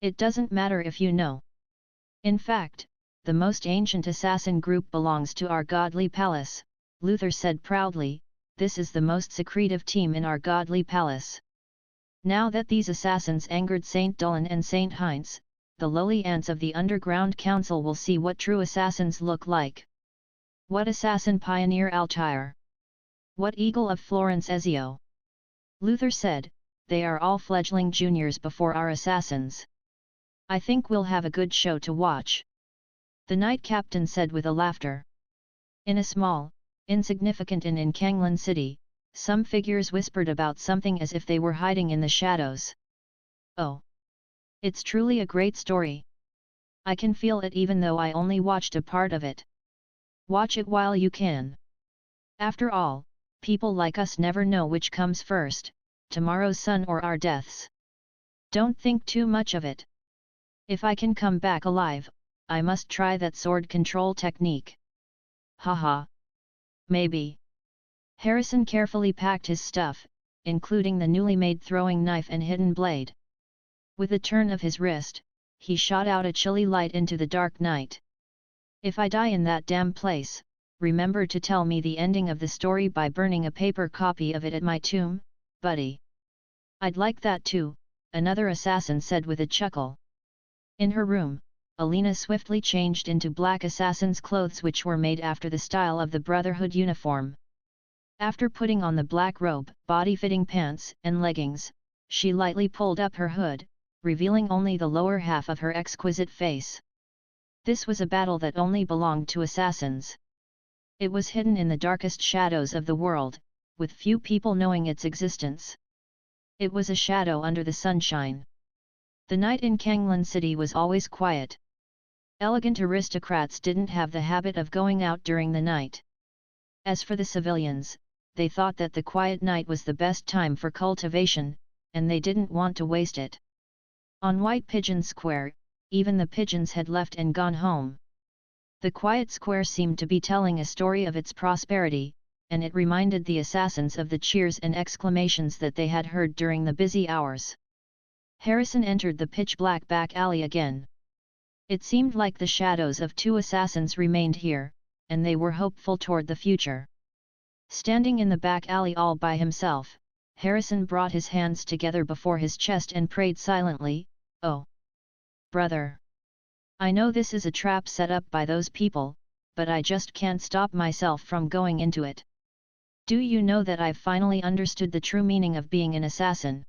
It doesn't matter if you know. In fact, the most ancient assassin group belongs to our godly palace, Luther said proudly. This is the most secretive team in our godly palace. Now that these assassins angered Saint Dulin and Saint Heinz, the lowly ants of the underground council will see what true assassins look like. What assassin pioneer Altair? What eagle of Florence Ezio? Luther said, they are all fledgling juniors before our assassins. I think we'll have a good show to watch. The knight captain said with a laughter. In a small, insignificant inn in Kanglan City, some figures whispered about something as if they were hiding in the shadows. Oh! It's truly a great story. I can feel it even though I only watched a part of it. Watch it while you can. After all, people like us never know which comes first, tomorrow's sun or our deaths. Don't think too much of it. If I can come back alive, I must try that sword control technique. Haha. Maybe. Harrison carefully packed his stuff, including the newly made throwing knife and hidden blade. With a turn of his wrist, he shot out a chilly light into the dark night. If I die in that damn place, remember to tell me the ending of the story by burning a paper copy of it at my tomb, buddy. I'd like that too, another assassin said with a chuckle. In her room, Alina swiftly changed into black assassin's clothes which were made after the style of the Brotherhood uniform. After putting on the black robe, body-fitting pants and leggings, she lightly pulled up her hood, revealing only the lower half of her exquisite face. This was a battle that only belonged to assassins. It was hidden in the darkest shadows of the world, with few people knowing its existence. It was a shadow under the sunshine. The night in Kanglan City was always quiet. Elegant aristocrats didn't have the habit of going out during the night. As for the civilians, they thought that the quiet night was the best time for cultivation, and they didn't want to waste it. On White Pigeon Square, even the pigeons had left and gone home. The quiet square seemed to be telling a story of its prosperity, and it reminded the assassins of the cheers and exclamations that they had heard during the busy hours. Harrison entered the pitch-black back alley again. It seemed like the shadows of two assassins remained here, and they were hopeful toward the future. Standing in the back alley all by himself, Harrison brought his hands together before his chest and prayed silently, "Oh, brother! I know this is a trap set up by those people, but I just can't stop myself from going into it. Do you know that I've finally understood the true meaning of being an assassin?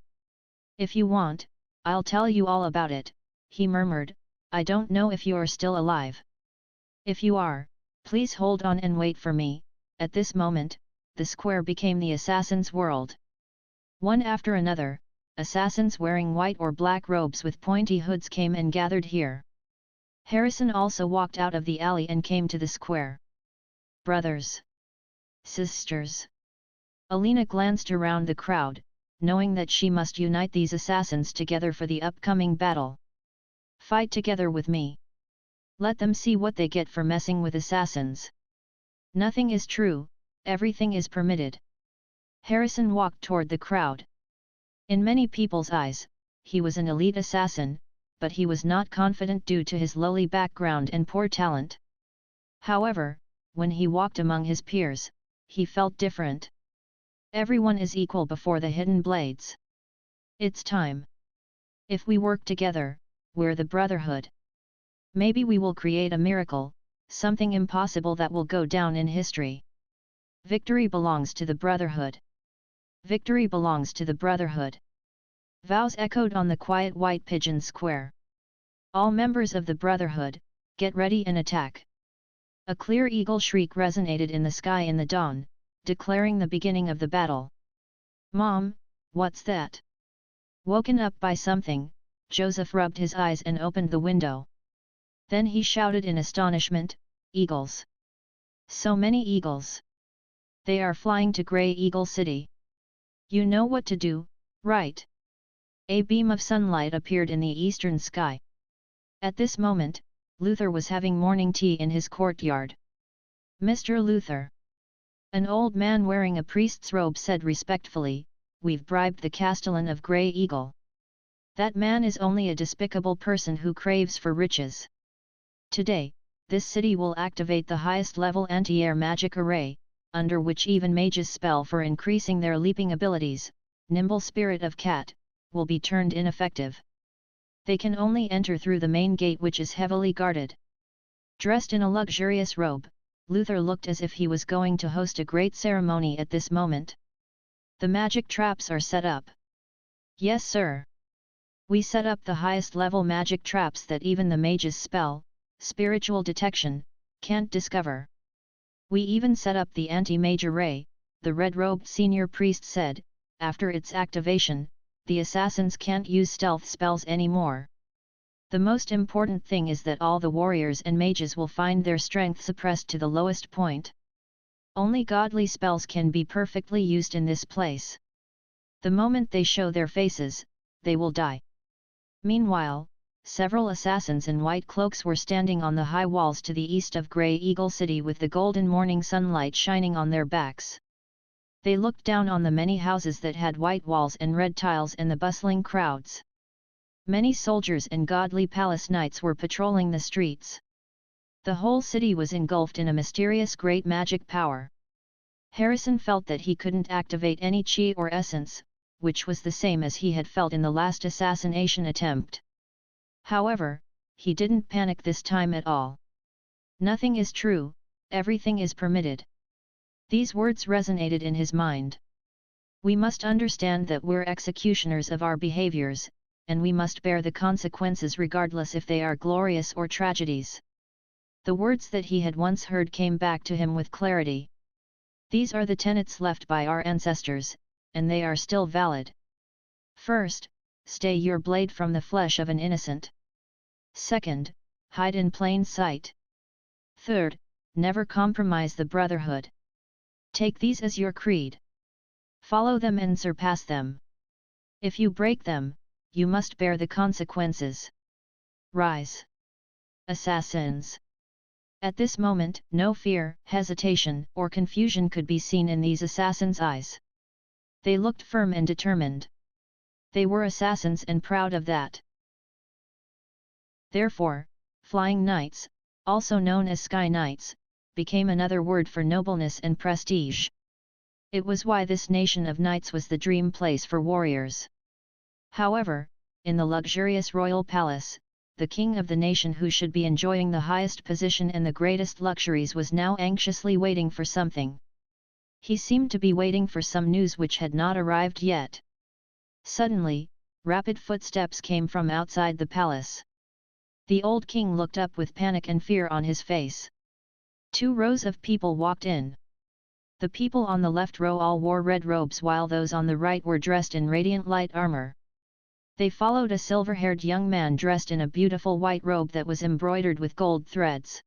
If you want, I'll tell you all about it," he murmured. "I don't know if you're still alive. If you are, please hold on and wait for me." At this moment, the square became the assassin's world. One after another, assassins wearing white or black robes with pointy hoods came and gathered here. Harrison also walked out of the alley and came to the square. Brothers! Sisters! Alina glanced around the crowd, knowing that she must unite these assassins together for the upcoming battle. Fight together with me. Let them see what they get for messing with assassins. Nothing is true, everything is permitted. Harrison walked toward the crowd. In many people's eyes, he was an elite assassin, but he was not confident due to his lowly background and poor talent. However, when he walked among his peers, he felt different. Everyone is equal before the hidden blades. It's time. If we work together, we're the Brotherhood. Maybe we will create a miracle, something impossible that will go down in history. Victory belongs to the Brotherhood. Victory belongs to the Brotherhood. Vows echoed on the quiet White Pigeon Square. All members of the Brotherhood, get ready and attack. A clear eagle shriek resonated in the sky in the dawn, declaring the beginning of the battle. "Mom, what's that?" Woken up by something, Joseph rubbed his eyes and opened the window. Then he shouted in astonishment, "Eagles! So many eagles! They are flying to Grey Eagle City. You know what to do, right?" A beam of sunlight appeared in the eastern sky. At this moment, Luther was having morning tea in his courtyard. "Mr. Luther." An old man wearing a priest's robe said respectfully, "We've bribed the Castellan of Grey Eagle. That man is only a despicable person who craves for riches. Today, this city will activate the highest level anti-air magic array, under which even mages' spell for increasing their leaping abilities, nimble spirit of cat, will be turned ineffective. They can only enter through the main gate, which is heavily guarded. Dressed in a luxurious robe, Luther looked as if he was going to host a great ceremony at this moment. The magic traps are set up. Yes, sir. We set up the highest level magic traps that even the mage's spell, spiritual detection, can't discover. We even set up the anti-mage array, the red-robed senior priest said. After its activation, the assassins can't use stealth spells anymore. The most important thing is that all the warriors and mages will find their strength suppressed to the lowest point. Only godly spells can be perfectly used in this place. The moment they show their faces, they will die. Meanwhile, several assassins in white cloaks were standing on the high walls to the east of Grey Eagle City with the golden morning sunlight shining on their backs. They looked down on the many houses that had white walls and red tiles and the bustling crowds. Many soldiers and godly palace knights were patrolling the streets. The whole city was engulfed in a mysterious great magic power. Harrison felt that he couldn't activate any chi or essence, which was the same as he had felt in the last assassination attempt. However, he didn't panic this time at all. Nothing is true, everything is permitted. These words resonated in his mind. We must understand that we're executioners of our behaviors, and we must bear the consequences regardless if they are glorious or tragedies. The words that he had once heard came back to him with clarity. These are the tenets left by our ancestors, and they are still valid. First, stay your blade from the flesh of an innocent. Second, hide in plain sight. Third, never compromise the brotherhood. Take these as your creed. Follow them and surpass them. If you break them, you must bear the consequences. Rise! Assassins! At this moment, no fear, hesitation, or confusion could be seen in these assassins' eyes. They looked firm and determined. They were assassins and proud of that. Therefore, flying knights, also known as sky knights, became another word for nobleness and prestige. It was why this nation of knights was the dream place for warriors. However, in the luxurious royal palace, the king of the nation who should be enjoying the highest position and the greatest luxuries was now anxiously waiting for something. He seemed to be waiting for some news which had not arrived yet. Suddenly, rapid footsteps came from outside the palace. The old king looked up with panic and fear on his face. 2 rows of people walked in. The people on the left row all wore red robes while those on the right were dressed in radiant light armor. They followed a silver-haired young man dressed in a beautiful white robe that was embroidered with gold threads.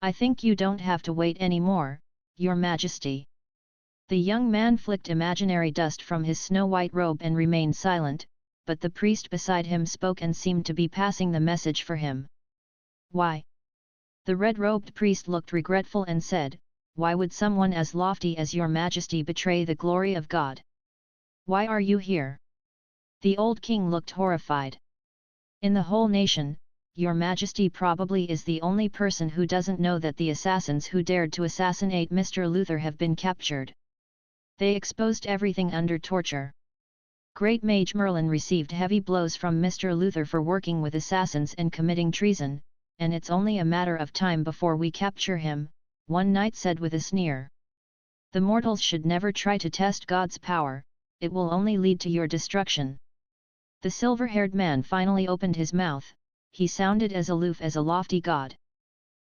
"I think you don't have to wait anymore, Your Majesty." The young man flicked imaginary dust from his snow-white robe and remained silent, but the priest beside him spoke and seemed to be passing the message for him. "Why?" The red-robed priest looked regretful and said, "Why would someone as lofty as Your Majesty betray the glory of God? Why are you here?" The old king looked horrified. "In the whole nation, Your Majesty probably is the only person who doesn't know that the assassins who dared to assassinate Mr. Luther have been captured. They exposed everything under torture. Great Mage Merlin received heavy blows from Mr. Luther for working with assassins and committing treason, and it's only a matter of time before we capture him," one knight said with a sneer. "The mortals should never try to test God's power, it will only lead to your destruction." The silver-haired man finally opened his mouth, he sounded as aloof as a lofty god.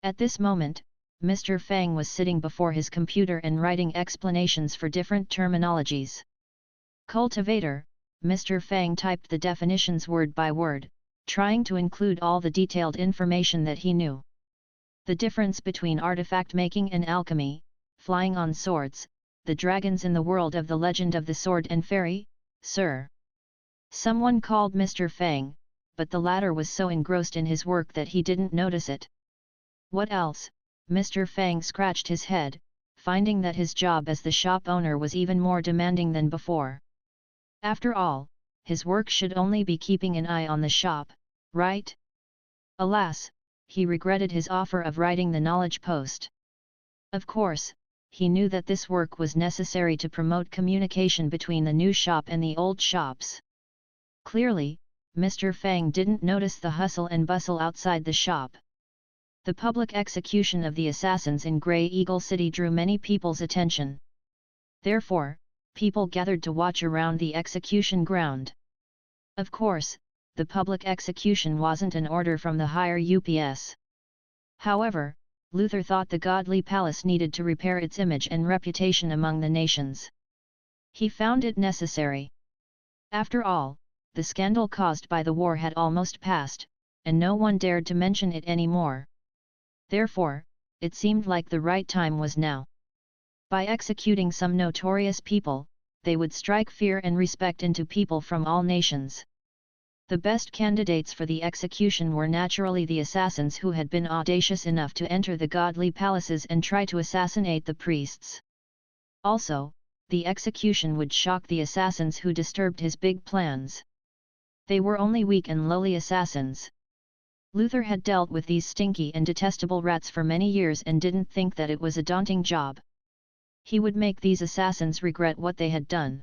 At this moment, Mr. Fang was sitting before his computer and writing explanations for different terminologies. Cultivator, Mr. Fang typed the definitions word by word, trying to include all the detailed information that he knew. The difference between artifact making and alchemy, flying on swords, the dragons in the world of the legend of the sword and fairy, sir. Someone called Mr. Fang, but the latter was so engrossed in his work that he didn't notice it. What else? Mr. Fang scratched his head, finding that his job as the shop owner was even more demanding than before. After all, his work should only be keeping an eye on the shop, right? Alas, he regretted his offer of writing the knowledge post. Of course, he knew that this work was necessary to promote communication between the new shop and the old shops. Clearly, Mr. Fang didn't notice the hustle and bustle outside the shop. The public execution of the assassins in Grey Eagle City drew many people's attention. Therefore, people gathered to watch around the execution ground. Of course, the public execution wasn't an order from the higher UPS. However, Luther thought the godly palace needed to repair its image and reputation among the nations. He found it necessary. After all, the scandal caused by the war had almost passed, and no one dared to mention it anymore. Therefore, it seemed like the right time was now. By executing some notorious people, they would strike fear and respect into people from all nations. The best candidates for the execution were naturally the assassins who had been audacious enough to enter the godly palaces and try to assassinate the priests. Also, the execution would shock the assassins who disturbed his big plans. They were only weak and lowly assassins. Luther had dealt with these stinky and detestable rats for many years and didn't think that it was a daunting job. He would make these assassins regret what they had done.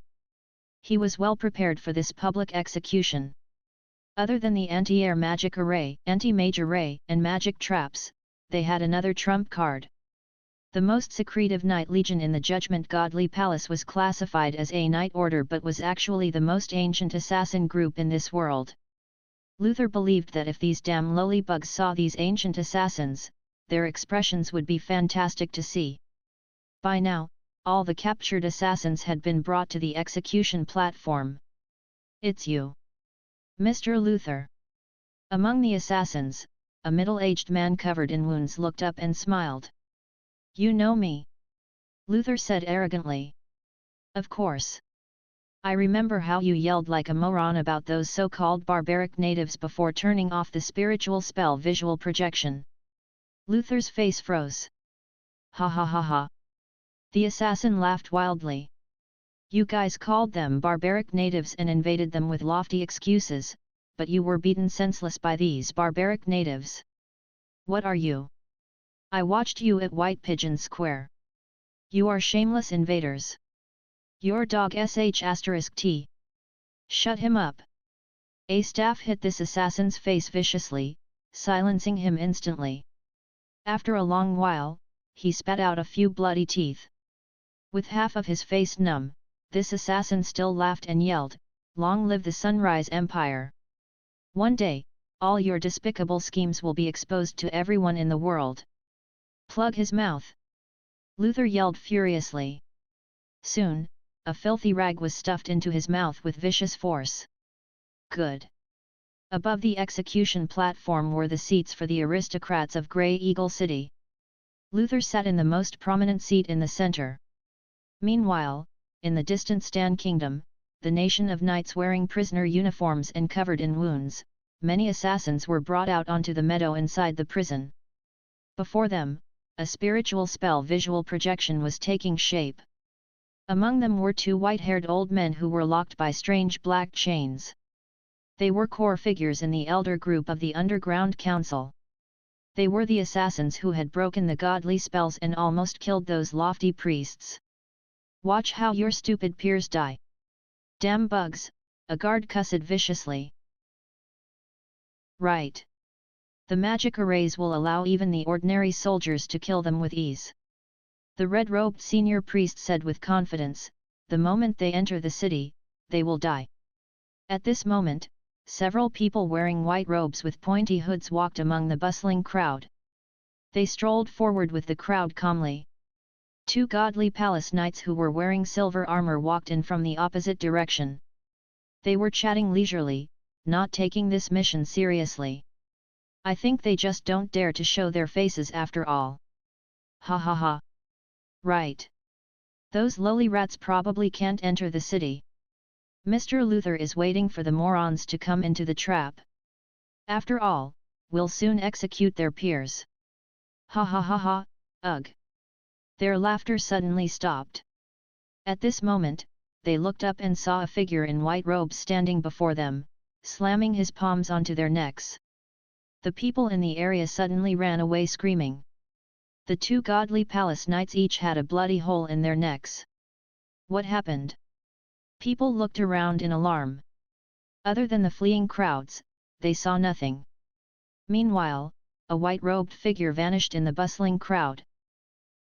He was well prepared for this public execution. Other than the anti-air magic array, anti-mage array, and magic traps, they had another trump card. The most secretive Knight Legion in the Judgment Godly Palace was classified as a Knight Order but was actually the most ancient assassin group in this world. Luther believed that if these damn lowly bugs saw these ancient assassins, their expressions would be fantastic to see. By now, all the captured assassins had been brought to the execution platform. "It's you, Mr. Luther." Among the assassins, a middle-aged man covered in wounds looked up and smiled. "You know me?" Luther said arrogantly. "Of course. I remember how you yelled like a moron about those so-called barbaric natives before turning off the spiritual spell visual projection." Luther's face froze. "Ha ha ha ha." The assassin laughed wildly. "You guys called them barbaric natives and invaded them with lofty excuses, but you were beaten senseless by these barbaric natives. What are you? I watched you at White Pigeon Square. You are shameless invaders. Your dog sh*t. Shut him up." A staff hit this assassin's face viciously, silencing him instantly. After a long while, he spat out a few bloody teeth. With half of his face numb, this assassin still laughed and yelled, "Long live the Sunrise Empire! One day, all your despicable schemes will be exposed to everyone in the world. Plug his mouth!" Luther yelled furiously. Soon, a filthy rag was stuffed into his mouth with vicious force. Good. Above the execution platform were the seats for the aristocrats of Grey Eagle City. Luther sat in the most prominent seat in the center. Meanwhile, in the distant Stan Kingdom, the nation of knights wearing prisoner uniforms and covered in wounds, many assassins were brought out onto the meadow inside the prison. Before them, a spiritual spell visual projection was taking shape. Among them were two white-haired old men who were locked by strange black chains. They were core figures in the elder group of the Underground Council. They were the assassins who had broken the godly spells and almost killed those lofty priests. "Watch how your stupid peers die. Damn bugs," a guard cussed viciously. "Right. The magic arrays will allow even the ordinary soldiers to kill them with ease," the red-robed senior priest said with confidence. "The moment they enter the city, they will die." At this moment, several people wearing white robes with pointy hoods walked among the bustling crowd. They strolled forward with the crowd calmly. Two godly palace knights who were wearing silver armor walked in from the opposite direction. They were chatting leisurely, not taking this mission seriously. "I think they just don't dare to show their faces after all. Ha ha ha. Right. Those lowly rats probably can't enter the city. Mr. Luther is waiting for the morons to come into the trap. After all, we'll soon execute their peers. Ha ha ha ha, ugh." Their laughter suddenly stopped. At this moment, they looked up and saw a figure in white robes standing before them, slamming his palms onto their necks. The people in the area suddenly ran away screaming. The two godly palace knights each had a bloody hole in their necks. What happened? People looked around in alarm. Other than the fleeing crowds, they saw nothing. Meanwhile, a white-robed figure vanished in the bustling crowd.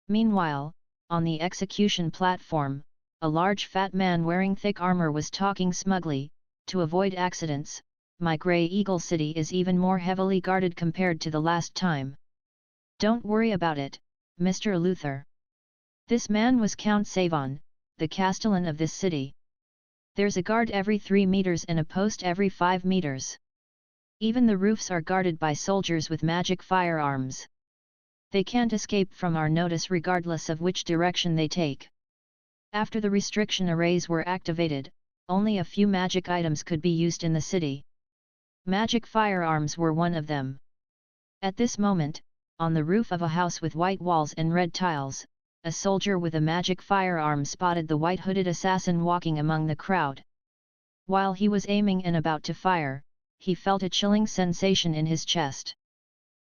Meanwhile, on the execution platform, a large fat man wearing thick armor was talking smugly, "To avoid accidents, my Grey Eagle City is even more heavily guarded compared to the last time. Don't worry about it, Mr. Luther." This man was Count Savon, the castellan of this city. There's a guard every 3 meters and a post every 5 meters. Even the roofs are guarded by soldiers with magic firearms. They can't escape from our notice regardless of which direction they take. After the restriction arrays were activated, only a few magic items could be used in the city. Magic firearms were one of them. At this moment, on the roof of a house with white walls and red tiles, a soldier with a magic firearm spotted the white-hooded assassin walking among the crowd. While he was aiming and about to fire, he felt a chilling sensation in his chest.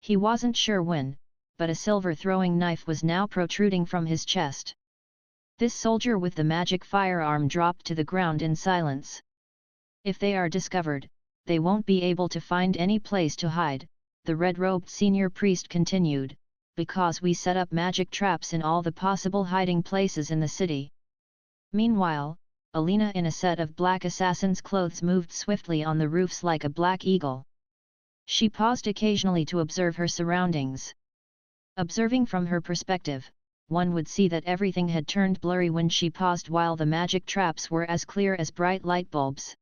He wasn't sure when, but a silver throwing knife was now protruding from his chest. This soldier with the magic firearm dropped to the ground in silence. If they are discovered, they won't be able to find any place to hide, the red-robed senior priest continued, because we set up magic traps in all the possible hiding places in the city. Meanwhile, Alina in a set of black assassin's clothes moved swiftly on the roofs like a black eagle. She paused occasionally to observe her surroundings. Observing from her perspective, one would see that everything had turned blurry when she paused, while the magic traps were as clear as bright light bulbs.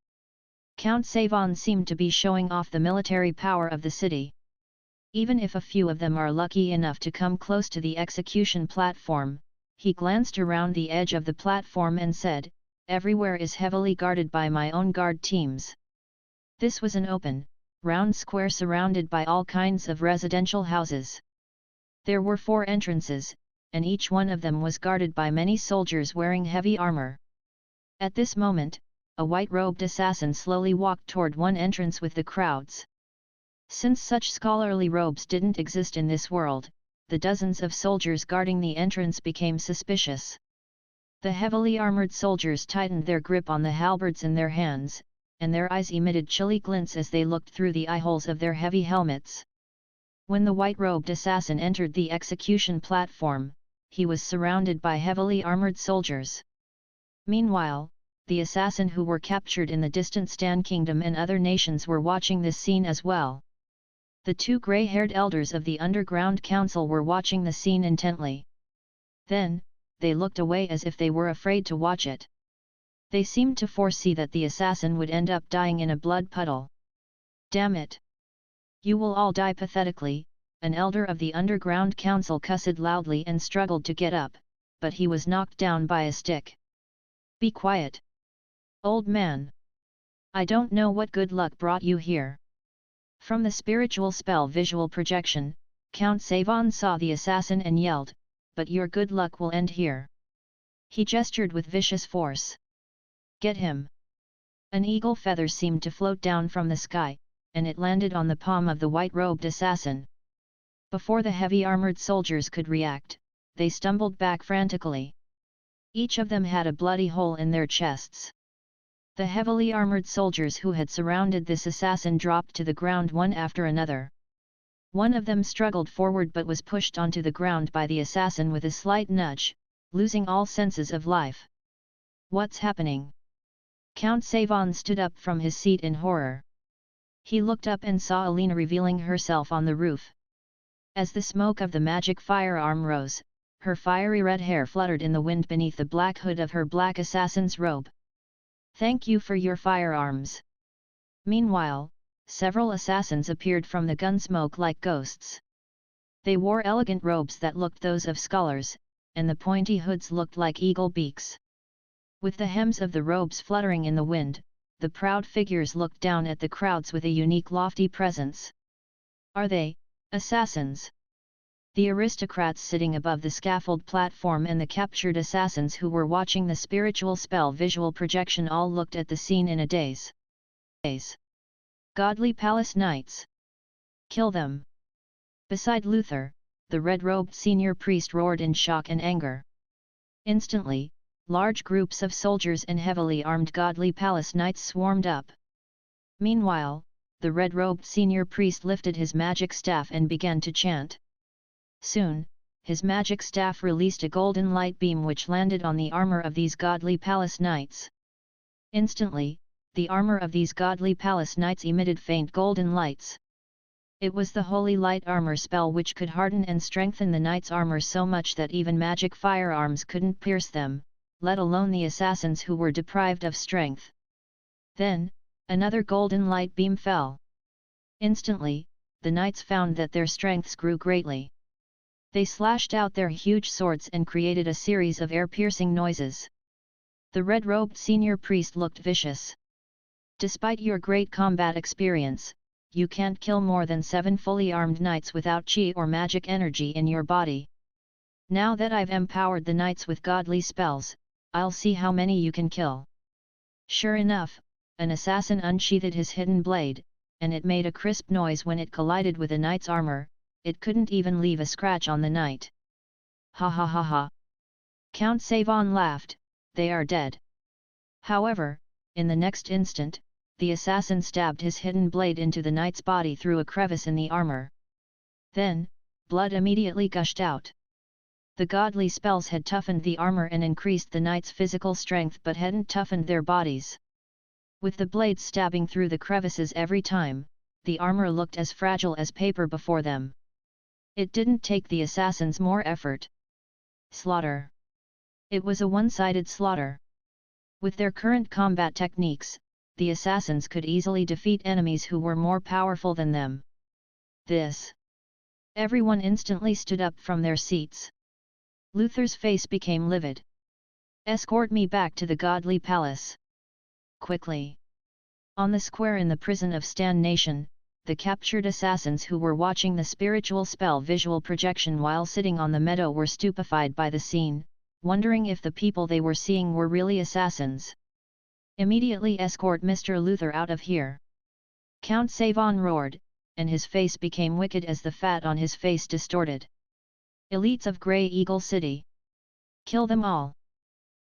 Count Savon seemed to be showing off the military power of the city. Even if a few of them are lucky enough to come close to the execution platform, he glanced around the edge of the platform and said, "Everywhere is heavily guarded by my own guard teams." This was an open, round square surrounded by all kinds of residential houses. There were 4 entrances, and each one of them was guarded by many soldiers wearing heavy armor. At this moment, a white-robed assassin slowly walked toward one entrance with the crowds. Since such scholarly robes didn't exist in this world, the dozens of soldiers guarding the entrance became suspicious. The heavily armored soldiers tightened their grip on the halberds in their hands, and their eyes emitted chilly glints as they looked through the eyeholes of their heavy helmets. When the white-robed assassin entered the execution platform, he was surrounded by heavily armored soldiers. Meanwhile, the assassin who were captured in the distant Stan Kingdom and other nations were watching this scene as well. The 2 grey-haired elders of the Underground Council were watching the scene intently. Then, they looked away as if they were afraid to watch it. They seemed to foresee that the assassin would end up dying in a blood puddle. "Damn it! You will all die pathetically," an elder of the Underground Council cussed loudly and struggled to get up, but he was knocked down by a stick. "Be quiet! Old man! I don't know what good luck brought you here." From the spiritual spell visual projection, Count Savon saw the assassin and yelled, "But your good luck will end here." He gestured with vicious force. "Get him!" An eagle feather seemed to float down from the sky, and it landed on the palm of the white-robed assassin. Before the heavy-armored soldiers could react, they stumbled back frantically. Each of them had a bloody hole in their chests. The heavily armored soldiers who had surrounded this assassin dropped to the ground one after another. One of them struggled forward but was pushed onto the ground by the assassin with a slight nudge, losing all senses of life. "What's happening?" Count Savon stood up from his seat in horror. He looked up and saw Alina revealing herself on the roof. As the smoke of the magic firearm rose, her fiery red hair fluttered in the wind beneath the black hood of her black assassin's robe. "Thank you for your firearms." Meanwhile, several assassins appeared from the gun smoke like ghosts. They wore elegant robes that looked those of scholars, and the pointy hoods looked like eagle beaks. With the hems of the robes fluttering in the wind, the proud figures looked down at the crowds with a unique lofty presence. "Are they assassins?" The aristocrats sitting above the scaffold platform and the captured assassins who were watching the spiritual spell visual projection all looked at the scene in a daze. Godly Palace Knights! Kill them! Beside Luther, the red-robed senior priest roared in shock and anger. Instantly, large groups of soldiers and heavily armed Godly Palace Knights swarmed up. Meanwhile, the red-robed senior priest lifted his magic staff and began to chant. Soon, his magic staff released a golden light beam which landed on the armor of these Godly Palace Knights. Instantly, the armor of these Godly Palace Knights emitted faint golden lights. It was the Holy Light Armor spell which could harden and strengthen the knight's armor so much that even magic firearms couldn't pierce them, let alone the assassins who were deprived of strength. Then, another golden light beam fell. Instantly, the knights found that their strengths grew greatly. They slashed out their huge swords and created a series of air-piercing noises. The red-robed senior priest looked vicious. Despite your great combat experience, you can't kill more than 7 fully armed knights without chi or magic energy in your body. Now that I've empowered the knights with godly spells, I'll see how many you can kill. Sure enough, an assassin unsheathed his hidden blade, and it made a crisp noise when it collided with a knight's armor. It couldn't even leave a scratch on the knight. Ha ha ha ha! Count Savon laughed, they are dead. However, in the next instant, the assassin stabbed his hidden blade into the knight's body through a crevice in the armor. Then, blood immediately gushed out. The godly spells had toughened the armor and increased the knight's physical strength but hadn't toughened their bodies. With the blades stabbing through the crevices every time, the armor looked as fragile as paper before them. It didn't take the assassins more effort. Slaughter. It was a one-sided slaughter. With their current combat techniques, the assassins could easily defeat enemies who were more powerful than them. This. Everyone instantly stood up from their seats. Luther's face became livid. Escort me back to the Godly Palace. Quickly. On the square in the prison of Stan Nation, the captured assassins who were watching the spiritual spell visual projection while sitting on the meadow were stupefied by the scene, wondering if the people they were seeing were really assassins. Immediately escort Mr. Luther out of here! Count Savon roared, and his face became wicked as the fat on his face distorted. Elites of Grey Eagle City! Kill them all!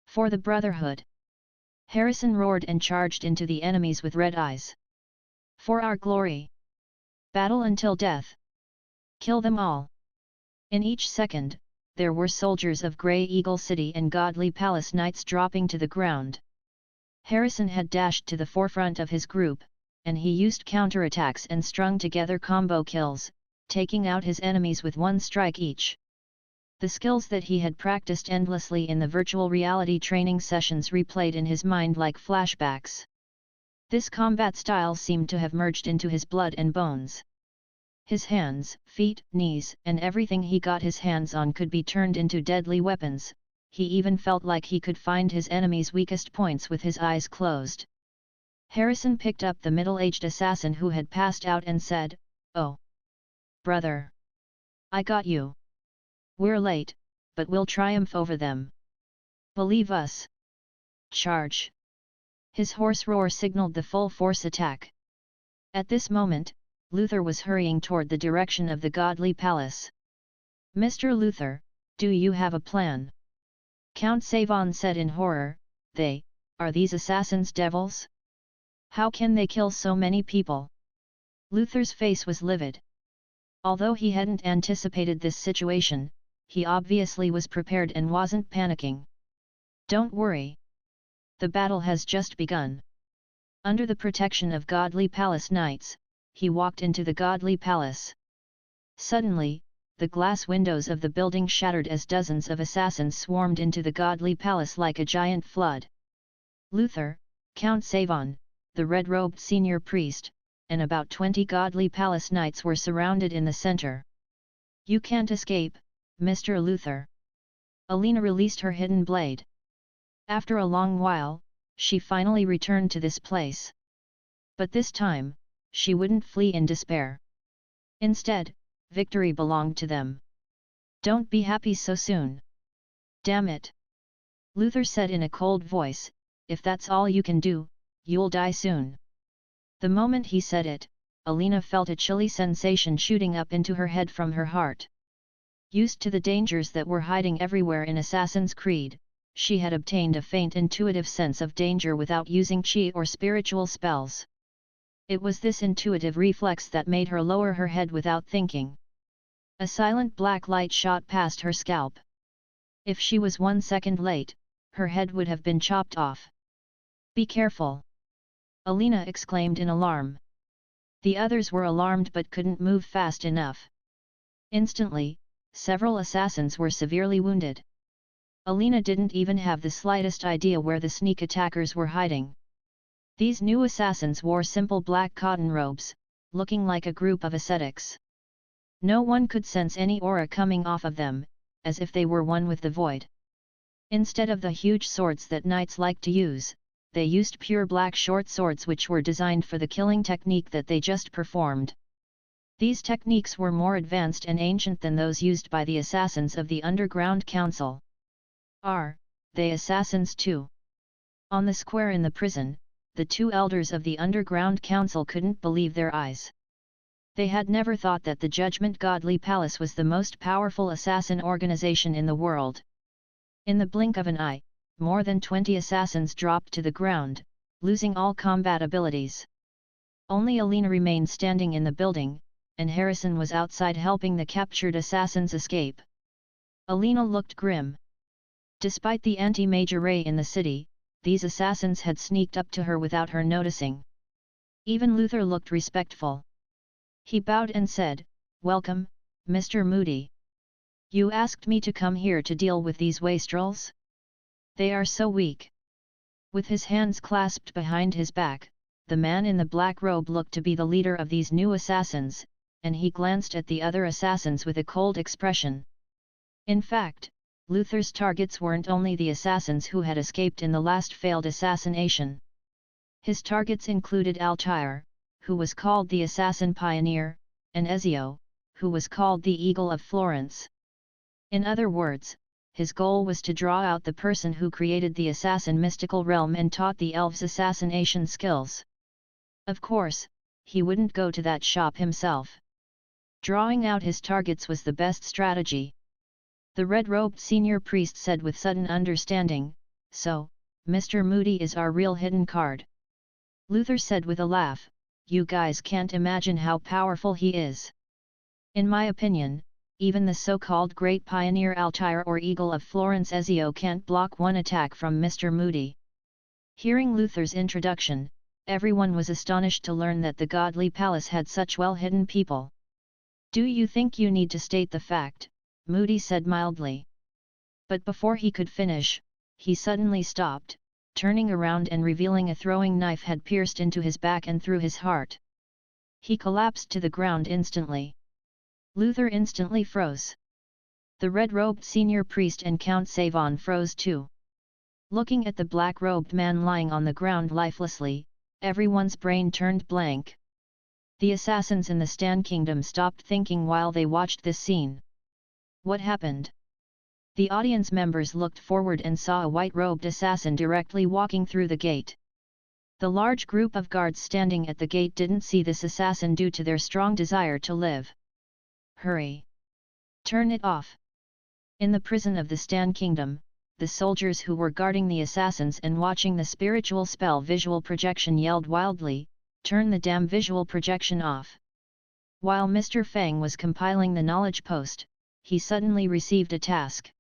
For the Brotherhood! Harrison roared and charged into the enemies with red eyes. For our glory! Battle until death! Kill them all! In each second, there were soldiers of Grey Eagle City and Godly Palace Knights dropping to the ground. Harrison had dashed to the forefront of his group, and he used counterattacks and strung together combo kills, taking out his enemies with one strike each. The skills that he had practiced endlessly in the virtual reality training sessions replayed in his mind like flashbacks. This combat style seemed to have merged into his blood and bones. His hands, feet, knees, and everything he got his hands on could be turned into deadly weapons. He even felt like he could find his enemy's weakest points with his eyes closed. Harrison picked up the middle-aged assassin who had passed out and said, "Oh, brother! I got you. We're late, but we'll triumph over them. Believe us. Charge!" His hoarse roar signaled the full force attack. At this moment, Luther was hurrying toward the direction of the Godly Palace. "Mr. Luther, do you have a plan?" Count Savon said in horror, Are these assassins devils? How can they kill so many people?" Luther's face was livid. Although he hadn't anticipated this situation, he obviously was prepared and wasn't panicking. "Don't worry. The battle has just begun." Under the protection of Godly Palace Knights, he walked into the Godly Palace. Suddenly, the glass windows of the building shattered as dozens of assassins swarmed into the Godly Palace like a giant flood. Luther, Count Savon, the red-robed senior priest, and about 20 Godly Palace Knights were surrounded in the center. "You can't escape, Mr. Luther." Alina released her hidden blade. After a long while, she finally returned to this place. But this time, she wouldn't flee in despair. Instead, victory belonged to them. Don't be happy so soon. Damn it! Luther said in a cold voice, if that's all you can do, you'll die soon. The moment he said it, Alina felt a chilly sensation shooting up into her head from her heart. Used to the dangers that were hiding everywhere in Assassin's Creed, she had obtained a faint intuitive sense of danger without using qi or spiritual spells. It was this intuitive reflex that made her lower her head without thinking. A silent black light shot past her scalp. If she was 1 second late, her head would have been chopped off. Be careful! Alina exclaimed in alarm. The others were alarmed but couldn't move fast enough. Instantly, several assassins were severely wounded. Alina didn't even have the slightest idea where the sneak attackers were hiding. These new assassins wore simple black cotton robes, looking like a group of ascetics. No one could sense any aura coming off of them, as if they were one with the void. Instead of the huge swords that knights like to use, they used pure black short swords which were designed for the killing technique that they just performed. These techniques were more advanced and ancient than those used by the assassins of the Underground Council. Are they assassins too? On the square in the prison, the two elders of the Underground Council couldn't believe their eyes. They had never thought that the Judgment Godly Palace was the most powerful assassin organization in the world. In the blink of an eye, more than 20 assassins dropped to the ground, losing all combat abilities. Only Alina remained standing in the building, and Harrison was outside helping the captured assassins escape. Alina looked grim. Despite the anti-mage array in the city, these assassins had sneaked up to her without her noticing. Even Luther looked respectful. He bowed and said, "Welcome, Mr. Moody. You asked me to come here to deal with these wastrels? They are so weak." With his hands clasped behind his back, the man in the black robe looked to be the leader of these new assassins, and he glanced at the other assassins with a cold expression. In fact, Luther's targets weren't only the assassins who had escaped in the last failed assassination. His targets included Altair, who was called the Assassin Pioneer, and Ezio, who was called the Eagle of Florence. In other words, his goal was to draw out the person who created the assassin mystical realm and taught the elves assassination skills. Of course, he wouldn't go to that shop himself. Drawing out his targets was the best strategy. The red-robed senior priest said with sudden understanding, "So, Mr. Moody is our real hidden card." Luther said with a laugh, "You guys can't imagine how powerful he is. In my opinion, even the so-called Great Pioneer Altair or Eagle of Florence Ezio can't block one attack from Mr. Moody." Hearing Luther's introduction, everyone was astonished to learn that the Godly Palace had such well-hidden people. "Do you think you need to state the fact?" Moody said mildly. But before he could finish, he suddenly stopped, turning around and revealing a throwing knife had pierced into his back and through his heart. He collapsed to the ground instantly. Luther instantly froze. The red-robed senior priest and Count Savon froze too. Looking at the black-robed man lying on the ground lifelessly, everyone's brain turned blank. The assassins in the Stan Kingdom stopped thinking while they watched this scene. What happened? The audience members looked forward and saw a white-robed assassin directly walking through the gate. The large group of guards standing at the gate didn't see this assassin due to their strong desire to live. "Hurry! Turn it off!" In the prison of the Stan Kingdom, the soldiers who were guarding the assassins and watching the spiritual spell visual projection yelled wildly, "Turn the damn visual projection off!" While Mr. Fang was compiling the knowledge post, he suddenly received a task.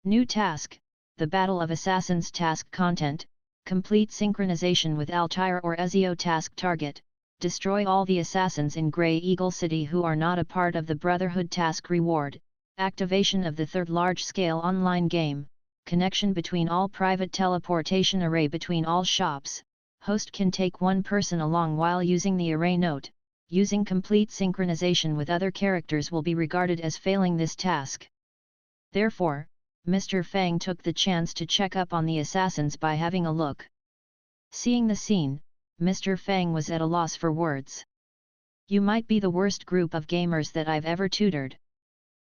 New task, the Battle of Assassins task content, complete synchronization with Altair or Ezio task target, destroy all the assassins in Grey Eagle City who are not a part of the Brotherhood task reward, activation of the third large-scale online game, connection between all private teleportation array between all shops, host can take one person along while using the array note. Using complete synchronization with other characters will be regarded as failing this task. Therefore, Mr. Fang took the chance to check up on the assassins by having a look. Seeing the scene, Mr. Fang was at a loss for words. "You might be the worst group of gamers that I've ever tutored.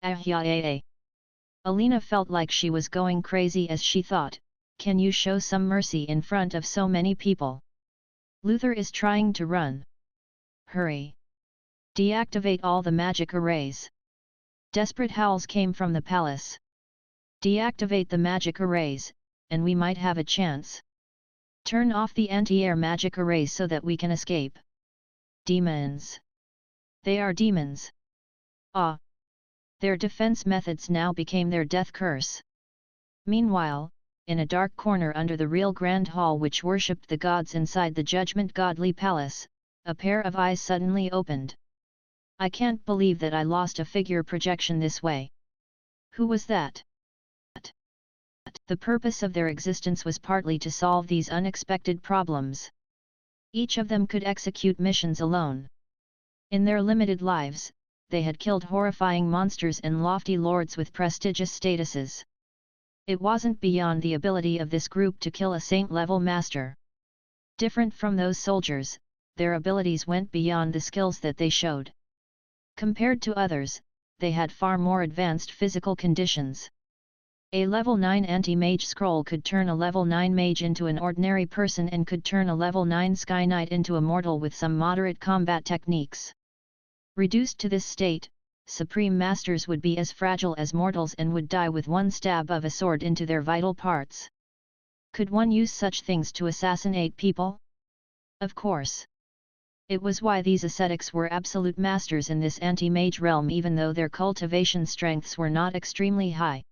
Ahya. Alina felt like she was going crazy as she thought, can you show some mercy in front of so many people? Luther is trying to run. Hurry! Deactivate all the magic arrays. Desperate howls came from the palace. Deactivate the magic arrays, and we might have a chance. Turn off the anti-air magic arrays so that we can escape. Demons! They are demons! Ah! Their defense methods now became their death curse. Meanwhile, in a dark corner under the real grand hall which worshipped the gods inside the judgment godly palace, a pair of eyes suddenly opened. I can't believe that I lost a figure projection this way. Who was that? The purpose of their existence was partly to solve these unexpected problems. Each of them could execute missions alone. In their limited lives, they had killed horrifying monsters and lofty lords with prestigious statuses. It wasn't beyond the ability of this group to kill a saint-level master. Different from those soldiers, their abilities went beyond the skills that they showed. Compared to others, they had far more advanced physical conditions. A level 9 anti-mage scroll could turn a level 9 mage into an ordinary person and could turn a level 9 sky knight into a mortal with some moderate combat techniques. Reduced to this state, Supreme Masters would be as fragile as mortals and would die with one stab of a sword into their vital parts. Could one use such things to assassinate people? Of course. It was why these ascetics were absolute masters in this anti-mage realm even though their cultivation strengths were not extremely high.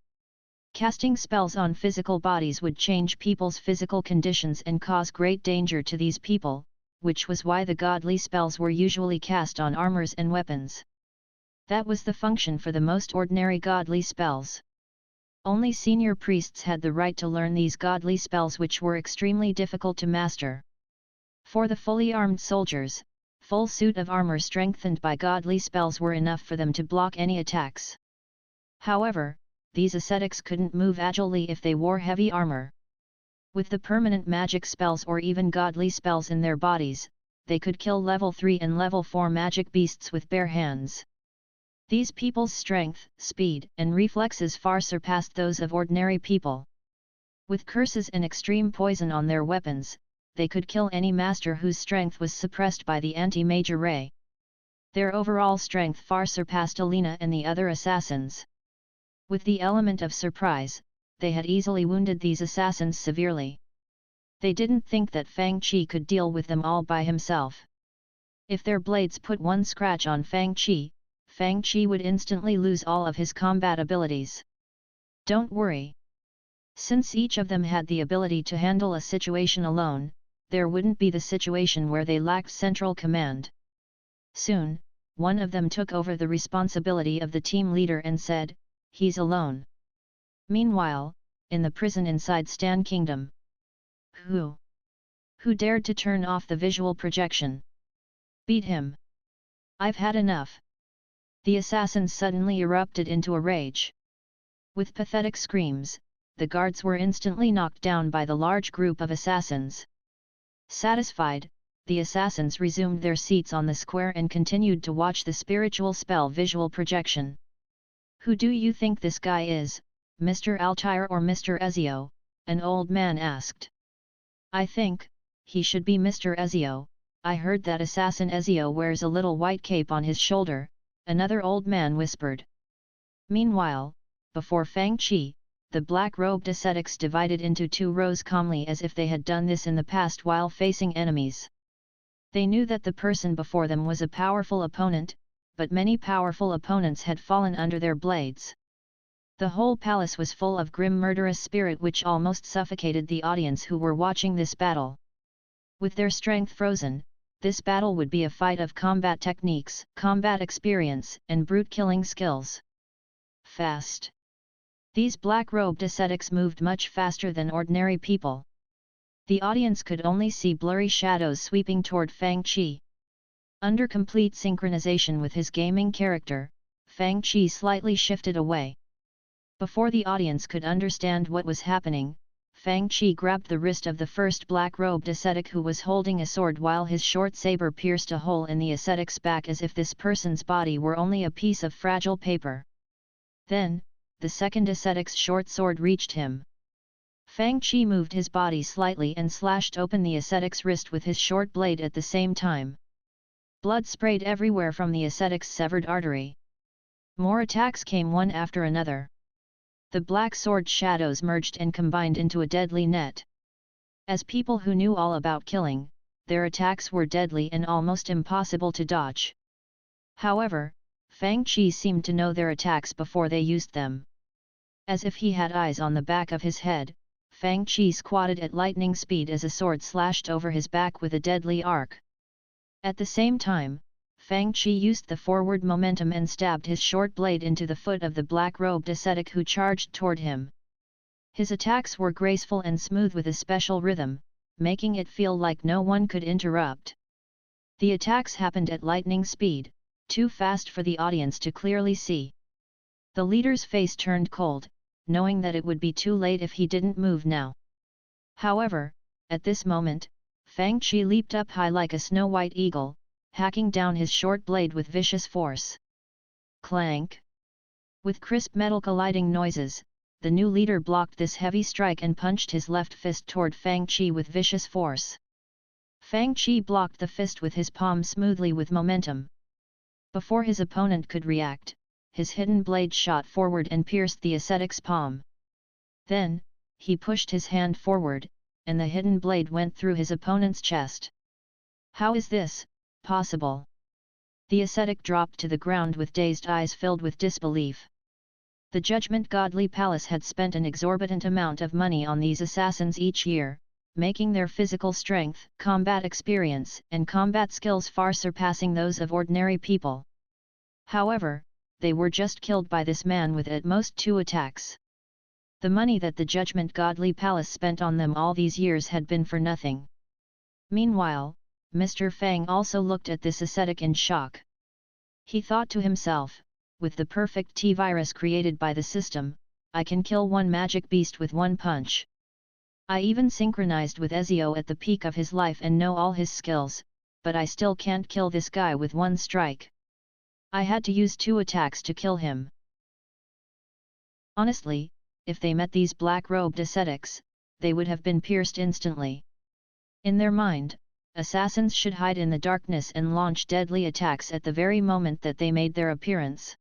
Casting spells on physical bodies would change people's physical conditions and cause great danger to these people, which was why the godly spells were usually cast on armors and weapons. That was the function for the most ordinary godly spells. Only senior priests had the right to learn these godly spells which were extremely difficult to master. For the fully armed soldiers, full suit of armor strengthened by godly spells were enough for them to block any attacks. However, these ascetics couldn't move agilely if they wore heavy armor. With the permanent magic spells or even godly spells in their bodies, they could kill level 3 and level 4 magic beasts with bare hands. These people's strength, speed, and reflexes far surpassed those of ordinary people. With curses and extreme poison on their weapons, they could kill any master whose strength was suppressed by the anti-mage array. Their overall strength far surpassed Alina and the other assassins. With the element of surprise, they had easily wounded these assassins severely. They didn't think that Fang Qi could deal with them all by himself. If their blades put one scratch on Fang Qi would instantly lose all of his combat abilities. Don't worry. Since each of them had the ability to handle a situation alone, there wouldn't be the situation where they lacked central command. Soon, one of them took over the responsibility of the team leader and said, "He's alone." Meanwhile, in the prison inside Stan Kingdom. Who dared to turn off the visual projection? Beat him! I've had enough! The assassins suddenly erupted into a rage. With pathetic screams, the guards were instantly knocked down by the large group of assassins. Satisfied, the assassins resumed their seats on the square and continued to watch the spiritual spell visual projection. Who do you think this guy is, Mr. Altair or Mr. Ezio? An old man asked. I think he should be Mr. Ezio. I heard that assassin Ezio wears a little white cape on his shoulder, another old man whispered. Meanwhile, before Fang Qi, the black-robed ascetics divided into two rows calmly as if they had done this in the past while facing enemies. They knew that the person before them was a powerful opponent, but many powerful opponents had fallen under their blades. The whole palace was full of grim murderous spirit which almost suffocated the audience who were watching this battle. With their strength frozen, this battle would be a fight of combat techniques, combat experience, and brute killing skills. Fast. These black-robed ascetics moved much faster than ordinary people. The audience could only see blurry shadows sweeping toward Fang Qi. Under complete synchronization with his gaming character, Fang Qi slightly shifted away. Before the audience could understand what was happening, Fang Qi grabbed the wrist of the first black-robed ascetic who was holding a sword while his short saber pierced a hole in the ascetic's back as if this person's body were only a piece of fragile paper. Then, the second ascetic's short sword reached him. Fang Qi moved his body slightly and slashed open the ascetic's wrist with his short blade at the same time. Blood sprayed everywhere from the ascetic's severed artery. More attacks came one after another. The black sword shadows merged and combined into a deadly net. As people who knew all about killing, their attacks were deadly and almost impossible to dodge. However, Fang Qi seemed to know their attacks before they used them. As if he had eyes on the back of his head, Fang Qi squatted at lightning speed as a sword slashed over his back with a deadly arc. At the same time, Fang Qi used the forward momentum and stabbed his short blade into the foot of the black-robed ascetic who charged toward him. His attacks were graceful and smooth with a special rhythm, making it feel like no one could interrupt. The attacks happened at lightning speed, too fast for the audience to clearly see. The leader's face turned cold, knowing that it would be too late if he didn't move now. However, at this moment, Fang Qi leaped up high like a snow-white eagle, hacking down his short blade with vicious force. Clank! With crisp metal colliding noises, the new leader blocked this heavy strike and punched his left fist toward Fang Qi with vicious force. Fang Qi blocked the fist with his palm smoothly with momentum. Before his opponent could react, his hidden blade shot forward and pierced the ascetic's palm. Then, he pushed his hand forward, and the hidden blade went through his opponent's chest. How is this possible? The ascetic dropped to the ground with dazed eyes filled with disbelief. The Judgment Godly Palace had spent an exorbitant amount of money on these assassins each year, making their physical strength, combat experience, and combat skills far surpassing those of ordinary people. However, they were just killed by this man with at most 2 attacks. The money that the Judgment Godly Palace spent on them all these years had been for nothing. Meanwhile, Mr. Fang also looked at this ascetic in shock. He thought to himself, with the perfect T-virus created by the system, I can kill one magic beast with one punch. I even synchronized with Ezio at the peak of his life and know all his skills, but I still can't kill this guy with one strike. I had to use 2 attacks to kill him. Honestly, if they met these black-robed ascetics, they would have been pierced instantly. In their mind, assassins should hide in the darkness and launch deadly attacks at the very moment that they made their appearance.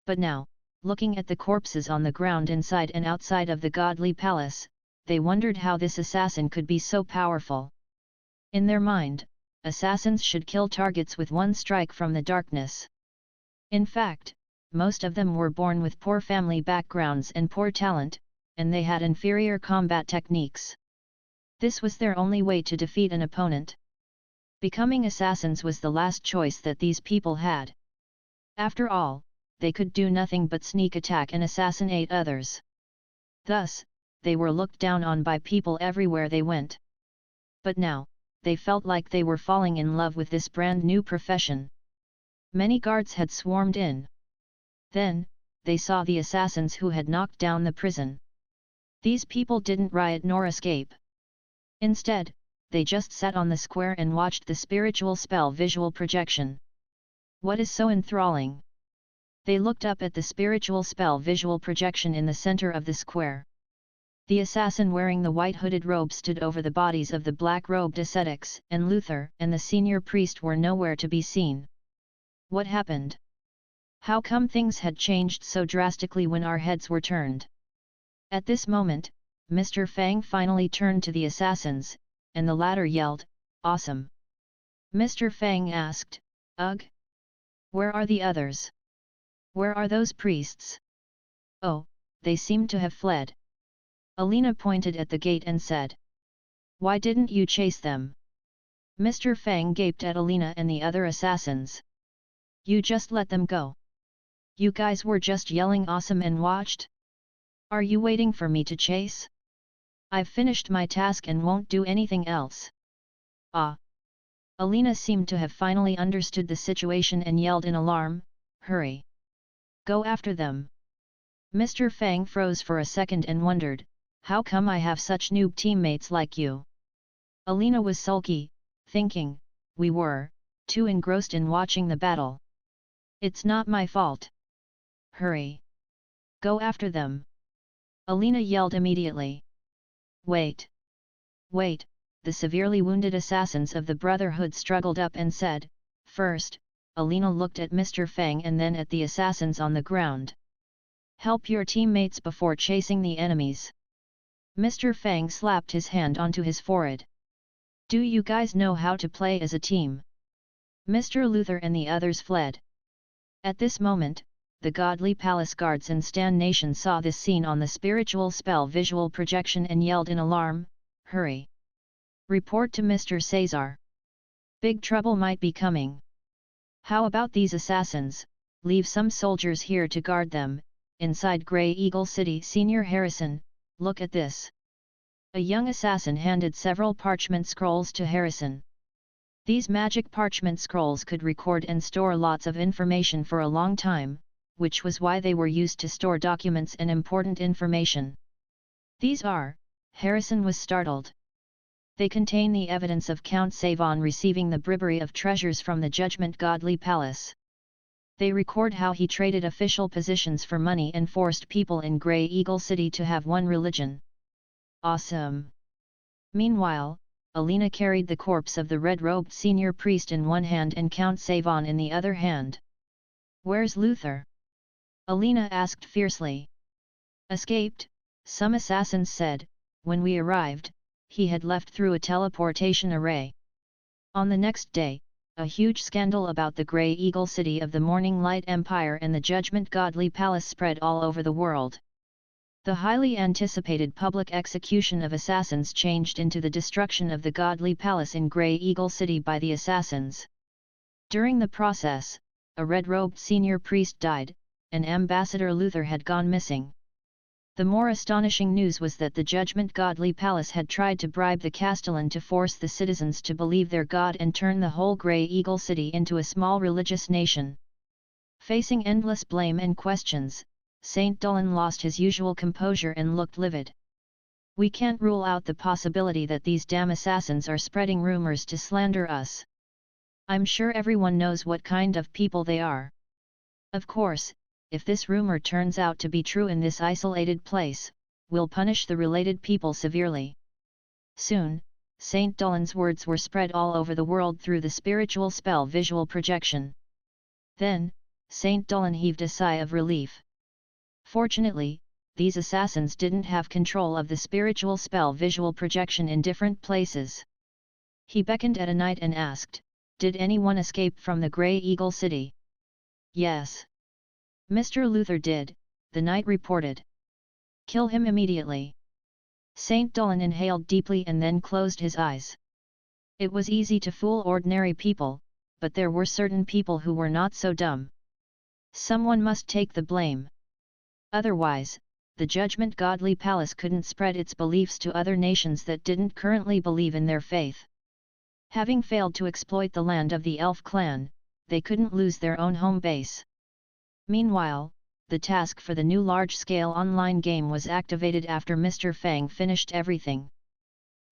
But now, looking at the corpses on the ground inside and outside of the Godly Palace, they wondered how this assassin could be so powerful. In their mind, assassins should kill targets with one strike from the darkness. In fact, most of them were born with poor family backgrounds and poor talent, and they had inferior combat techniques. This was their only way to defeat an opponent. Becoming assassins was the last choice that these people had. After all, they could do nothing but sneak attack and assassinate others. Thus, they were looked down on by people everywhere they went. But now, they felt like they were falling in love with this brand new profession. Many guards had swarmed in. Then, they saw the assassins who had knocked down the prison. These people didn't riot nor escape. Instead, they just sat on the square and watched the spiritual spell visual projection. What is so enthralling? They looked up at the spiritual spell visual projection in the center of the square. The assassin wearing the white hooded robe stood over the bodies of the black-robed ascetics, and Luther and the senior priest were nowhere to be seen. What happened? How come things had changed so drastically when our heads were turned? At this moment, Mr. Fang finally turned to the assassins, and the latter yelled, "Awesome!" Mr. Fang asked, "Ugh? Where are the others? Where are those priests?" "Oh, they seem to have fled." Alina pointed at the gate and said, "Why didn't you chase them?" Mr. Fang gaped at Alina and the other assassins. "You just let them go. You guys were just yelling awesome and watched? Are you waiting for me to chase? I've finished my task and won't do anything else." "Ah!" Alina seemed to have finally understood the situation and yelled in alarm, "Hurry! Go after them!" Mr. Fang froze for a second and wondered, how come I have such noob teammates like you? Alina was sulky, thinking, we were too engrossed in watching the battle. It's not my fault. Hurry! Go after them! Alina yelled immediately. Wait! Wait! The severely wounded assassins of the Brotherhood struggled up and said, first, Alina looked at Mr. Fang and then at the assassins on the ground. Help your teammates before chasing the enemies. Mr. Fang slapped his hand onto his forehead. Do you guys know how to play as a team? Mr. Luther and the others fled. At this moment, the godly palace guards and Stan Nation saw this scene on the spiritual spell visual projection and yelled in alarm, hurry! Report to Mr. Cesar. Big trouble might be coming. How about these assassins? Leave some soldiers here to guard them. Inside Grey Eagle City. Senior Harrison, look at this. A young assassin handed several parchment scrolls to Harrison. These magic parchment scrolls could record and store lots of information for a long time, which was why they were used to store documents and important information. These are, Harrison was startled. They contain the evidence of Count Savon receiving the bribery of treasures from the Judgment Godly Palace. They record how he traded official positions for money and forced people in Grey Eagle City to have one religion. Awesome! Meanwhile, Alina carried the corpse of the red-robed senior priest in one hand and Count Savon in the other hand. Where's Luther? Alina asked fiercely. Escaped, some assassins said. When we arrived, he had left through a teleportation array. On the next day, a huge scandal about the Grey Eagle City of the Morning Light Empire and the Judgment Godly Palace spread all over the world. The highly anticipated public execution of assassins changed into the destruction of the Godly Palace in Grey Eagle City by the assassins. During the process, a red-robed senior priest died, and Ambassador Luther had gone missing. The more astonishing news was that the Judgment Godly Palace had tried to bribe the Castellan to force the citizens to believe their god and turn the whole Grey Eagle City into a small religious nation. Facing endless blame and questions, Saint Dolan lost his usual composure and looked livid. We can't rule out the possibility that these damn assassins are spreading rumors to slander us. I'm sure everyone knows what kind of people they are. Of course, if this rumor turns out to be true in this isolated place, we'll punish the related people severely. Soon, Saint Dolan's words were spread all over the world through the spiritual spell visual projection. Then, Saint Dolan heaved a sigh of relief. Fortunately, these assassins didn't have control of the spiritual spell visual projection in different places. He beckoned at a knight and asked, "Did anyone escape from the Grey Eagle City?" "Yes. Mr. Luther did," the knight reported. "Kill him immediately." Saint Dolan inhaled deeply and then closed his eyes. It was easy to fool ordinary people, but there were certain people who were not so dumb. Someone must take the blame. Otherwise, the Judgment Godly Palace couldn't spread its beliefs to other nations that didn't currently believe in their faith. Having failed to exploit the land of the Elf clan, they couldn't lose their own home base. Meanwhile, the task for the new large-scale online game was activated after Mr. Fang finished everything.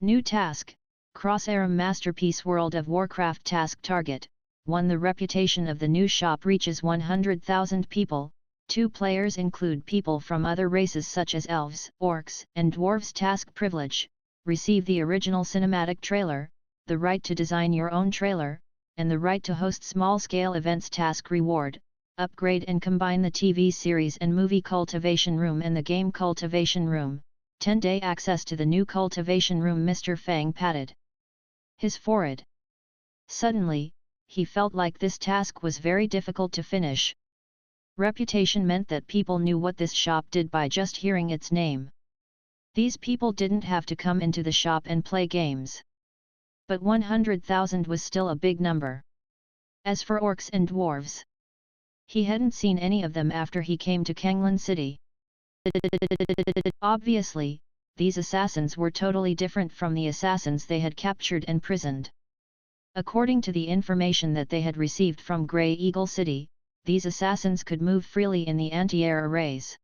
New task, Crosshair Masterpiece World of Warcraft Task Target, 1. The reputation of the new shop reaches 100,000 people. 2. Players include people from other races such as elves, orcs, and dwarves. Task privilege, receive the original cinematic trailer, the right to design your own trailer, and the right to host small-scale events. Task reward, upgrade and combine the TV series and movie Cultivation Room and the game Cultivation Room, 10-day access to the new Cultivation Room. Mr. Fang patted his forehead. Suddenly, he felt like this task was very difficult to finish. Reputation meant that people knew what this shop did by just hearing its name. These people didn't have to come into the shop and play games. But 100,000 was still a big number. As for orcs and dwarves, he hadn't seen any of them after he came to Kanglan City. Obviously, these assassins were totally different from the assassins they had captured and prisoned. According to the information that they had received from Grey Eagle City, these assassins could move freely in the anti-air arrays.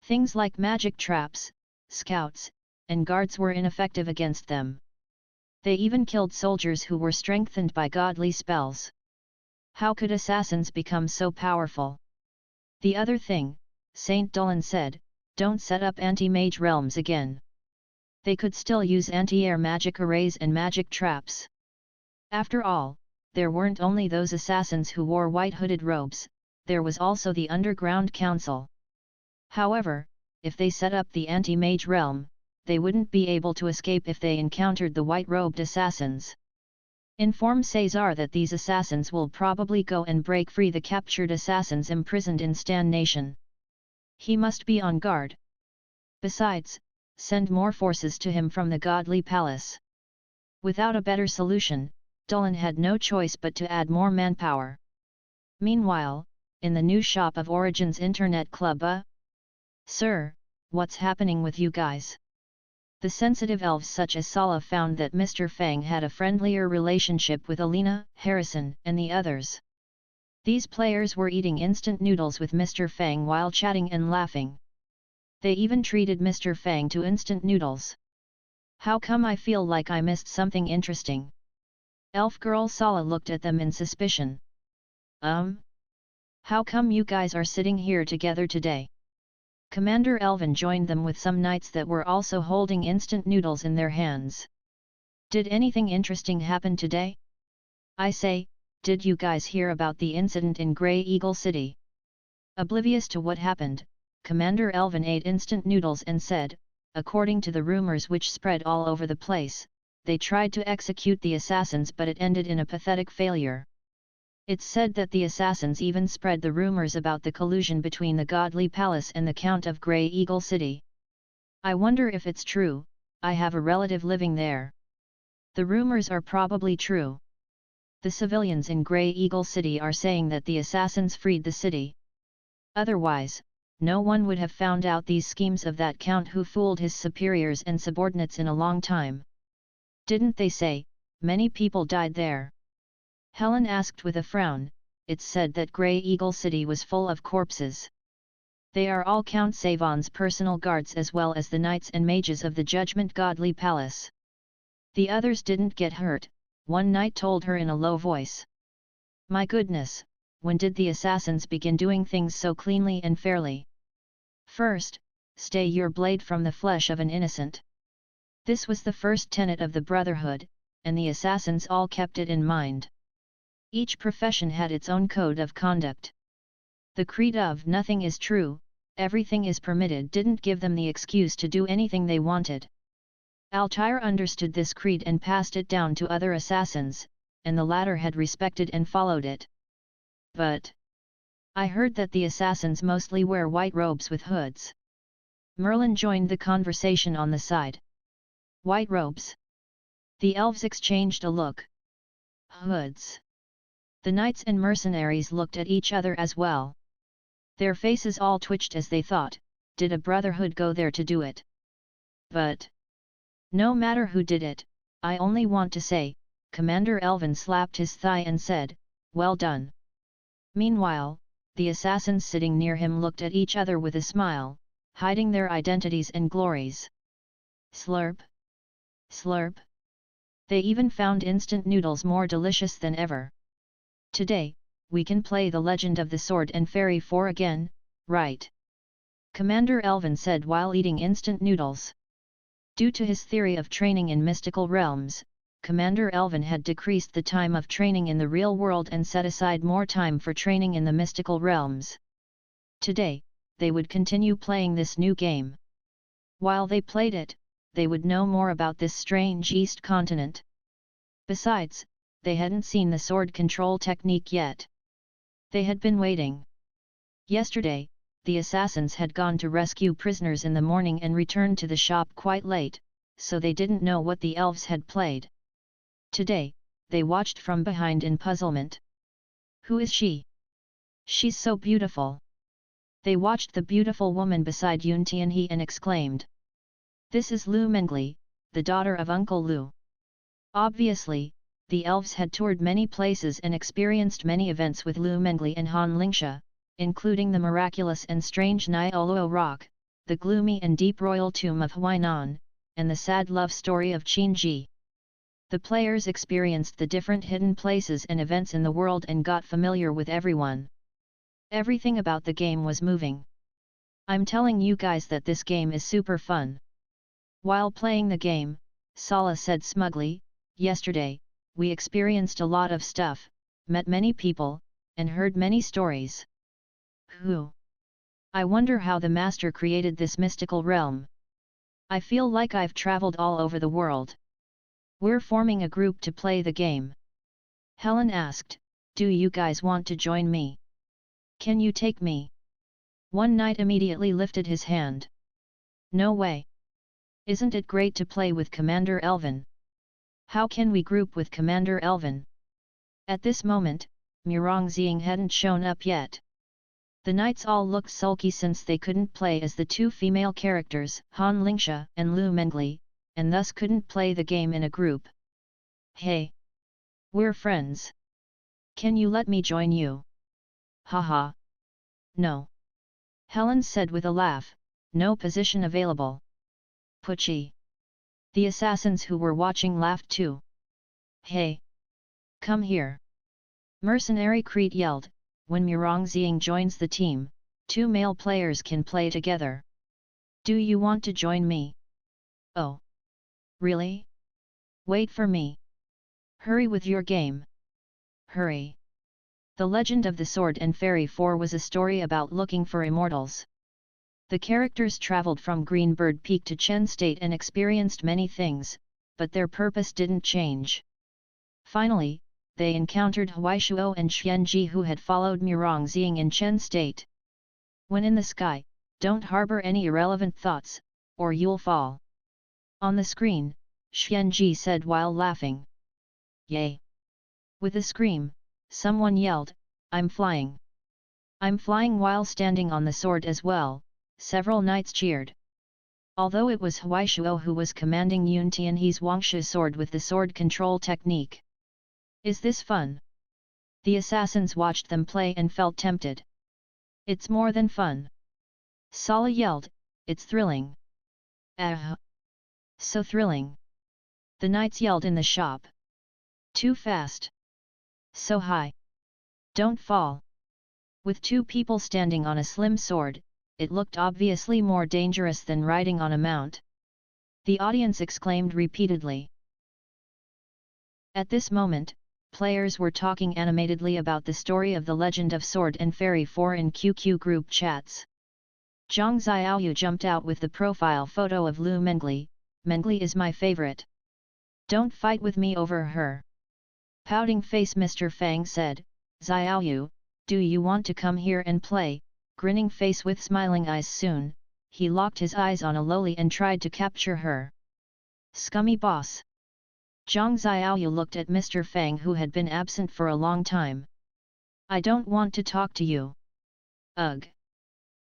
Things like magic traps, scouts, and guards were ineffective against them. They even killed soldiers who were strengthened by godly spells. How could assassins become so powerful? The other thing, Saint Dolan said, don't set up anti-mage realms again. They could still use anti-air magic arrays and magic traps. After all, there weren't only those assassins who wore white hooded robes, there was also the Underground Council. However, if they set up the anti-mage realm, they wouldn't be able to escape if they encountered the white-robed assassins. Inform Caesar that these assassins will probably go and break free the captured assassins imprisoned in Stan Nation. He must be on guard. Besides, send more forces to him from the Godly Palace. Without a better solution, Dolan had no choice but to add more manpower. Meanwhile, in the new shop of Origins Internet Club, Sir, what's happening with you guys? The sensitive elves such as Sala found that Mr. Fang had a friendlier relationship with Alina, Harrison, and the others. These players were eating instant noodles with Mr. Fang while chatting and laughing. They even treated Mr. Fang to instant noodles. How come I feel like I missed something interesting? Elf girl Sala looked at them in suspicion. How come you guys are sitting here together today? Commander Elvin joined them with some knights that were also holding instant noodles in their hands. Did anything interesting happen today? I say, did you guys hear about the incident in Grey Eagle City? Oblivious to what happened, Commander Elvin ate instant noodles and said, according to the rumors which spread all over the place, they tried to execute the assassins but it ended in a pathetic failure. It's said that the assassins even spread the rumors about the collusion between the Godly Palace and the Count of Grey Eagle City. I wonder if it's true. I have a relative living there. The rumors are probably true. The civilians in Grey Eagle City are saying that the assassins freed the city. Otherwise, no one would have found out these schemes of that count who fooled his superiors and subordinates in a long time. Didn't they say, many people died there? Helen asked with a frown. It's said that Grey Eagle City was full of corpses. They are all Count Savon's personal guards as well as the knights and mages of the Judgment Godly Palace. The others didn't get hurt, one knight told her in a low voice. My goodness, when did the assassins begin doing things so cleanly and fairly? First, stay your blade from the flesh of an innocent. This was the first tenet of the Brotherhood, and the assassins all kept it in mind. Each profession had its own code of conduct. The creed of nothing is true, everything is permitted didn't give them the excuse to do anything they wanted. Altair understood this creed and passed it down to other assassins, and the latter had respected and followed it. But I heard that the assassins mostly wear white robes with hoods. Merlin joined the conversation on the side. White robes? The elves exchanged a look. Hoods. The knights and mercenaries looked at each other as well. Their faces all twitched as they thought, did a brotherhood go there to do it? But no matter who did it, I only want to say, Commander Elvin slapped his thigh and said, well done. Meanwhile, the assassins sitting near him looked at each other with a smile, hiding their identities and glories. Slurp. Slurp. They even found instant noodles more delicious than ever. Today, we can play the Legend of the Sword and Fairy 4 again, right? Commander Elvin said while eating instant noodles. Due to his theory of training in mystical realms, Commander Elvin had decreased the time of training in the real world and set aside more time for training in the mystical realms. Today, they would continue playing this new game. While they played it, they would know more about this strange East continent. Besides, they hadn't seen the sword control technique yet. They had been waiting. Yesterday, the assassins had gone to rescue prisoners in the morning and returned to the shop quite late, so they didn't know what the elves had played. Today, they watched from behind in puzzlement. Who is she? She's so beautiful. They watched the beautiful woman beside Yun Tianhe and exclaimed. This is Lu Mengli, the daughter of Uncle Lu. Obviously, the elves had toured many places and experienced many events with Lu Mengli and Han Lingsha, including the miraculous and strange Nyoluo Rock, the gloomy and deep royal tomb of Huainan, and the sad love story of Qin Ji. The players experienced the different hidden places and events in the world and got familiar with everyone. Everything about the game was moving. I'm telling you guys that this game is super fun. While playing the game, Sala said smugly, yesterday, we experienced a lot of stuff, met many people, and heard many stories. Who? I wonder how the master created this mystical realm. I feel like I've traveled all over the world. We're forming a group to play the game. Helen asked, do you guys want to join me? Can you take me? One knight immediately lifted his hand. No way. Isn't it great to play with Commander Elvin? How can we group with Commander Elvin? At this moment, Murongxiang hadn't shown up yet. The knights all looked sulky since they couldn't play as the two female characters, Han Lingxia and Lu Mengli, and thus couldn't play the game in a group. Hey! We're friends. Can you let me join you? Haha. No. Helen said with a laugh, no position available. Pucci. The assassins who were watching laughed too. Hey! Come here! Mercenary Crete yelled, when Murongxiang joins the team, two male players can play together. Do you want to join me? Oh! Really? Wait for me. Hurry with your game. Hurry. The Legend of the Sword and Fairy 4 was a story about looking for immortals. The characters traveled from Greenbird Peak to Chen State and experienced many things, but their purpose didn't change. Finally, they encountered Huaishuo and Xianji who had followed Murongxiang in Chen State. When in the sky, don't harbor any irrelevant thoughts, or you'll fall. On the screen, Xianji said while laughing. Yay! With a scream, someone yelled, I'm flying. I'm flying while standing on the sword as well, several knights cheered. Although it was Huaishuo who was commanding Yun Tianhe's Wangshu sword with the sword control technique. Is this fun? The assassins watched them play and felt tempted. It's more than fun. Sala yelled, it's thrilling. Ah! So thrilling. The knights yelled in the shop. Too fast. So high. Don't fall. With two people standing on a slim sword, it looked obviously more dangerous than riding on a mount. The audience exclaimed repeatedly. At this moment, players were talking animatedly about the story of the Legend of Sword and Fairy 4 in QQ group chats. Zhang Xiaoyu jumped out with the profile photo of Lu Mengli. Mengli is my favorite. Don't fight with me over her. Pouting face Mr. Fang said, Xiaoyu, do you want to come here and play? Grinning face with smiling eyes soon, he locked his eyes on a lowly and tried to capture her. Scummy boss. Zhang Xiaoyu looked at Mr. Fang who had been absent for a long time. I don't want to talk to you. Ugh.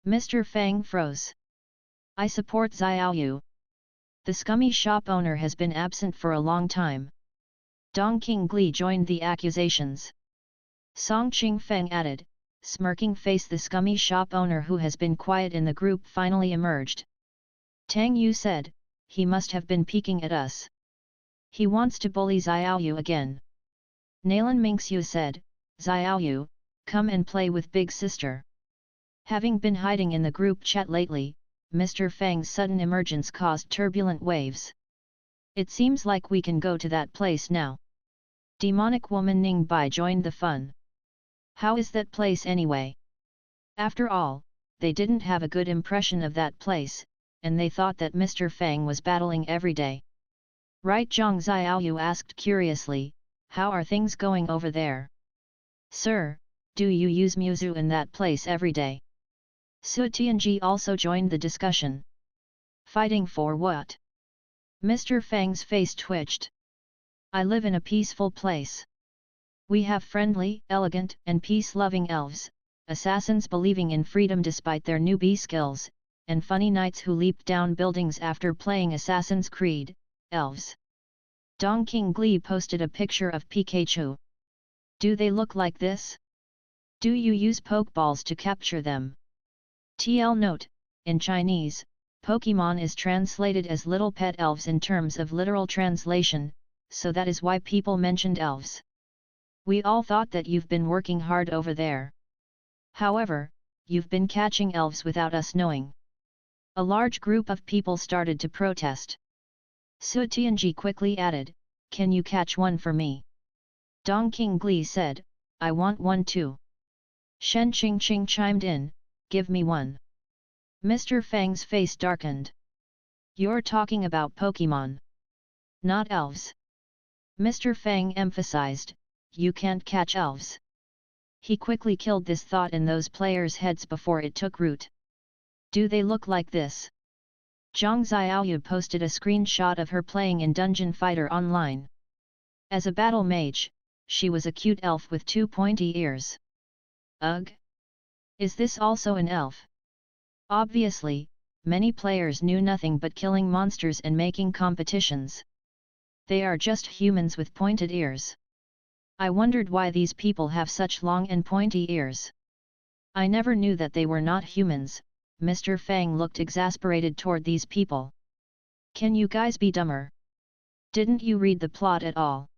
Mr. Fang froze. I support Xiaoyu. The scummy shop owner has been absent for a long time. Dong Qingli joined the accusations. Song Qingfeng added, smirking face. The scummy shop owner who has been quiet in the group finally emerged. Tang Yu said, he must have been peeking at us. He wants to bully Xiaoyu again. Nalan Mingxiu said, Xiaoyu, come and play with big sister. Having been hiding in the group chat lately, Mr. Fang's sudden emergence caused turbulent waves. It seems like we can go to that place now. Demonic woman Ning Bai joined the fun. How is that place anyway? After all, they didn't have a good impression of that place, and they thought that Mr. Fang was battling every day. Right? Zhang Xiaoyu asked curiously, how are things going over there? Sir, do you use Muzu in that place every day? Su Tianji also joined the discussion. Fighting for what? Mr. Fang's face twitched. I live in a peaceful place. We have friendly, elegant, and peace-loving elves, assassins believing in freedom despite their newbie skills, and funny knights who leap down buildings after playing Assassin's Creed, elves. Dong Qingli posted a picture of Pikachu. Do they look like this? Do you use Pokeballs to capture them? TL note, in Chinese, Pokemon is translated as little pet elves in terms of literal translation, so that is why people mentioned elves. We all thought that you've been working hard over there. However, you've been catching elves without us knowing. A large group of people started to protest. Su Tianji quickly added, can you catch one for me? Dong Qingli said, I want one too. Shen Qingqing chimed in, give me one. Mr. Fang's face darkened. You're talking about Pokemon. Not elves. Mr. Fang emphasized, you can't catch elves. He quickly killed this thought in those players' heads before it took root. Do they look like this? Zhang Xiaoyu posted a screenshot of her playing in Dungeon Fighter Online. As a battle mage, she was a cute elf with 2 pointy ears. Ugh! Is this also an elf? Obviously, many players knew nothing but killing monsters and making competitions. They are just humans with pointed ears. I wondered why these people have such long and pointy ears. I never knew that they were not humans. Mr. Fang looked exasperated toward these people. Can you guys be dumber? Didn't you read the plot at all?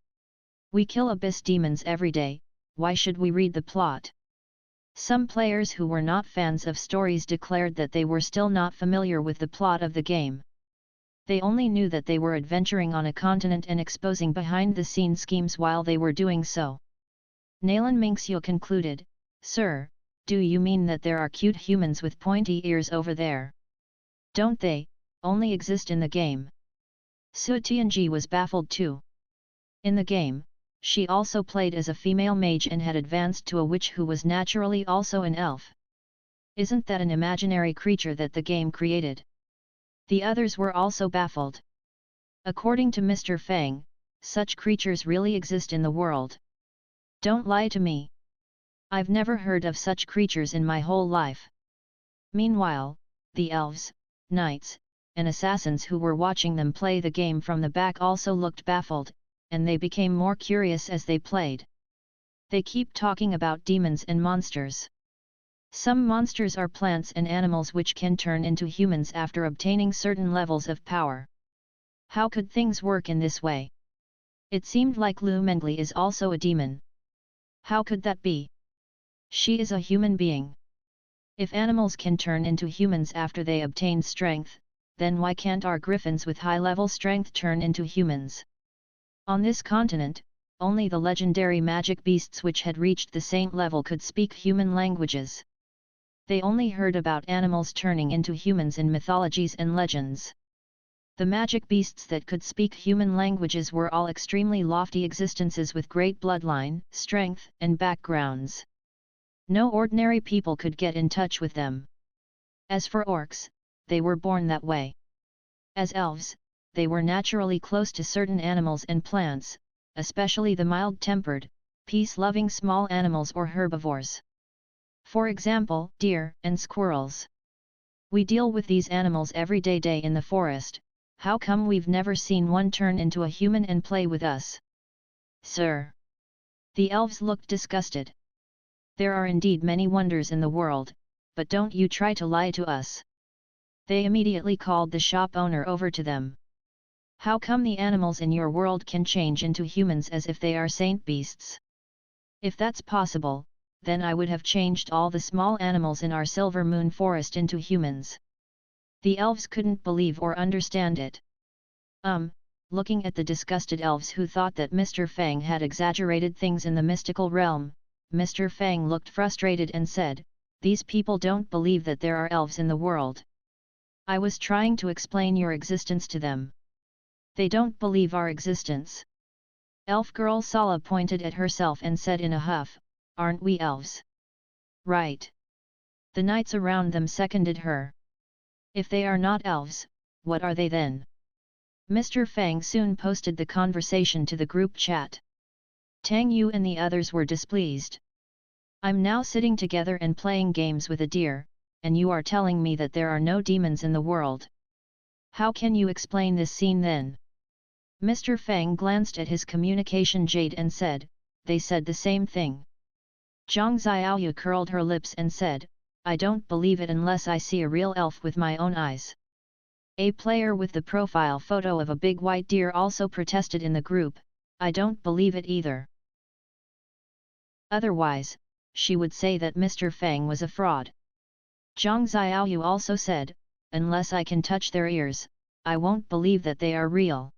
We kill abyss demons every day, why should we read the plot? Some players who were not fans of stories declared that they were still not familiar with the plot of the game. They only knew that they were adventuring on a continent and exposing behind-the-scenes schemes while they were doing so. Nalan Minxue concluded, Sir, do you mean that there are cute humans with pointy ears over there? Don't they only exist in the game? Su Tianji was baffled too. In the game, she also played as a female mage and had advanced to a witch who was naturally also an elf. Isn't that an imaginary creature that the game created? The others were also baffled. According to Mr. Fang, such creatures really exist in the world. Don't lie to me. I've never heard of such creatures in my whole life. Meanwhile, the elves, knights, and assassins who were watching them play the game from the back also looked baffled, and they became more curious as they played. They keep talking about demons and monsters. Some monsters are plants and animals which can turn into humans after obtaining certain levels of power. How could things work in this way? It seemed like Lu Mengli is also a demon. How could that be? She is a human being. If animals can turn into humans after they obtain strength, then why can't our griffins with high-level strength turn into humans? On this continent, only the legendary magic beasts which had reached the saint level could speak human languages. They only heard about animals turning into humans in mythologies and legends. The magic beasts that could speak human languages were all extremely lofty existences with great bloodline, strength, and backgrounds. No ordinary people could get in touch with them. As for orcs, they were born that way. As elves, they were naturally close to certain animals and plants, especially the mild-tempered, peace-loving small animals or herbivores. For example, deer and squirrels. We deal with these animals every day in the forest. How come we've never seen one turn into a human and play with us? Sir! The elves looked disgusted. There are indeed many wonders in the world, but don't you try to lie to us. They immediately called the shop owner over to them. How come the animals in your world can change into humans as if they are saint beasts? If that's possible, then I would have changed all the small animals in our Silver Moon Forest into humans. The elves couldn't believe or understand it. Looking at the disgusted elves who thought that Mr. Fang had exaggerated things in the mystical realm, Mr. Fang looked frustrated and said, these people don't believe that there are elves in the world. I was trying to explain your existence to them. They don't believe our existence. Elf girl Sala pointed at herself and said in a huff, aren't we elves? Right. The knights around them seconded her. If they are not elves, what are they then? Mr. Fang soon posted the conversation to the group chat. Tang Yu and the others were displeased. I'm now sitting together and playing games with a deer, and you are telling me that there are no demons in the world. How can you explain this scene then? Mr. Fang glanced at his communication jade and said, they said the same thing. Zhang Xiaoyu curled her lips and said, I don't believe it unless I see a real elf with my own eyes. A player with the profile photo of a big white deer also protested in the group, I don't believe it either. Otherwise, she would say that Mr. Fang was a fraud. Zhang Xiaoyu also said, unless I can touch their ears, I won't believe that they are real.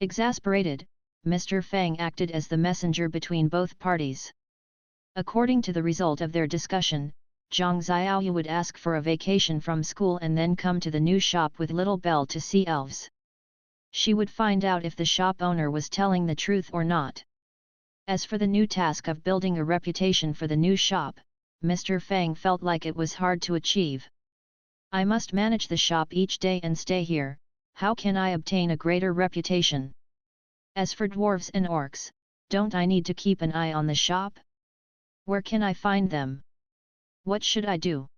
Exasperated, Mr. Fang acted as the messenger between both parties. According to the result of their discussion, Zhang Xiaoyu would ask for a vacation from school and then come to the new shop with little Belle to see elves. She would find out if the shop owner was telling the truth or not. As for the new task of building a reputation for the new shop, Mr. Fang felt like it was hard to achieve. I must manage the shop each day and stay here, how can I obtain a greater reputation? As for dwarves and orcs, don't I need to keep an eye on the shop? Where can I find them? What should I do?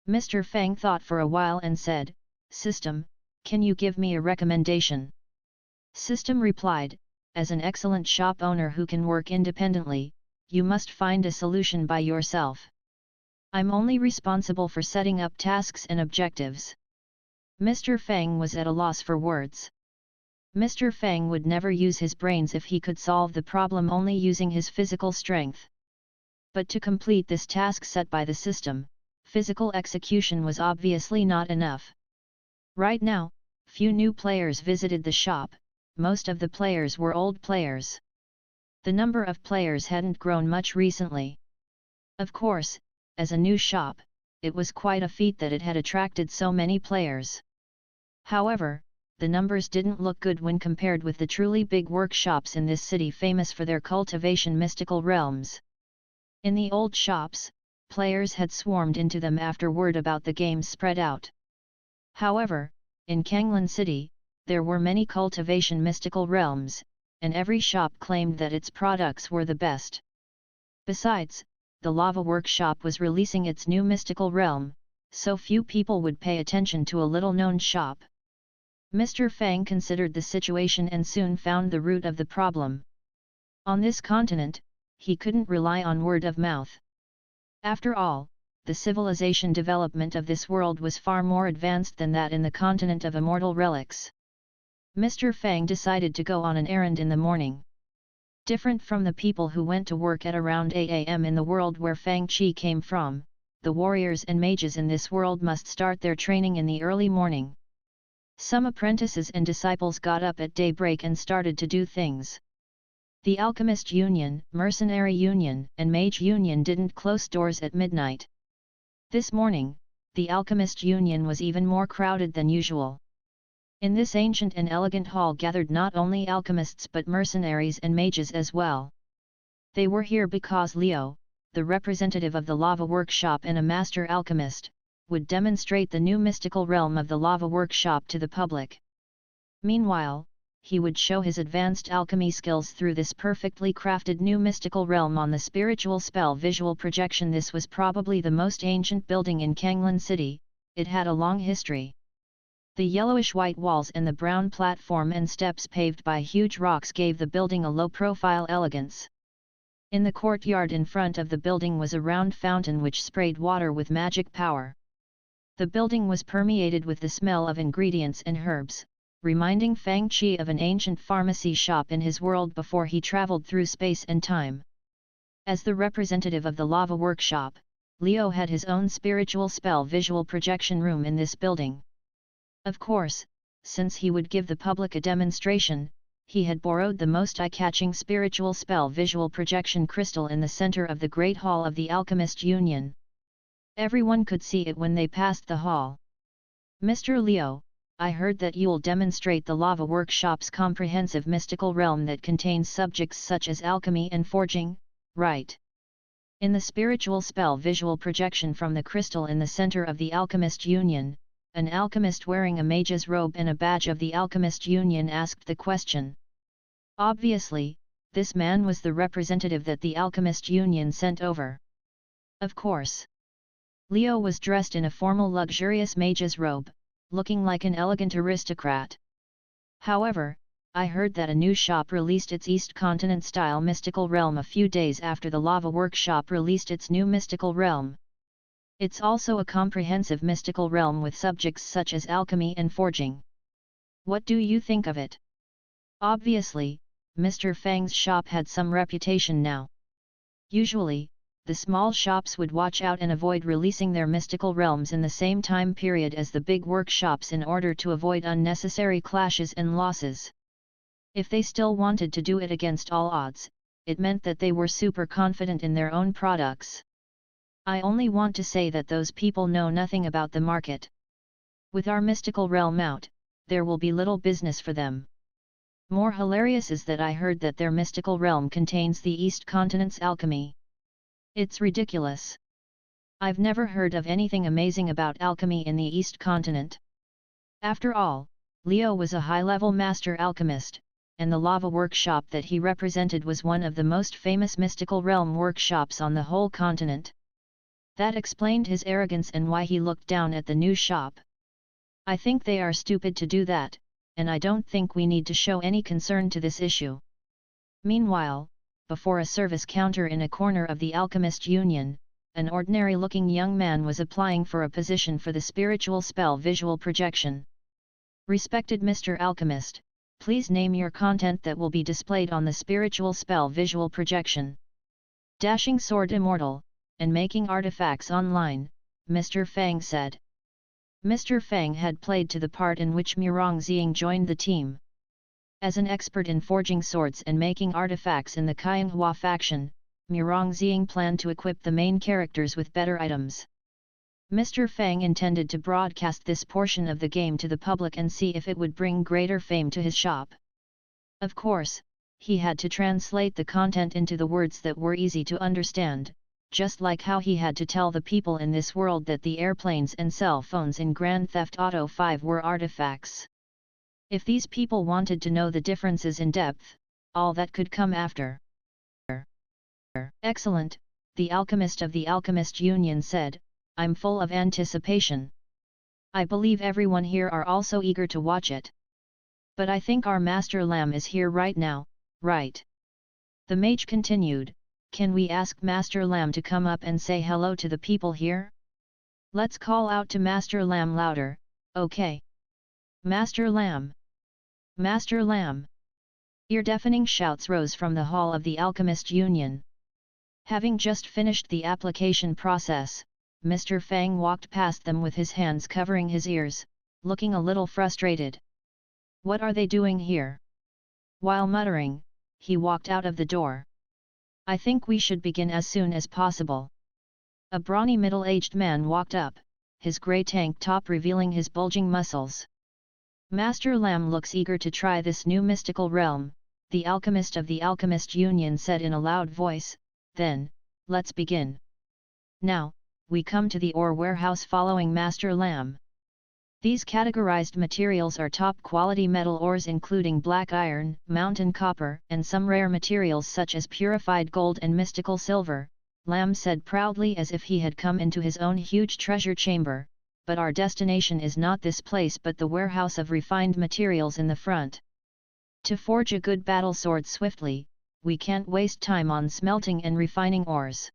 Mr. Fang thought for a while and said, System, can you give me a recommendation? System replied, as an excellent shop owner who can work independently, you must find a solution by yourself. I'm only responsible for setting up tasks and objectives. Mr. Fang was at a loss for words. Mr. Fang would never use his brains if he could solve the problem only using his physical strength. But to complete this task set by the system, physical execution was obviously not enough. Right now, few new players visited the shop, most of the players were old players. The number of players hadn't grown much recently. Of course, as a new shop, it was quite a feat that it had attracted so many players. However, the numbers didn't look good when compared with the truly big workshops in this city famous for their cultivation mystical realms. In the old shops, players had swarmed into them after word about the game spread out. However, in Kanglan City, there were many cultivation mystical realms, and every shop claimed that its products were the best. Besides, the Lava Workshop was releasing its new mystical realm, so few people would pay attention to a little-known shop. Mr. Fang considered the situation and soon found the root of the problem. On this continent, he couldn't rely on word of mouth. After all, the civilization development of this world was far more advanced than that in the continent of immortal relics. Mr. Fang decided to go on an errand in the morning. Different from the people who went to work at around 8 a.m. in the world where Fang Qi came from, the warriors and mages in this world must start their training in the early morning. Some apprentices and disciples got up at daybreak and started to do things. The Alchemist Union, Mercenary Union, and Mage Union didn't close doors at midnight. This morning, the Alchemist Union was even more crowded than usual. In this ancient and elegant hall gathered not only alchemists but mercenaries and mages as well. They were here because Leo, the representative of the Lava Workshop and a master alchemist, would demonstrate the new mystical realm of the Lava Workshop to the public. Meanwhile, he would show his advanced alchemy skills through this perfectly crafted new mystical realm on the spiritual spell visual projection. This was probably the most ancient building in Kanglan City, it had a long history. The yellowish-white walls and the brown platform and steps paved by huge rocks gave the building a low-profile elegance. In the courtyard in front of the building was a round fountain which sprayed water with magic power. The building was permeated with the smell of ingredients and herbs, reminding Fang Qi of an ancient pharmacy shop in his world before he traveled through space and time. As the representative of the Lava Workshop, Leo had his own spiritual spell visual projection room in this building. Of course, since he would give the public a demonstration, he had borrowed the most eye-catching spiritual spell visual projection crystal in the center of the Great Hall of the Alchemist Union. Everyone could see it when they passed the hall. Mr. Leo, I heard that you'll demonstrate the Lava Workshop's comprehensive mystical realm that contains subjects such as alchemy and forging, right? In the spiritual spell visual projection from the crystal in the center of the Alchemist Union, an alchemist wearing a mage's robe and a badge of the Alchemist Union asked the question. Obviously, this man was the representative that the Alchemist Union sent over. Of course. Leo was dressed in a formal luxurious mage's robe, looking like an elegant aristocrat. However, I heard that a new shop released its East Continent-style mystical realm a few days after the Lava Workshop released its new mystical realm. It's also a comprehensive mystical realm with subjects such as alchemy and forging. What do you think of it? Obviously, Mr. Fang's shop had some reputation now. Usually, the small shops would watch out and avoid releasing their mystical realms in the same time period as the big workshops in order to avoid unnecessary clashes and losses. If they still wanted to do it against all odds, it meant that they were super confident in their own products. I only want to say that those people know nothing about the market. With our mystical realm out, there will be little business for them. More hilarious is that I heard that their mystical realm contains the East Continent's alchemy. It's ridiculous. I've never heard of anything amazing about alchemy in the East Continent. After all, Leo was a high-level master alchemist, and the lava workshop that he represented was one of the most famous mystical realm workshops on the whole continent. That explained his arrogance and why he looked down at the new shop. I think they are stupid to do that, and I don't think we need to show any concern to this issue. Meanwhile, before a service counter in a corner of the Alchemist Union, an ordinary-looking young man was applying for a position for the spiritual spell visual projection. Respected Mr. Alchemist, please name your content that will be displayed on the spiritual spell visual projection. Dashing sword immortal, and making artifacts online, Mr. Fang said. Mr. Fang had played to the part in which Murong Xiang joined the team. As an expert in forging swords and making artifacts in the Qianghua faction, Murong Xiang planned to equip the main characters with better items. Mr. Fang intended to broadcast this portion of the game to the public and see if it would bring greater fame to his shop. Of course, he had to translate the content into the words that were easy to understand, just like how he had to tell the people in this world that the airplanes and cell phones in Grand Theft Auto 5 were artifacts. If these people wanted to know the differences in depth, all that could come after. Excellent, the alchemist of the Alchemist Union said, I'm full of anticipation. I believe everyone here are also eager to watch it. But I think our Master Lamb is here right now, right? The mage continued, can we ask Master Lamb to come up and say hello to the people here? Let's call out to Master Lamb louder, okay? Master Lamb! Master Lamb! Ear-deafening shouts rose from the hall of the Alchemist Union. Having just finished the application process, Mr. Fang walked past them with his hands covering his ears, looking a little frustrated. What are they doing here? While muttering, he walked out of the door. I think we should begin as soon as possible. A brawny middle-aged man walked up, his grey tank top revealing his bulging muscles. Master Lamb looks eager to try this new mystical realm, the alchemist of the Alchemist Union said in a loud voice, then, let's begin. Now, we come to the ore warehouse following Master Lamb. These categorized materials are top-quality metal ores including black iron, mountain copper, and some rare materials such as purified gold and mystical silver, Lamb said proudly as if he had come into his own huge treasure chamber, but our destination is not this place but the warehouse of refined materials in the front. To forge a good battle sword swiftly, we can't waste time on smelting and refining ores.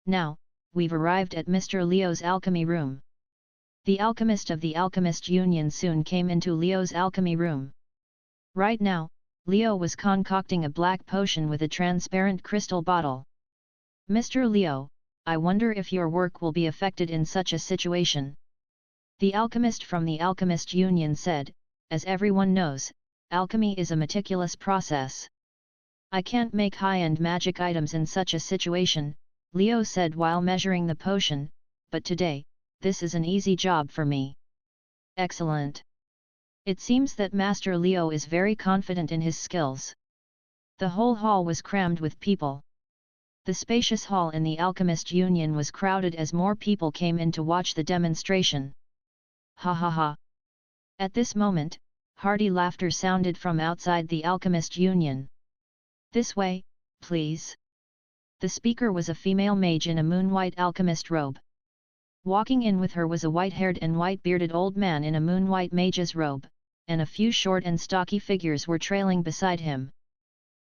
Now, we've arrived at Mr. Leo's alchemy room. The alchemist of the Alchemist Union soon came into Leo's alchemy room. Right now, Leo was concocting a black potion with a transparent crystal bottle. Mr. Leo, I wonder if your work will be affected in such a situation. The alchemist from the Alchemist Union said, as everyone knows, alchemy is a meticulous process. I can't make high-end magic items in such a situation, Leo said while measuring the potion, but today, this is an easy job for me. Excellent. It seems that Master Leo is very confident in his skills. The whole hall was crammed with people. The spacious hall in the Alchemist Union was crowded as more people came in to watch the demonstration. Ha ha ha. At this moment, hearty laughter sounded from outside the Alchemist Union. This way, please. The speaker was a female mage in a moon-white alchemist robe. Walking in with her was a white-haired and white-bearded old man in a moon-white mage's robe, and a few short and stocky figures were trailing beside him.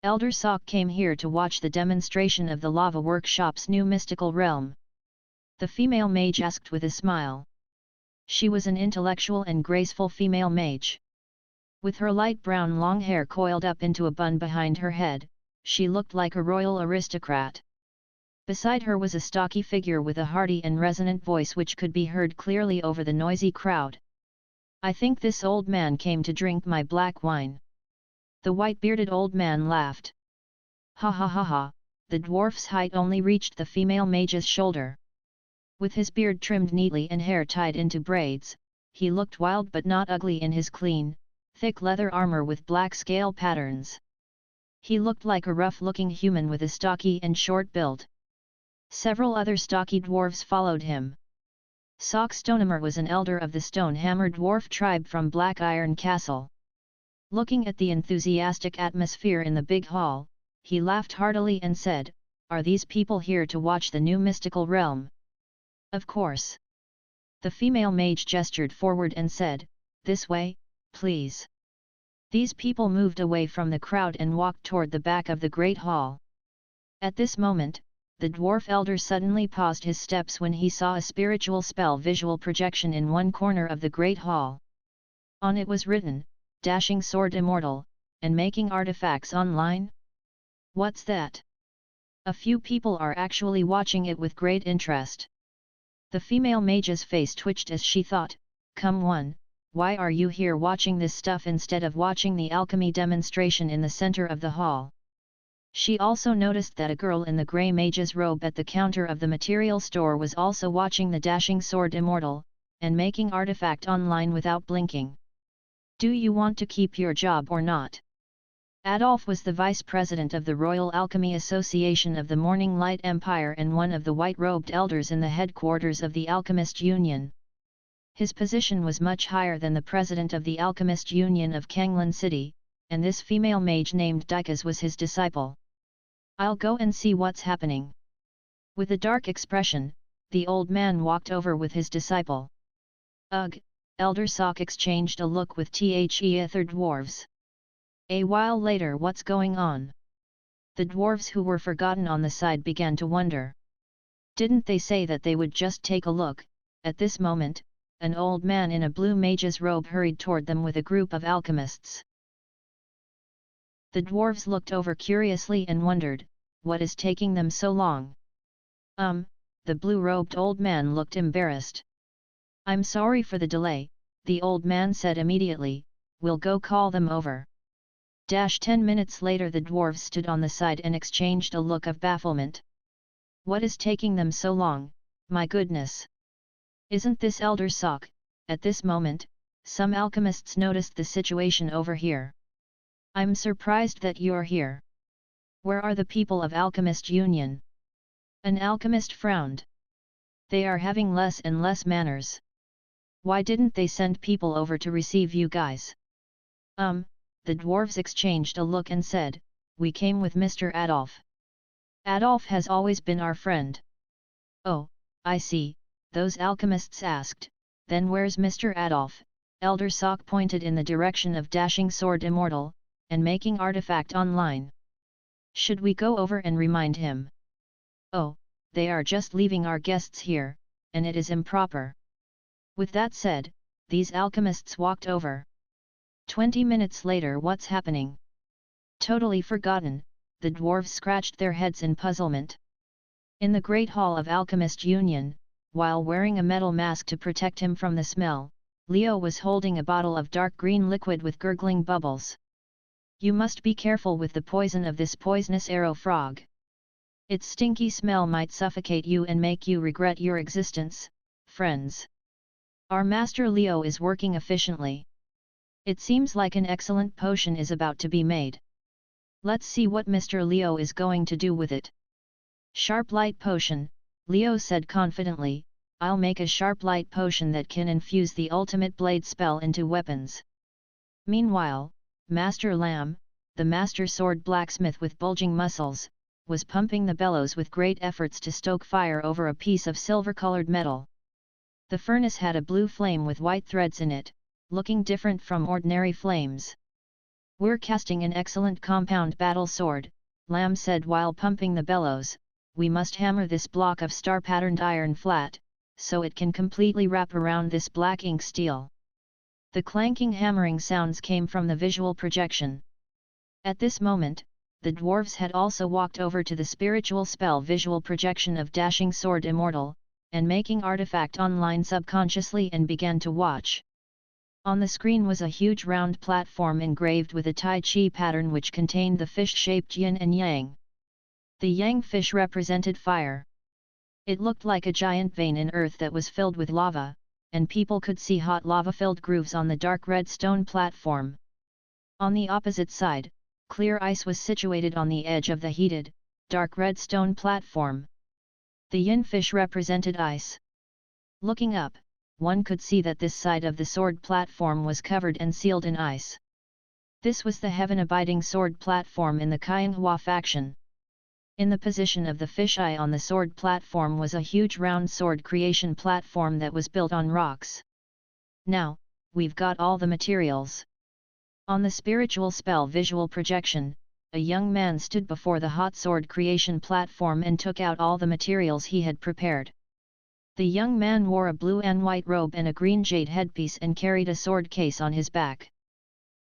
Elder Sok came here to watch the demonstration of the lava workshop's new mystical realm. The female mage asked with a smile. She was an intellectual and graceful female mage. With her light brown long hair coiled up into a bun behind her head, she looked like a royal aristocrat. Beside her was a stocky figure with a hearty and resonant voice which could be heard clearly over the noisy crowd. "I think this old man came to drink my black wine." The white-bearded old man laughed. "Ha ha ha ha," the dwarf's height only reached the female mage's shoulder. With his beard trimmed neatly and hair tied into braids, he looked wild but not ugly in his clean, thick leather armor with black scale patterns. He looked like a rough-looking human with a stocky and short build. Several other stocky dwarves followed him. Sok Stonehammer was an elder of the Stonehammer dwarf tribe from Black Iron Castle. Looking at the enthusiastic atmosphere in the big hall, he laughed heartily and said, "Are these people here to watch the new mystical realm?" "Of course." The female mage gestured forward and said, "This way, please." These people moved away from the crowd and walked toward the back of the great hall. At this moment, the dwarf elder suddenly paused his steps when he saw a spiritual spell visual projection in one corner of the great hall. On it was written, "Dashing Sword Immortal, and making artifacts online?" "What's that?" A few people are actually watching it with great interest. The female mage's face twitched as she thought, "Come on, why are you here watching this stuff instead of watching the alchemy demonstration in the center of the hall?" She also noticed that a girl in the grey mage's robe at the counter of the material store was also watching the Dashing Sword Immortal, and making artifact online without blinking. "Do you want to keep your job or not?" Adolf was the vice president of the Royal Alchemy Association of the Morning Light Empire and one of the white-robed elders in the headquarters of the Alchemist Union. His position was much higher than the president of the Alchemist Union of Kanglan City, and this female mage named Daikas was his disciple. "I'll go and see what's happening." With a dark expression, the old man walked over with his disciple. "Ugh," Elder Sok exchanged a look with the other dwarves. A while later, "What's going on?" The dwarves who were forgotten on the side began to wonder. Didn't they say that they would just take a look? At this moment, an old man in a blue mage's robe hurried toward them with a group of alchemists. The dwarves looked over curiously and wondered, "What is taking them so long?" The blue-robed old man looked embarrassed. "I'm sorry for the delay," the old man said immediately, "we'll go call them over." 10 minutes later the dwarves stood on the side and exchanged a look of bafflement. "What is taking them so long, my goodness? Isn't this Elder Sok?" At this moment, some alchemists noticed the situation over here. "I'm surprised that you're here. Where are the people of Alchemist Union?" An alchemist frowned. "They are having less and less manners. Why didn't they send people over to receive you guys?" The dwarves exchanged a look and said, "We came with Mr. Adolf. Adolf has always been our friend." "Oh, I see," those alchemists asked, "then where's Mr. Adolf?" Elder Sok pointed in the direction of Dashing Sword Immortal, and making artifact online. "Should we go over and remind him?" "Oh, they are just leaving our guests here, and it is improper." With that said, these alchemists walked over. 20 minutes later, "What's happening?" Totally forgotten, the dwarves scratched their heads in puzzlement. In the Great Hall of Alchemist Union, while wearing a metal mask to protect him from the smell, Leo was holding a bottle of dark green liquid with gurgling bubbles. "You must be careful with the poison of this poisonous arrow frog. Its stinky smell might suffocate you and make you regret your existence, friends. Our master Leo is working efficiently. It seems like an excellent potion is about to be made. Let's see what Mr. Leo is going to do with it." "Sharp light potion," Leo said confidently, "I'll make a sharp light potion that can infuse the ultimate blade spell into weapons." Meanwhile, Master Lam, the master sword blacksmith with bulging muscles, was pumping the bellows with great efforts to stoke fire over a piece of silver-colored metal. The furnace had a blue flame with white threads in it, looking different from ordinary flames. "We're casting an excellent compound battle sword," Lam said while pumping the bellows. "We must hammer this block of star-patterned iron flat, so it can completely wrap around this black ink steel." The clanking hammering sounds came from the visual projection. At this moment, the dwarves had also walked over to the spiritual spell visual projection of Dashing Sword Immortal, and making artifact online subconsciously and began to watch. On the screen was a huge round platform engraved with a Tai Chi pattern which contained the fish-shaped yin and yang. The yang fish represented fire. It looked like a giant vein in earth that was filled with lava, and people could see hot lava-filled grooves on the dark red stone platform. On the opposite side, clear ice was situated on the edge of the heated, dark red stone platform. The yin fish represented ice. Looking up, one could see that this side of the sword platform was covered and sealed in ice. This was the heaven-abiding sword platform in the Qianghua faction. In the position of the fisheye on the sword platform was a huge round sword creation platform that was built on rocks. Now, we've got all the materials. On the spiritual spell visual projection, a young man stood before the hot sword creation platform and took out all the materials he had prepared. The young man wore a blue and white robe and a green jade headpiece and carried a sword case on his back.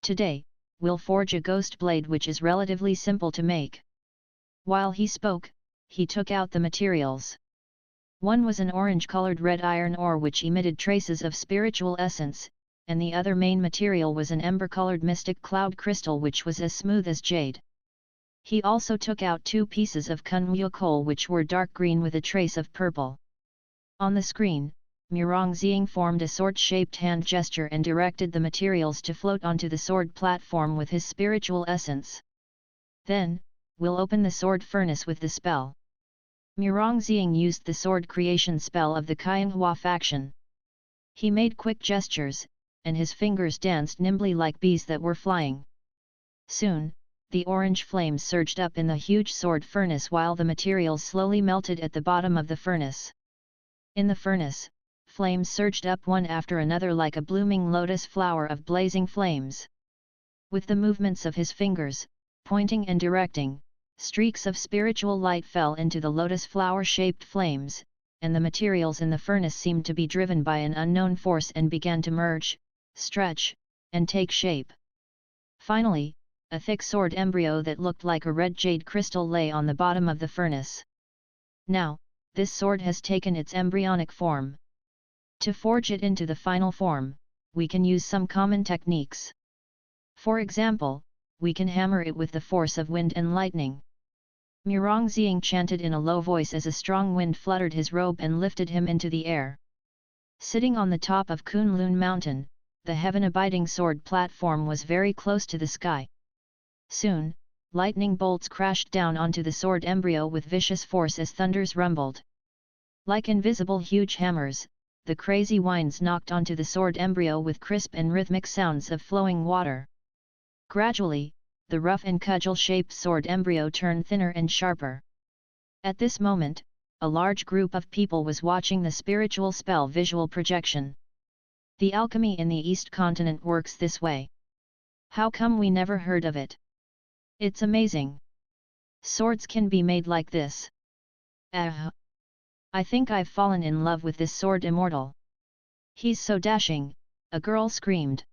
Today, we'll forge a ghost blade which is relatively simple to make. While he spoke, he took out the materials. One was an orange-colored red iron ore which emitted traces of spiritual essence, and the other main material was an ember-colored mystic cloud crystal which was as smooth as jade. He also took out 2 pieces of kunyu coal which were dark green with a trace of purple. On the screen, Murongxiang formed a sword-shaped hand gesture and directed the materials to float onto the sword platform with his spiritual essence. Then, we'll open the sword furnace with the spell. Murongxiang used the sword creation spell of the Qianghua faction. He made quick gestures, and his fingers danced nimbly like bees that were flying. Soon, the orange flames surged up in the huge sword furnace while the materials slowly melted at the bottom of the furnace. In the furnace, flames surged up one after another like a blooming lotus flower of blazing flames. With the movements of his fingers, pointing and directing, streaks of spiritual light fell into the lotus flower-shaped flames, and the materials in the furnace seemed to be driven by an unknown force and began to merge, stretch, and take shape. Finally, a thick sword embryo that looked like a red jade crystal lay on the bottom of the furnace. Now, this sword has taken its embryonic form. To forge it into the final form, we can use some common techniques. For example, we can hammer it with the force of wind and lightning. Murongxiang chanted in a low voice as a strong wind fluttered his robe and lifted him into the air. Sitting on the top of Kunlun Mountain, the heaven-abiding sword platform was very close to the sky. Soon, lightning bolts crashed down onto the sword embryo with vicious force as thunders rumbled. Like invisible huge hammers, the crazy winds knocked onto the sword embryo with crisp and rhythmic sounds of flowing water. Gradually, the rough and cudgel-shaped sword embryo turned thinner and sharper. At this moment, a large group of people was watching the spiritual spell visual projection. The alchemy in the East continent works this way. How come we never heard of it? It's amazing. Swords can be made like this. I think I've fallen in love with this sword immortal. He's so dashing, a girl screamed.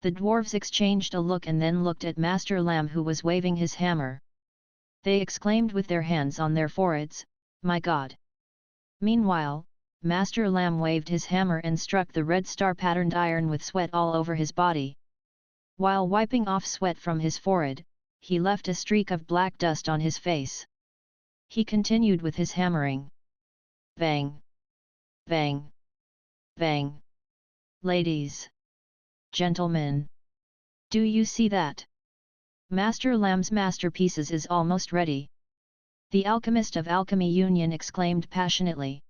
The dwarves exchanged a look and then looked at Master Lam who was waving his hammer. They exclaimed with their hands on their foreheads, "My God!" Meanwhile, Master Lam waved his hammer and struck the red star-patterned iron with sweat all over his body. While wiping off sweat from his forehead, he left a streak of black dust on his face. He continued with his hammering. Bang! Bang! Bang! Ladies! Gentlemen! Do you see that? Master Lam's masterpieces is almost ready. The alchemist of Alchemy Union exclaimed passionately.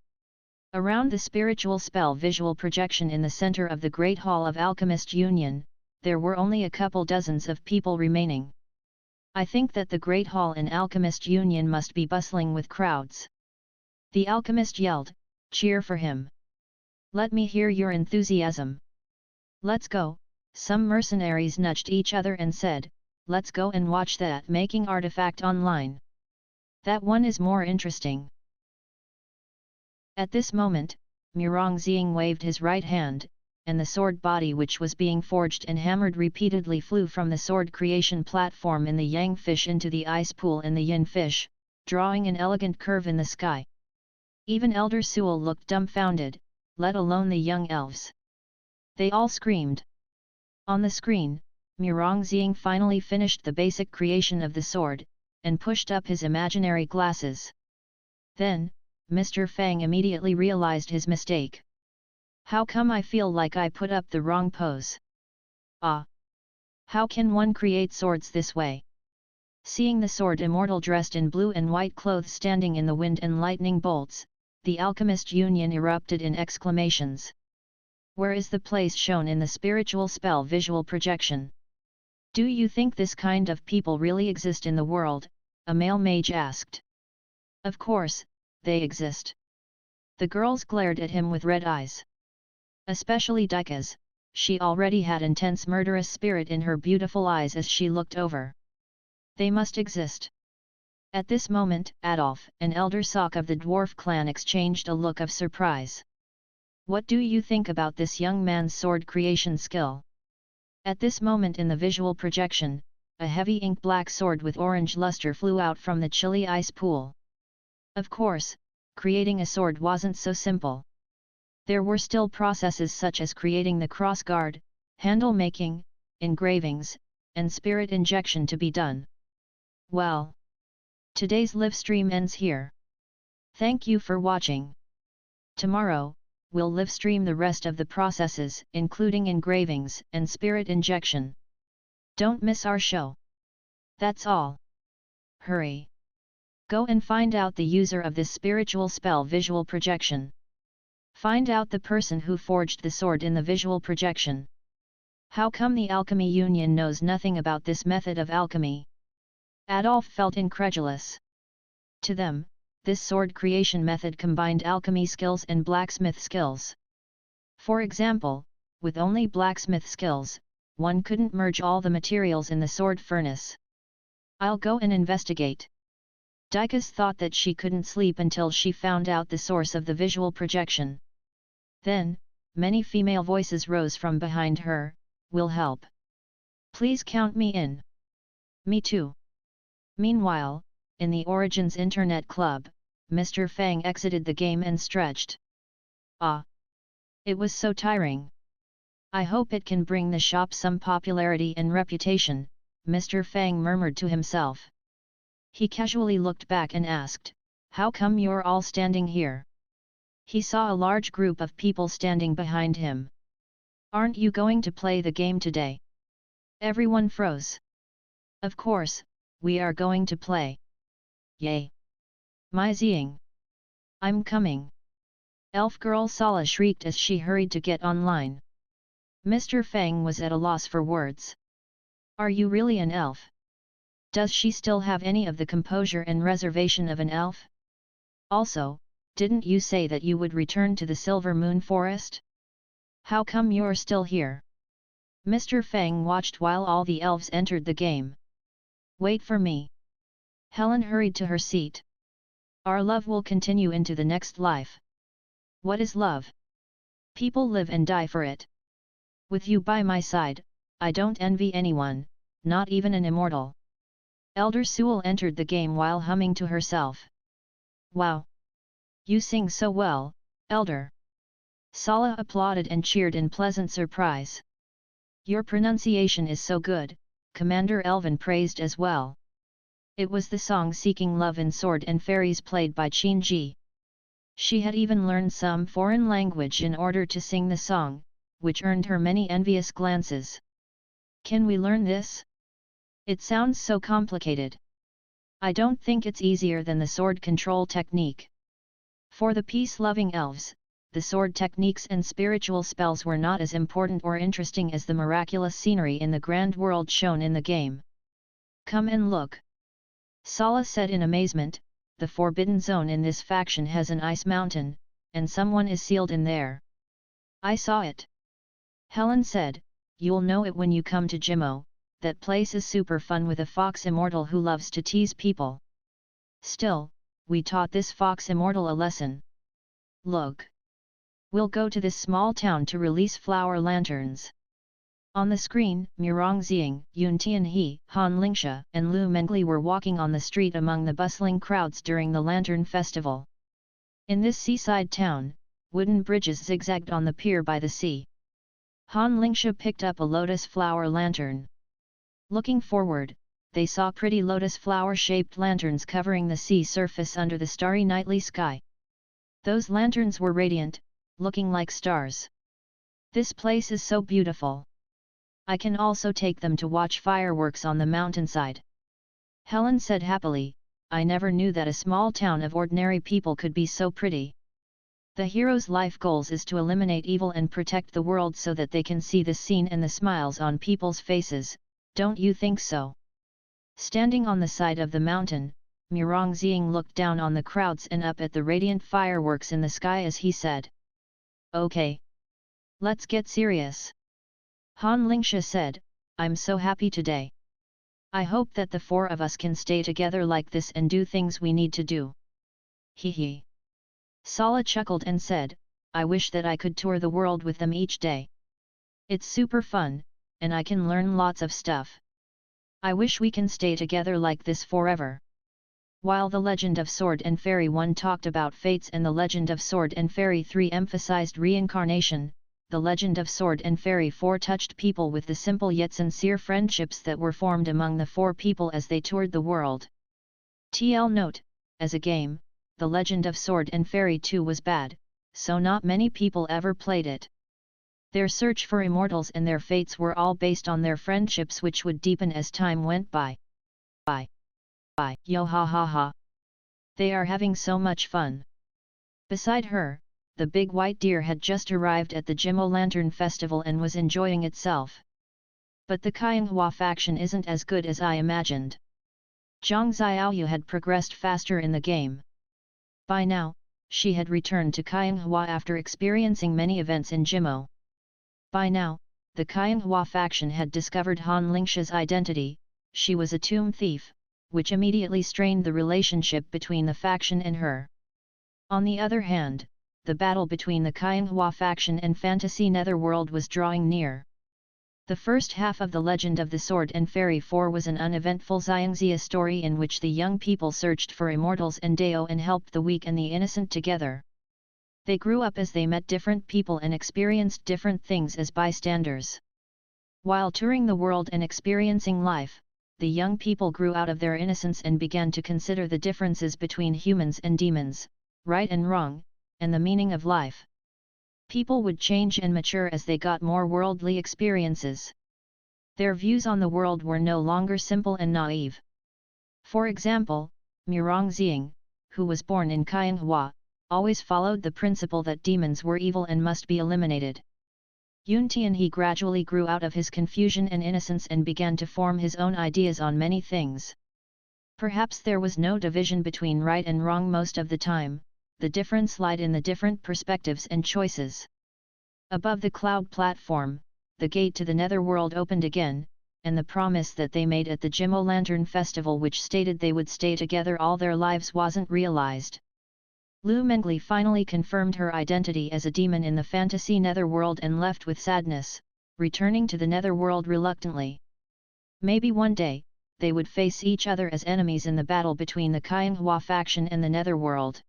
Around the spiritual spell visual projection in the center of the Great Hall of Alchemist Union, there were only a couple dozens of people remaining. I think that the Great Hall in Alchemist Union must be bustling with crowds. The alchemist yelled, "Cheer for him! Let me hear your enthusiasm! Let's go!" Some mercenaries nudged each other and said, "Let's go and watch that making artifact online. That one is more interesting." At this moment, Murongxiang waved his right hand, and the sword body which was being forged and hammered repeatedly flew from the sword creation platform in the yang fish into the ice pool in the yin fish, drawing an elegant curve in the sky. Even Elder Sewell looked dumbfounded, let alone the young elves. They all screamed. On the screen, Murongxiang finally finished the basic creation of the sword, and pushed up his imaginary glasses. Then, Mr. Fang immediately realized his mistake. How come I feel like I put up the wrong pose? Ah! How can one create swords this way? Seeing the sword immortal dressed in blue and white clothes standing in the wind and lightning bolts, the alchemist union erupted in exclamations. Where is the place shown in the spiritual spell visual projection? Do you think this kind of people really exist in the world? A male mage asked. Of course, they exist. The girls glared at him with red eyes. Especially Dika's, she already had intense murderous spirit in her beautiful eyes as she looked over. They must exist. At this moment, Adolf and Elder Sock of the dwarf clan exchanged a look of surprise. What do you think about this young man's sword creation skill? At this moment in the visual projection, a heavy ink-black sword with orange luster flew out from the chilly ice pool. Of course, creating a sword wasn't so simple. There were still processes such as creating the crossguard, handle making, engravings, and spirit injection to be done. Well, today's live stream ends here. Thank you for watching. Tomorrow, we'll live stream the rest of the processes, including engravings and spirit injection. Don't miss our show. That's all. Hurry! Go and find out the user of this spiritual spell visual projection. Find out the person who forged the sword in the visual projection. How come the Alchemy Union knows nothing about this method of alchemy? Adolf felt incredulous. To them, this sword creation method combined alchemy skills and blacksmith skills. For example, with only blacksmith skills, one couldn't merge all the materials in the sword furnace. I'll go and investigate. Dika's thought that she couldn't sleep until she found out the source of the visual projection. Then, many female voices rose from behind her, "We'll help. Please count me in." "Me too." Meanwhile, in the Origins Internet Club, Mr. Fang exited the game and stretched. Ah! It was so tiring. I hope it can bring the shop some popularity and reputation, Mr. Fang murmured to himself. He casually looked back and asked, "How come you're all standing here?" He saw a large group of people standing behind him. "Aren't you going to play the game today?" Everyone froze. "Of course, we are going to play." "Yay! My Ziying! I'm coming!" Elf girl Sala shrieked as she hurried to get online. Mr. Fang was at a loss for words. Are you really an elf? Does she still have any of the composure and reservation of an elf? Also, didn't you say that you would return to the Silver Moon Forest? How come you're still here? Mr. Fang watched while all the elves entered the game. Wait for me. Helen hurried to her seat. Our love will continue into the next life. What is love? People live and die for it. With you by my side, I don't envy anyone, not even an immortal. Elder Sewell entered the game while humming to herself. Wow! You sing so well, Elder. Sala applauded and cheered in pleasant surprise. Your pronunciation is so good, Commander Elvin praised as well. It was the song Seeking Love in Sword and Fairies played by Qin Ji. She had even learned some foreign language in order to sing the song, which earned her many envious glances. Can we learn this? It sounds so complicated. I don't think it's easier than the sword control technique. For the peace-loving elves, the sword techniques and spiritual spells were not as important or interesting as the miraculous scenery in the grand world shown in the game. Come and look. Sala said in amazement, the forbidden zone in this faction has an ice mountain, and someone is sealed in there. I saw it. Helen said, you'll know it when you come to Jimmo, that place is super fun with a fox immortal who loves to tease people. Still, we taught this fox immortal a lesson. Look. We'll go to this small town to release flower lanterns. On the screen, Murong Xiang, Yun Tianhe, Han Lingsha, and Lu Mengli were walking on the street among the bustling crowds during the Lantern Festival. In this seaside town, wooden bridges zigzagged on the pier by the sea. Han Lingsha picked up a lotus flower lantern. Looking forward, they saw pretty lotus flower-shaped lanterns covering the sea surface under the starry nightly sky. Those lanterns were radiant, looking like stars. This place is so beautiful. I can also take them to watch fireworks on the mountainside. Helen said happily, I never knew that a small town of ordinary people could be so pretty. The hero's life goals is to eliminate evil and protect the world so that they can see the scene and the smiles on people's faces, don't you think so? Standing on the side of the mountain, Murong Xiang looked down on the crowds and up at the radiant fireworks in the sky as he said. Okay. Let's get serious. Han Lingsha said, I'm so happy today. I hope that the four of us can stay together like this and do things we need to do. Hee hee. Sala chuckled and said, I wish that I could tour the world with them each day. It's super fun, and I can learn lots of stuff. I wish we can stay together like this forever. While the Legend of Sword and Fairy 1 talked about fates and the Legend of Sword and Fairy 3 emphasized reincarnation, the Legend of Sword and Fairy 4 touched people with the simple yet sincere friendships that were formed among the four people as they toured the world. TL note, as a game, the Legend of Sword and Fairy 2 was bad, so not many people ever played it. Their search for immortals and their fates were all based on their friendships which would deepen as time went by. Yo ha ha ha. They are having so much fun. Beside her, the big white deer had just arrived at the Jimo Lantern Festival and was enjoying itself. But the Qianghua faction isn't as good as I imagined. Zhang Xiaoyu had progressed faster in the game. By now, she had returned to Qianghua after experiencing many events in Jimo. By now, the Qianghua faction had discovered Han Lingsha's identity, she was a tomb thief, which immediately strained the relationship between the faction and her. On the other hand, the battle between the Qianghua faction and Fantasy Netherworld was drawing near. The first half of the Legend of the Sword and Fairy 4 was an uneventful Xiangxia story in which the young people searched for immortals and Dao and helped the weak and the innocent together. They grew up as they met different people and experienced different things as bystanders. While touring the world and experiencing life, the young people grew out of their innocence and began to consider the differences between humans and demons, right and wrong, and the meaning of life. People would change and mature as they got more worldly experiences. Their views on the world were no longer simple and naive. For example, Murong Xiang, who was born in Qianghua, always followed the principle that demons were evil and must be eliminated. Yun Tianhe gradually grew out of his confusion and innocence and began to form his own ideas on many things. Perhaps there was no division between right and wrong most of the time, the difference lied in the different perspectives and choices. Above the cloud platform, the gate to the netherworld opened again, and the promise that they made at the Jimo Lantern Festival which stated they would stay together all their lives wasn't realized. Lu Mengli finally confirmed her identity as a demon in the fantasy netherworld and left with sadness, returning to the netherworld reluctantly. Maybe one day, they would face each other as enemies in the battle between the Qianghua faction and the netherworld.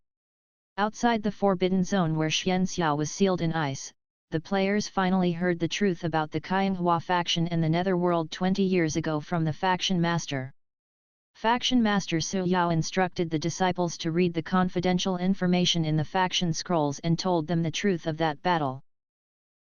Outside the Forbidden Zone where Xianxiao was sealed in ice, the players finally heard the truth about the Qianghua faction and the netherworld 20 years ago from the faction master. Faction Master Su Yao instructed the disciples to read the confidential information in the faction scrolls and told them the truth of that battle.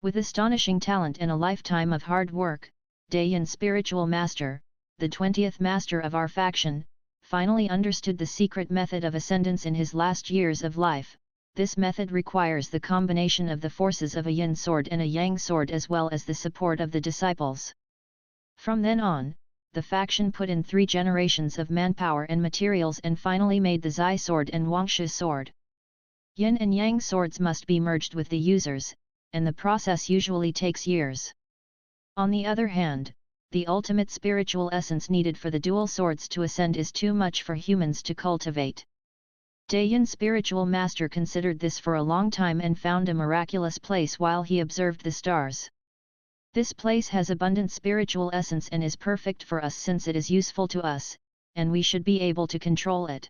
With astonishing talent and a lifetime of hard work, Dayan Spiritual Master, the 20th master of our faction, finally understood the secret method of ascendance in his last years of life. This method requires the combination of the forces of a yin sword and a yang sword as well as the support of the disciples. From then on, the faction put in 3 generations of manpower and materials and finally made the Zai sword and Wangshu sword. Yin and yang swords must be merged with the users, and the process usually takes years. On the other hand, the ultimate spiritual essence needed for the dual swords to ascend is too much for humans to cultivate. Dayan spiritual master considered this for a long time and found a miraculous place while he observed the stars. This place has abundant spiritual essence and is perfect for us since it is useful to us, and we should be able to control it.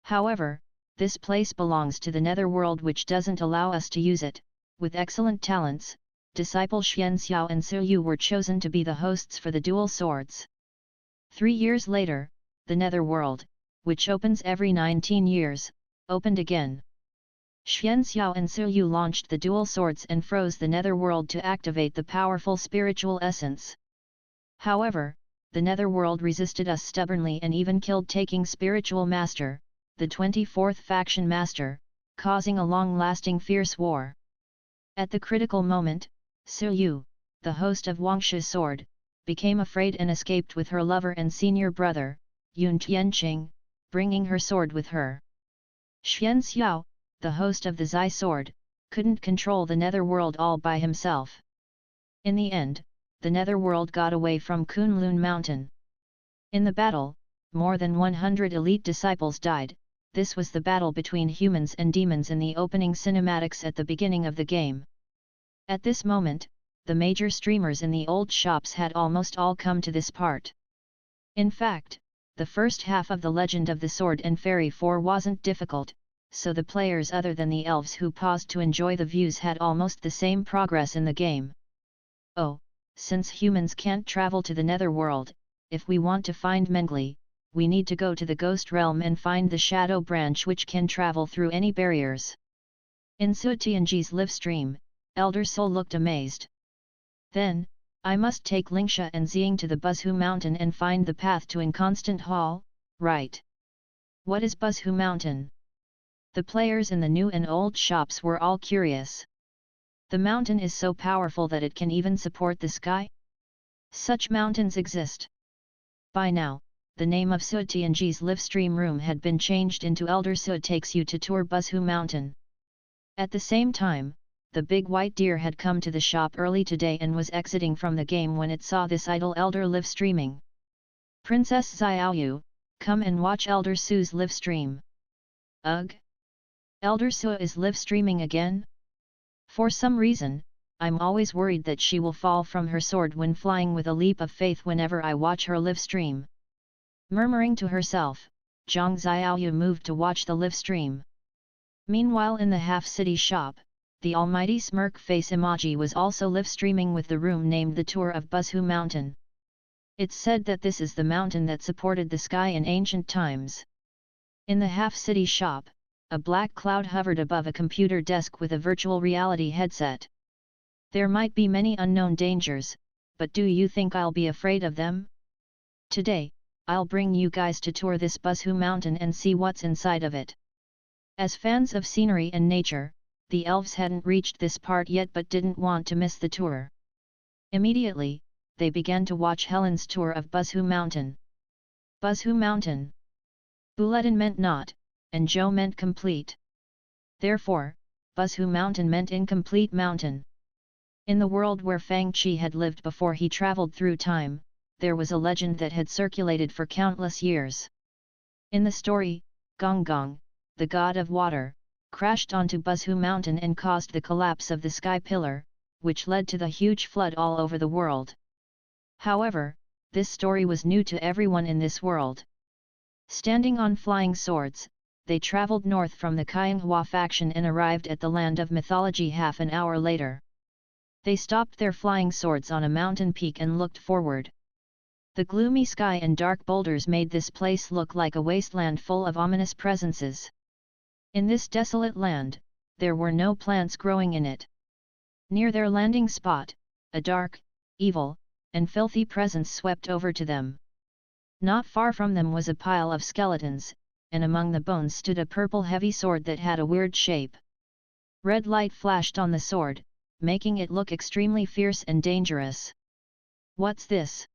However, this place belongs to the netherworld which doesn't allow us to use it. With excellent talents, disciple Xian Xiao and Su Yu were chosen to be the hosts for the dual swords. 3 years later, the netherworld, which opens every 19 years, opened again. Xian Xiao and Su Yu launched the dual swords and froze the netherworld to activate the powerful spiritual essence. However, the netherworld resisted us stubbornly and even killed Taking Spiritual Master, the 24th faction master, causing a long-lasting fierce war. At the critical moment, Su Yu, the host of Wangshu Sword, became afraid and escaped with her lover and senior brother, Yun Tianqing, bringing her sword with her. Xian Xiao, the host of the Zai Sword, couldn't control the netherworld all by himself. In the end, the netherworld got away from Kunlun Mountain. In the battle, more than 100 elite disciples died. This was the battle between humans and demons in the opening cinematics at the beginning of the game. At this moment, the major streamers in the old shops had almost all come to this part. In fact, the first half of the Legend of the Sword and Fairy 4 wasn't difficult, so the players other than the elves who paused to enjoy the views had almost the same progress in the game. Oh, since humans can't travel to the netherworld, if we want to find Mengli, we need to go to the Ghost Realm and find the Shadow Branch which can travel through any barriers. In Su Tianji's live stream, Elder Soul looked amazed. Then, I must take Lingsha and Xiang to the Buzhu Mountain and find the path to Inconstant Hall, right? What is Buzhu Mountain? The players in the new and old shops were all curious. The mountain is so powerful that it can even support the sky? Such mountains exist. By now, the name of Su Tianji's live stream room had been changed into Elder Su Takes You to Tour Buzhu Mountain. At the same time, the big white deer had come to the shop early today and was exiting from the game when it saw this idle elder live streaming. Princess Xiaoyu, come and watch Elder Su's live stream. Ugh! Elder Su is live streaming again? For some reason, I'm always worried that she will fall from her sword when flying with a leap of faith whenever I watch her live stream. Murmuring to herself, Zhang Xiaoyu moved to watch the live stream. Meanwhile in the half-city shop, the almighty smirk face emoji was also live streaming with the room named the Tour of Buzhu Mountain. It's said that this is the mountain that supported the sky in ancient times. In the half-city shop, a black cloud hovered above a computer desk with a virtual reality headset. There might be many unknown dangers, but do you think I'll be afraid of them? Today, I'll bring you guys to tour this Buzhu Mountain and see what's inside of it. As fans of scenery and nature, the elves hadn't reached this part yet but didn't want to miss the tour. Immediately, they began to watch Helen's tour of Buzhu Mountain. Buzhu Mountain. Bulletin meant not, and Zhou meant complete. Therefore, Buzhu Mountain meant incomplete mountain. In the world where Fang Qi had lived before he traveled through time, there was a legend that had circulated for countless years. In the story, Gong Gong, the god of water, crashed onto Buzhu Mountain and caused the collapse of the sky pillar, which led to the huge flood all over the world. However, this story was new to everyone in this world. Standing on flying swords, they traveled north from the Qianghua faction and arrived at the land of mythology half an hour later. They stopped their flying swords on a mountain peak and looked forward. The gloomy sky and dark boulders made this place look like a wasteland full of ominous presences. In this desolate land, there were no plants growing in it. Near their landing spot, a dark, evil, and filthy presence swept over to them. Not far from them was a pile of skeletons, and among the bones stood a purple heavy sword that had a weird shape. Red light flashed on the sword, making it look extremely fierce and dangerous. What's this?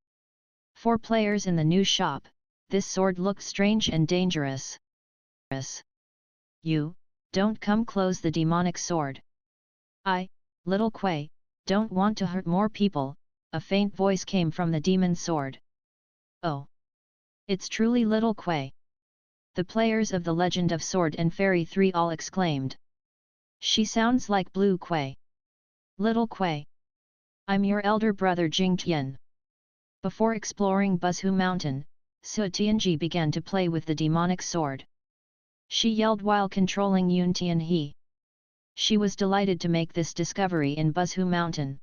For players in the new shop, this sword looked strange and dangerous. You, don't come close the demonic sword. I, little Kuei, don't want to hurt more people, a faint voice came from the demon sword. Oh! It's truly little Kuei. The players of the Legend of Sword and Fairy 3 all exclaimed. She sounds like Blue Kuei. Little Kuei. I'm your elder brother Jing Tian. Before exploring Buzhu Mountain, Su Tianji began to play with the demonic sword. She yelled while controlling Yun Tianhe. She was delighted to make this discovery in Buzhu Mountain.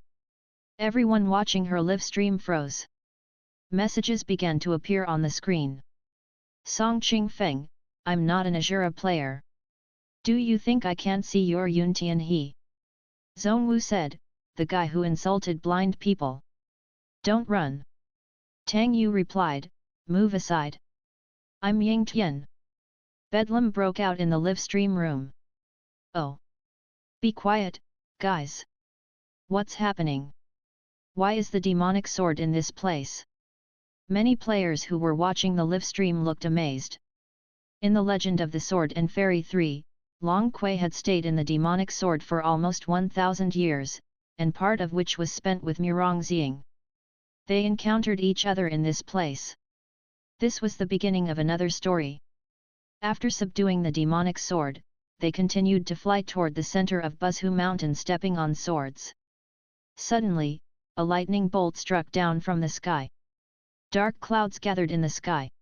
Everyone watching her live stream froze. Messages began to appear on the screen. Song Qing Feng, I'm not an Azura player. Do you think I can't see your Yun Tianhe? Zhongwu said, the guy who insulted blind people. Don't run. Tang Yu replied, move aside. I'm Ying Tian. Bedlam broke out in the live stream room. Oh. Be quiet, guys. What's happening? Why is the demonic sword in this place? Many players who were watching the live stream looked amazed. In the Legend of the Sword and Fairy 3, Long Kuei had stayed in the demonic sword for almost 1,000 years, and part of which was spent with Murongxiang. They encountered each other in this place. This was the beginning of another story. After subduing the demonic sword, they continued to fly toward the center of Buzhu Mountain stepping on swords. Suddenly, a lightning bolt struck down from the sky. Dark clouds gathered in the sky.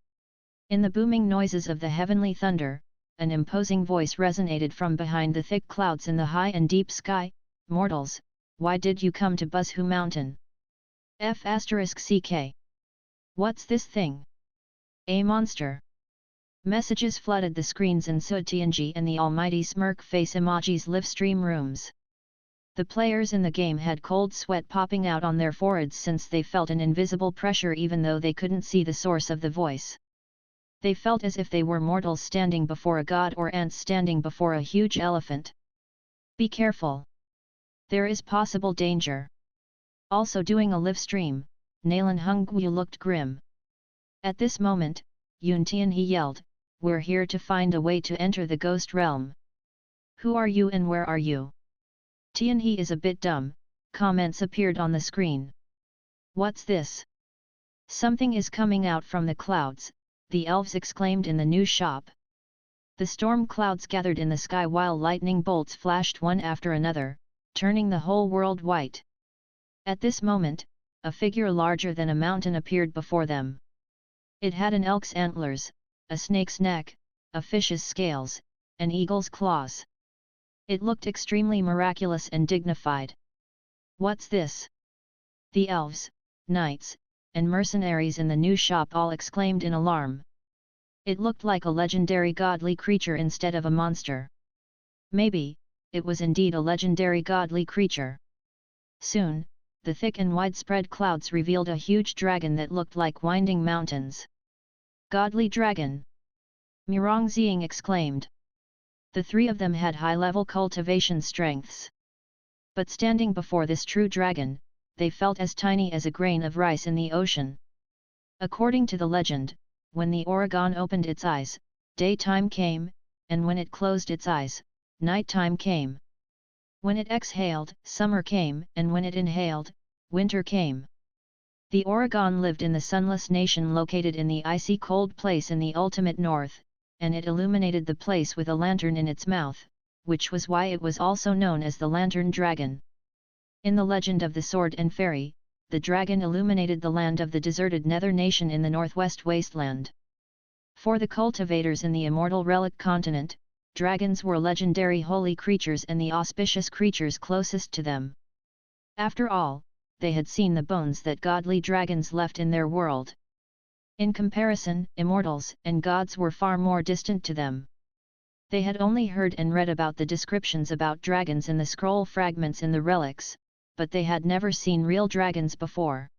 In the booming noises of the heavenly thunder, an imposing voice resonated from behind the thick clouds in the high and deep sky, mortals, why did you come to Buzhu Mountain? F***ck. What's this thing? A monster. Messages flooded the screens in Su Tianji and the almighty smirk face emoji's live stream rooms. The players in the game had cold sweat popping out on their foreheads since they felt an invisible pressure even though they couldn't see the source of the voice. They felt as if they were mortals standing before a god or ants standing before a huge elephant. Be careful. There is possible danger. Also doing a live stream, Nalan Hongwu looked grim. At this moment, Yun Tianhe yelled, we're here to find a way to enter the ghost realm. Who are you and where are you? Tianhe is a bit dumb, comments appeared on the screen. What's this? Something is coming out from the clouds, the elves exclaimed in the new shop. The storm clouds gathered in the sky while lightning bolts flashed one after another, turning the whole world white. At this moment, a figure larger than a mountain appeared before them. It had an elk's antlers, a snake's neck, a fish's scales, and eagle's claws. It looked extremely miraculous and dignified. What's this? The elves, knights, and mercenaries in the new shop all exclaimed in alarm. It looked like a legendary godly creature instead of a monster. Maybe, it was indeed a legendary godly creature. Soon, the thick and widespread clouds revealed a huge dragon that looked like winding mountains. Godly dragon! Murongxiang exclaimed. The three of them had high-level cultivation strengths. But standing before this true dragon, they felt as tiny as a grain of rice in the ocean. According to the legend, when the Oregon opened its eyes, daytime came, and when it closed its eyes, nighttime came. When it exhaled, summer came, and when it inhaled, winter came. The Oregon lived in the sunless nation located in the icy cold place in the ultimate north, and it illuminated the place with a lantern in its mouth, which was why it was also known as the Lantern Dragon. In the Legend of the Sword and Fairy, the dragon illuminated the land of the deserted Nether Nation in the northwest wasteland. For the cultivators in the immortal relic continent, dragons were legendary holy creatures and the auspicious creatures closest to them. After all, they had seen the bones that godly dragons left in their world. In comparison, immortals and gods were far more distant to them. They had only heard and read about the descriptions about dragons in the scroll fragments in the relics, but they had never seen real dragons before.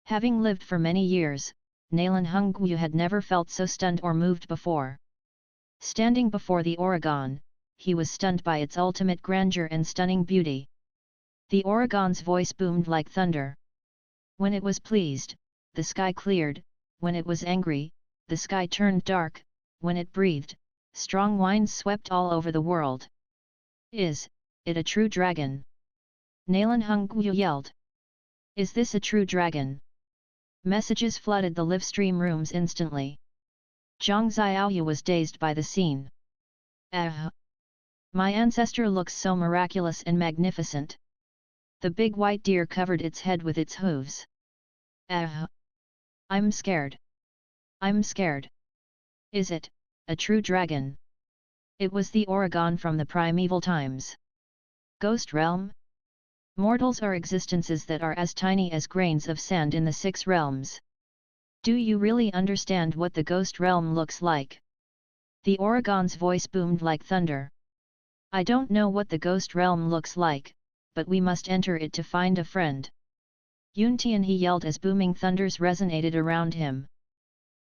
Having lived for many years, Nalan Hongwu had never felt so stunned or moved before. Standing before the Oregon, he was stunned by its ultimate grandeur and stunning beauty. The Oregon's voice boomed like thunder. When it was pleased, the sky cleared. When it was angry, the sky turned dark. When it breathed, strong winds swept all over the world. Is it a true dragon? Nalan Hongwu yelled. Is this a true dragon? Messages flooded the live stream rooms instantly. Zhang Xiaoyu was dazed by the scene. My ancestor looks so miraculous and magnificent. The big white deer covered its head with its hooves. I'm scared. I'm scared. Is it a true dragon? It was the Oregon from the primeval times. Ghost realm? Mortals are existences that are as tiny as grains of sand in the 6 realms. Do you really understand what the ghost realm looks like? The Oregon's voice boomed like thunder. I don't know what the ghost realm looks like, but we must enter it to find a friend. Yuan Tianhe yelled as booming thunders resonated around him.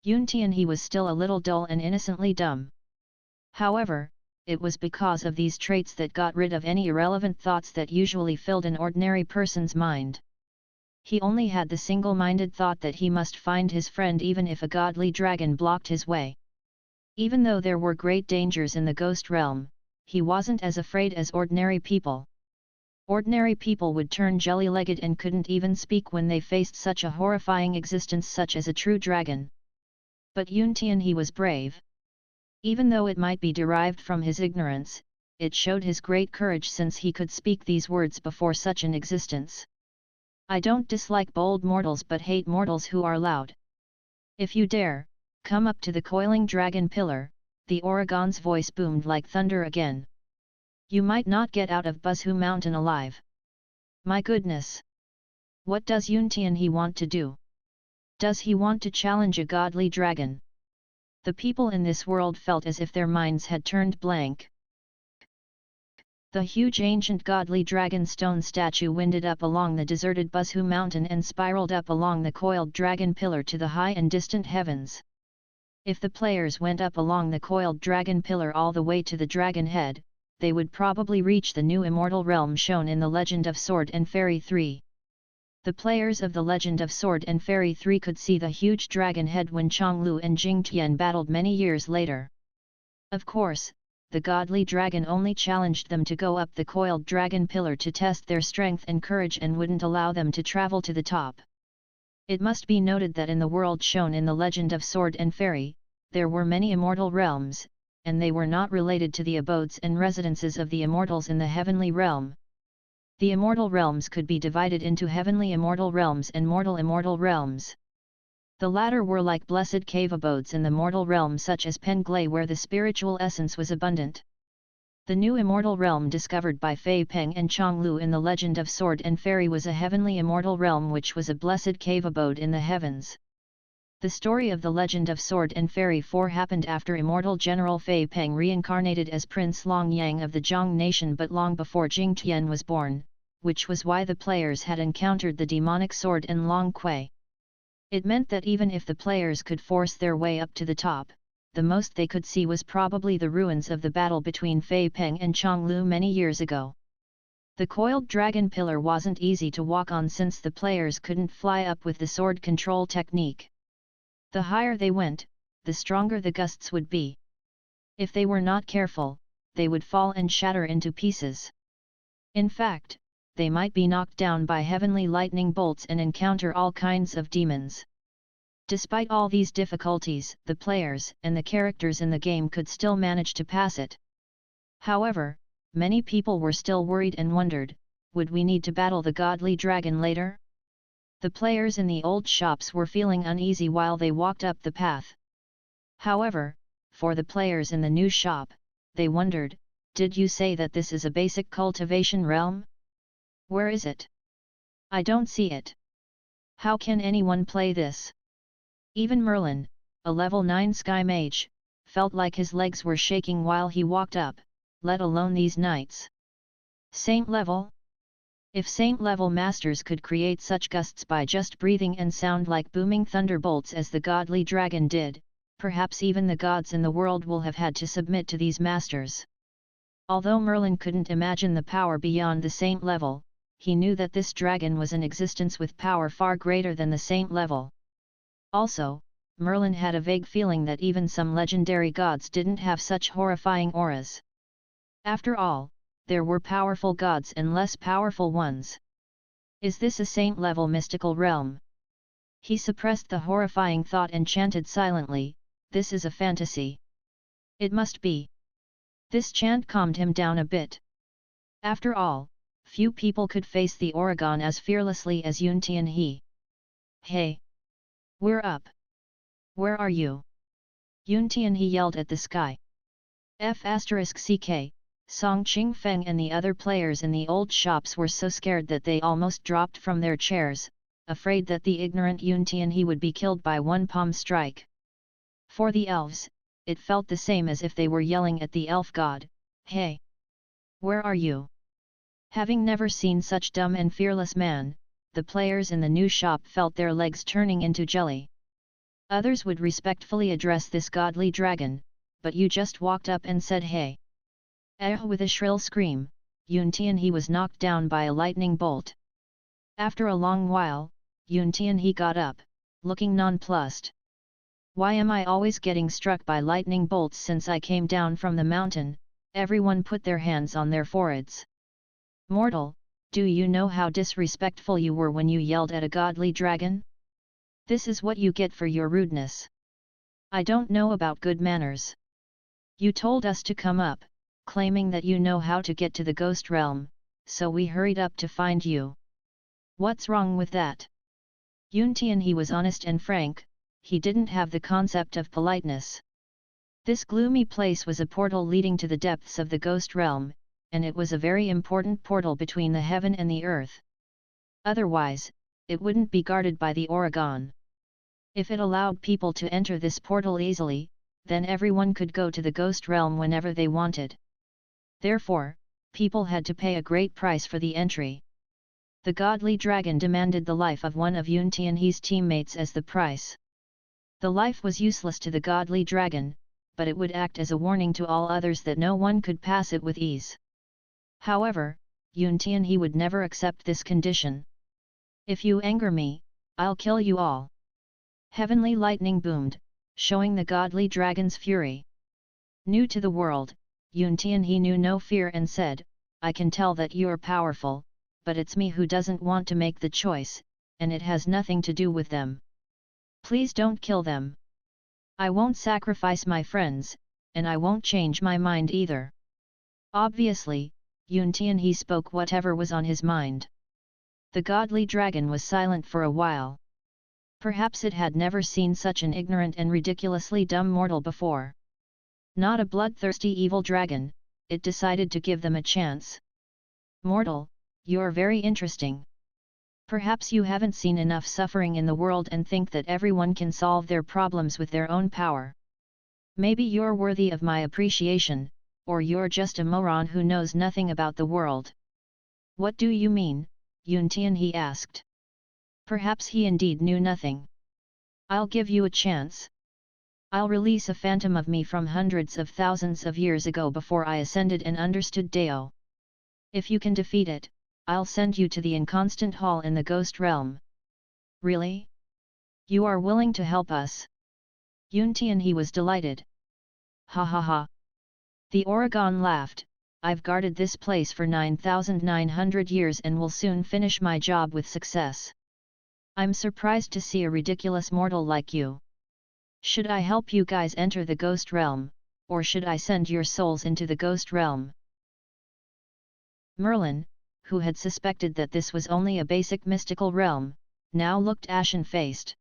Yuan Tianhe was still a little dull and innocently dumb. However, it was because of these traits that got rid of any irrelevant thoughts that usually filled an ordinary person's mind. He only had the single-minded thought that he must find his friend even if a godly dragon blocked his way. Even though there were great dangers in the ghost realm, he wasn't as afraid as ordinary people. Ordinary people would turn jelly-legged and couldn't even speak when they faced such a horrifying existence such as a true dragon. But Yuan Tianhe was brave. Even though it might be derived from his ignorance, it showed his great courage since he could speak these words before such an existence. I don't dislike bold mortals but hate mortals who are loud. If you dare, come up to the coiling dragon pillar, the Oregon's voice boomed like thunder again. You might not get out of Buzhu Mountain alive. My goodness! What does Yuan Tianhe want to do? Does he want to challenge a godly dragon? The people in this world felt as if their minds had turned blank. The huge ancient godly dragon stone statue winded up along the deserted Buzhu Mountain and spiraled up along the coiled dragon pillar to the high and distant heavens. If the players went up along the coiled dragon pillar all the way to the dragon head, they would probably reach the new immortal realm shown in the Legend of Sword and Fairy 3. The players of the Legend of Sword and Fairy 3 could see the huge dragon head when Chonglu and Jingtian battled many years later. Of course, the godly dragon only challenged them to go up the coiled dragon pillar to test their strength and courage and wouldn't allow them to travel to the top. It must be noted that in the world shown in the Legend of Sword and Fairy, there were many immortal realms, and they were not related to the abodes and residences of the immortals in the heavenly realm. The immortal realms could be divided into heavenly immortal realms and mortal immortal realms. The latter were like blessed cave abodes in the mortal realm such as Penglai where the spiritual essence was abundant. The new immortal realm discovered by Fei Peng and Chonglu in the Legend of Sword and Fairy was a heavenly immortal realm which was a blessed cave abode in the heavens. The story of the Legend of Sword and Fairy 4 happened after immortal General Fei Peng reincarnated as Prince Long Yang of the Zhang nation but long before Jing Tian was born, which was why the players had encountered the demonic sword and Long Kui. It meant that even if the players could force their way up to the top, the most they could see was probably the ruins of the battle between Fei Peng and Chonglu many years ago. The coiled dragon pillar wasn't easy to walk on since the players couldn't fly up with the sword control technique. The higher they went, the stronger the gusts would be. If they were not careful, they would fall and shatter into pieces. In fact, they might be knocked down by heavenly lightning bolts and encounter all kinds of demons. Despite all these difficulties, the players and the characters in the game could still manage to pass it. However, many people were still worried and wondered, would we need to battle the godly dragon later? The players in the old shops were feeling uneasy while they walked up the path. However, for the players in the new shop, they wondered, did you say that this is a basic cultivation realm? Where is it? I don't see it. How can anyone play this? Even Merlin, a level 9 sky mage, felt like his legs were shaking while he walked up, let alone these knights. Saint level? If Saint level masters could create such gusts by just breathing and sound like booming thunderbolts as the godly dragon did, perhaps even the gods in the world will have had to submit to these masters. Although Merlin couldn't imagine the power beyond the Saint level, he knew that this dragon was an existence with power far greater than the Saint level. Also, Merlin had a vague feeling that even some legendary gods didn't have such horrifying auras. After all, there were powerful gods and less powerful ones. Is this a saint-level mystical realm? He suppressed the horrifying thought and chanted silently, this is a fantasy. It must be. This chant calmed him down a bit. After all, few people could face the Oregon as fearlessly as Yuan Tianhe. Hey! We're up! Where are you? Yuan Tianhe yelled at the sky. F***ck, Song Qingfeng and the other players in the old shops were so scared that they almost dropped from their chairs, afraid that the ignorant Yuan Tianhe would be killed by one palm strike. For the elves, it felt the same as if they were yelling at the elf god, "Hey! Where are you?" Having never seen such dumb and fearless man, the players in the new shop felt their legs turning into jelly. Others would respectfully address this godly dragon, but you just walked up and said hey. With a shrill scream, Yuan Tianhe was knocked down by a lightning bolt. After a long while, Yuan Tianhe got up, looking nonplussed. Why am I always getting struck by lightning bolts since I came down from the mountain? Everyone put their hands on their foreheads. Mortal, do you know how disrespectful you were when you yelled at a godly dragon? This is what you get for your rudeness. I don't know about good manners. You told us to come up, claiming that you know how to get to the ghost realm, so we hurried up to find you. What's wrong with that? Yuan Tianhe was honest and frank. He didn't have the concept of politeness. This gloomy place was a portal leading to the depths of the ghost realm, and it was a very important portal between the heaven and the earth. Otherwise, it wouldn't be guarded by the Oregon. If it allowed people to enter this portal easily, then everyone could go to the ghost realm whenever they wanted. Therefore, people had to pay a great price for the entry. The godly dragon demanded the life of one of Yuan Tianhe's teammates as the price. The life was useless to the godly dragon, but it would act as a warning to all others that no one could pass it with ease. However, Yuan Tianhe would never accept this condition. If you anger me, I'll kill you all. Heavenly lightning boomed, showing the godly dragon's fury. New to the world, Yuan Tianhe knew no fear and said, I can tell that you're powerful, but it's me who doesn't want to make the choice, and it has nothing to do with them. Please don't kill them. I won't sacrifice my friends, and I won't change my mind either. Obviously, Yuan Tianhe spoke whatever was on his mind. The godly dragon was silent for a while. Perhaps it had never seen such an ignorant and ridiculously dumb mortal before. Not a bloodthirsty evil dragon, it decided to give them a chance. Mortal, you're very interesting. Perhaps you haven't seen enough suffering in the world and think that everyone can solve their problems with their own power. Maybe you're worthy of my appreciation, or you're just a moron who knows nothing about the world. What do you mean? Yuan Tianhe asked. Perhaps he indeed knew nothing. I'll give you a chance. I'll release a phantom of me from hundreds of thousands of years ago before I ascended and understood Dao. If you can defeat it, I'll send you to the inconstant hall in the ghost realm. Really? You are willing to help us? Yuan Tianhe was delighted. Ha ha ha. The Oregon laughed, I've guarded this place for 9,900 years and will soon finish my job with success. I'm surprised to see a ridiculous mortal like you. Should I help you guys enter the ghost realm, or should I send your souls into the ghost realm? Merlin, who had suspected that this was only a basic mystical realm, now looked ashen-faced.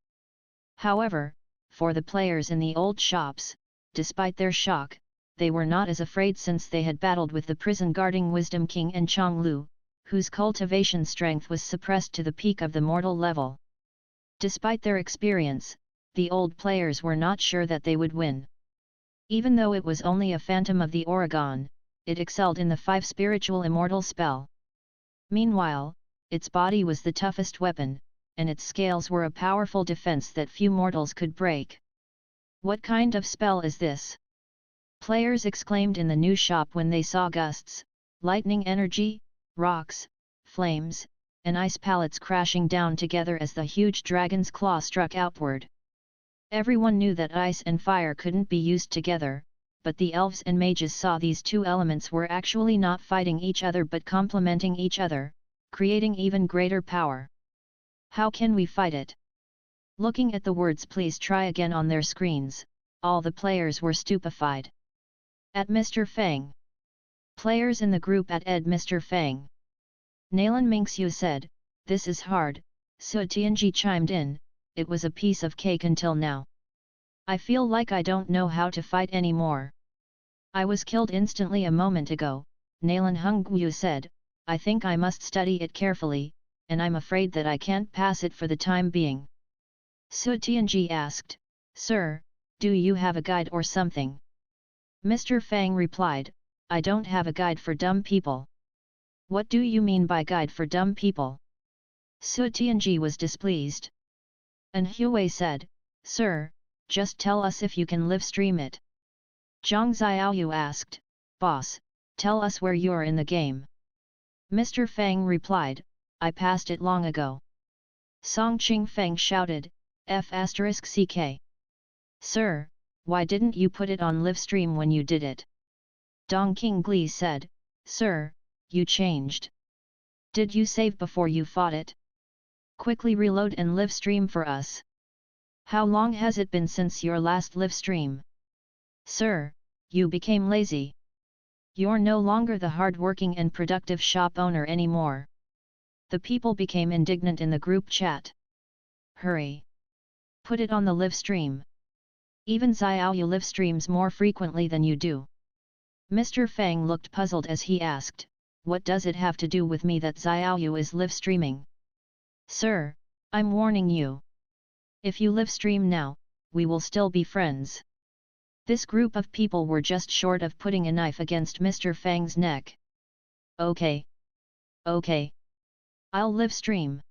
However, for the players in the old shops, despite their shock, they were not as afraid since they had battled with the prison-guarding Wisdom King and Chonglu, whose cultivation strength was suppressed to the peak of the mortal level. Despite their experience, the old players were not sure that they would win. Even though it was only a phantom of the Oregon, it excelled in the 5 spiritual immortal spell. Meanwhile, its body was the toughest weapon, and its scales were a powerful defense that few mortals could break. What kind of spell is this? Players exclaimed in the new shop when they saw gusts, lightning energy, rocks, flames, and ice pallets crashing down together as the huge dragon's claw struck outward. Everyone knew that ice and fire couldn't be used together, but the elves and mages saw these two elements were actually not fighting each other but complementing each other, creating even greater power. How can we fight it? Looking at the words "please try again" on their screens, all the players were stupefied. At Mr. Fang. Players in the group at Mr. Fang. Nalan Mingxiu said, "This is hard." Su Tianji chimed in, "It was a piece of cake until now. I feel like I don't know how to fight anymore. I was killed instantly a moment ago." Nalan Hongyu said, "I think I must study it carefully, and I'm afraid that I can't pass it for the time being." Su Tianji asked, "Sir, do you have a guide or something?" Mr. Fang replied, "I don't have a guide for dumb people." "What do you mean by guide for dumb people?" Su Tianji was displeased. And Huey said, "Sir, just tell us if you can live stream it." Zhang Xiaoyu asked, "Boss, tell us where you're in the game." Mr. Fang replied, "I passed it long ago." Song Qing Feng shouted, F***CK. "Sir, why didn't you put it on live stream when you did it?" Dong King Gli said, "Sir, you changed. Did you save before you fought it? Quickly reload and live stream for us." "How long has it been since your last live stream?" "Sir, you became lazy. You're no longer the hard-working and productive shop owner anymore." The people became indignant in the group chat. "Hurry! Put it on the live stream. Even Xiaoyu live streams more frequently than you do." Mr. Fang looked puzzled as he asked, "What does it have to do with me that Xiaoyu is live streaming?" "Sir, I'm warning you. If you live stream now, we will still be friends." This group of people were just short of putting a knife against Mr. Fang's neck. "Okay. Okay. I'll live stream."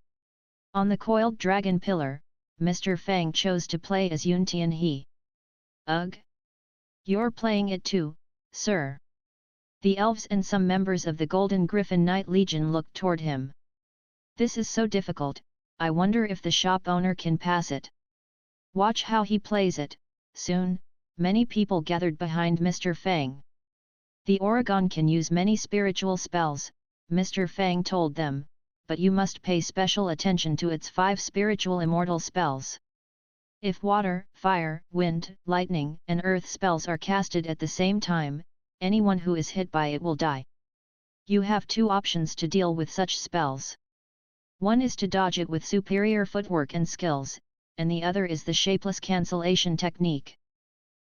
On the coiled dragon pillar, Mr. Fang chose to play as Yuan Tianhe. "Ugh! You're playing it too, sir." The elves and some members of the Golden Griffin Knight Legion looked toward him. "This is so difficult, I wonder if the shop owner can pass it. Watch how he plays it." Soon, many people gathered behind Mr. Fang. "The Oregon can use many spiritual spells," Mr. Fang told them, "but you must pay special attention to its 5 spiritual immortal spells. If water, fire, wind, lightning, and earth spells are casted at the same time, anyone who is hit by it will die. You have 2 options to deal with such spells. One is to dodge it with superior footwork and skills, and the other is the shapeless cancellation technique."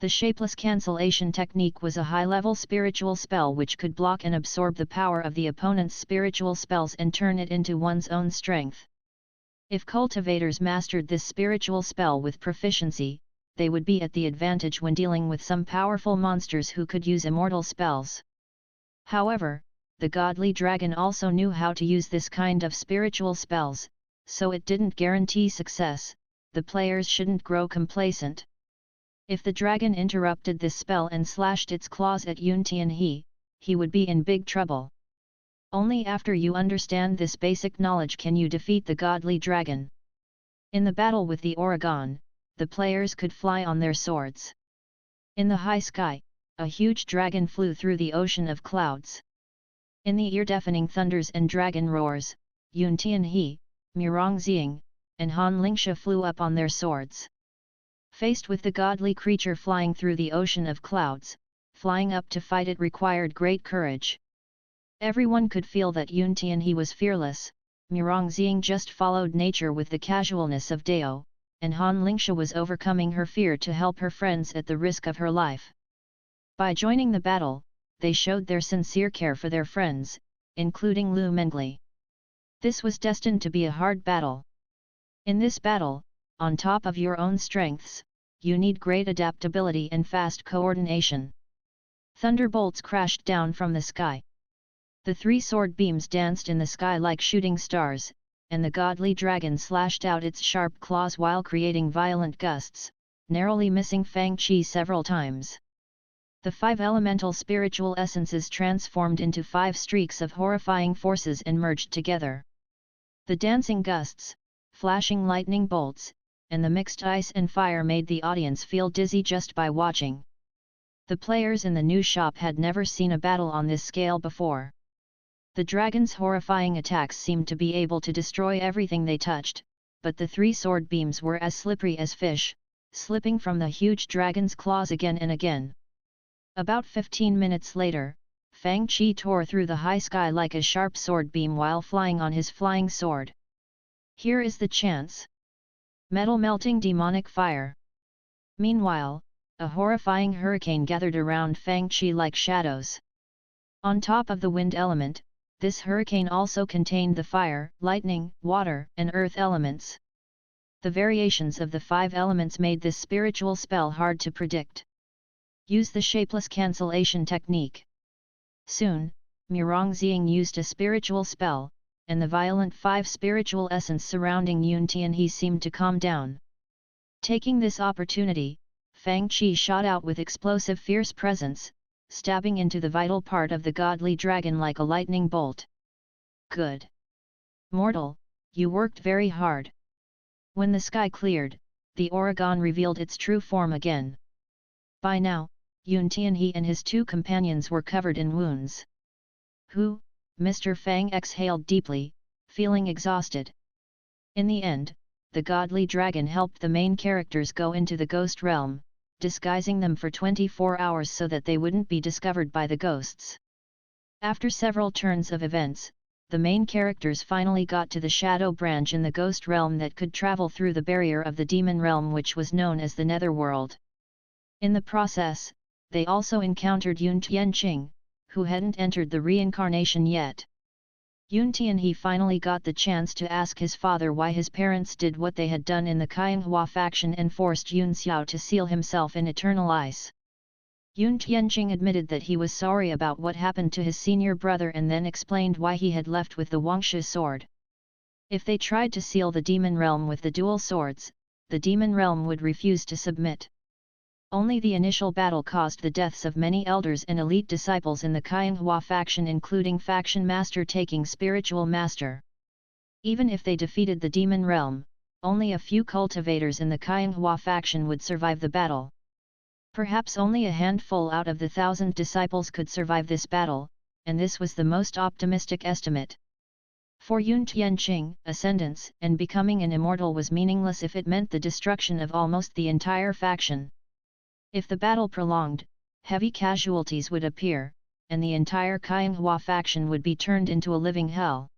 The shapeless cancellation technique was a high-level spiritual spell which could block and absorb the power of the opponent's spiritual spells and turn it into one's own strength. If cultivators mastered this spiritual spell with proficiency, they would be at the advantage when dealing with some powerful monsters who could use immortal spells. However, the godly dragon also knew how to use this kind of spiritual spells, so it didn't guarantee success. The players shouldn't grow complacent. If the dragon interrupted this spell and slashed its claws at Yuan Tianhe, he would be in big trouble. Only after you understand this basic knowledge can you defeat the godly dragon. In the battle with the Oregon, the players could fly on their swords. In the high sky, a huge dragon flew through the ocean of clouds. In the ear-deafening thunders and dragon roars, Yuan Tianhe, Murong Xiang, and Han Lingsha flew up on their swords. Faced with the godly creature flying through the ocean of clouds, flying up to fight it required great courage. Everyone could feel that Yuan Tianhe was fearless, Murong Xiang just followed nature with the casualness of Dao, and Han Lingsha was overcoming her fear to help her friends at the risk of her life. By joining the battle, they showed their sincere care for their friends, including Lu Mengli. This was destined to be a hard battle. In this battle, on top of your own strengths, you need great adaptability and fast coordination. Thunderbolts crashed down from the sky. The 3 sword beams danced in the sky like shooting stars, and the godly dragon slashed out its sharp claws while creating violent gusts, narrowly missing Fang Qi several times. The 5 elemental spiritual essences transformed into 5 streaks of horrifying forces and merged together. The dancing gusts, flashing lightning bolts, and the mixed ice and fire made the audience feel dizzy just by watching. The players in the new shop had never seen a battle on this scale before. The dragon's horrifying attacks seemed to be able to destroy everything they touched, but the 3 sword beams were as slippery as fish, slipping from the huge dragon's claws again and again. About 15 minutes later, Fang Qi tore through the high sky like a sharp sword beam while flying on his flying sword. Here is the chance. Metal melting demonic fire. Meanwhile, a horrifying hurricane gathered around Fang Qi like shadows. On top of the wind element, this hurricane also contained the fire, lightning, water, and earth elements. The variations of the 5 elements made this spiritual spell hard to predict. Use the shapeless cancellation technique. Soon, Murongxiang used a spiritual spell, and the violent 5 spiritual essence surrounding Yuan Tianhe seemed to calm down. Taking this opportunity, Fang Qi shot out with explosive fierce presence, stabbing into the vital part of the godly dragon like a lightning bolt. Good. Mortal, you worked very hard. When the sky cleared, the Oregon revealed its true form again. By now, Yuan Tianhe and his 2 companions were covered in wounds. Who? Mr. Fang exhaled deeply, feeling exhausted. In the end, the godly dragon helped the main characters go into the ghost realm, disguising them for 24 hours so that they wouldn't be discovered by the ghosts. After several turns of events, the main characters finally got to the shadow branch in the ghost realm that could travel through the barrier of the demon realm, which was known as the Netherworld. In the process, they also encountered Yuan Tianqing, who hadn't entered the reincarnation yet. Yuan Tianhe finally got the chance to ask his father why his parents did what they had done in the Qianghua faction and forced Yun Xiao to seal himself in eternal ice. Yuan Tianqing admitted that he was sorry about what happened to his senior brother and then explained why he had left with the Wangshu sword. If they tried to seal the demon realm with the dual swords, the demon realm would refuse to submit. Only the initial battle caused the deaths of many elders and elite disciples in the Qianghua faction, including faction master taking spiritual master. Even if they defeated the demon realm, only a few cultivators in the Qianghua faction would survive the battle. Perhaps only a handful out of the 1,000 disciples could survive this battle, and this was the most optimistic estimate. For Yuan Tianqing, ascendance and becoming an immortal was meaningless if it meant the destruction of almost the entire faction. If the battle prolonged, heavy casualties would appear, and the entire Qianghua faction would be turned into a living hell.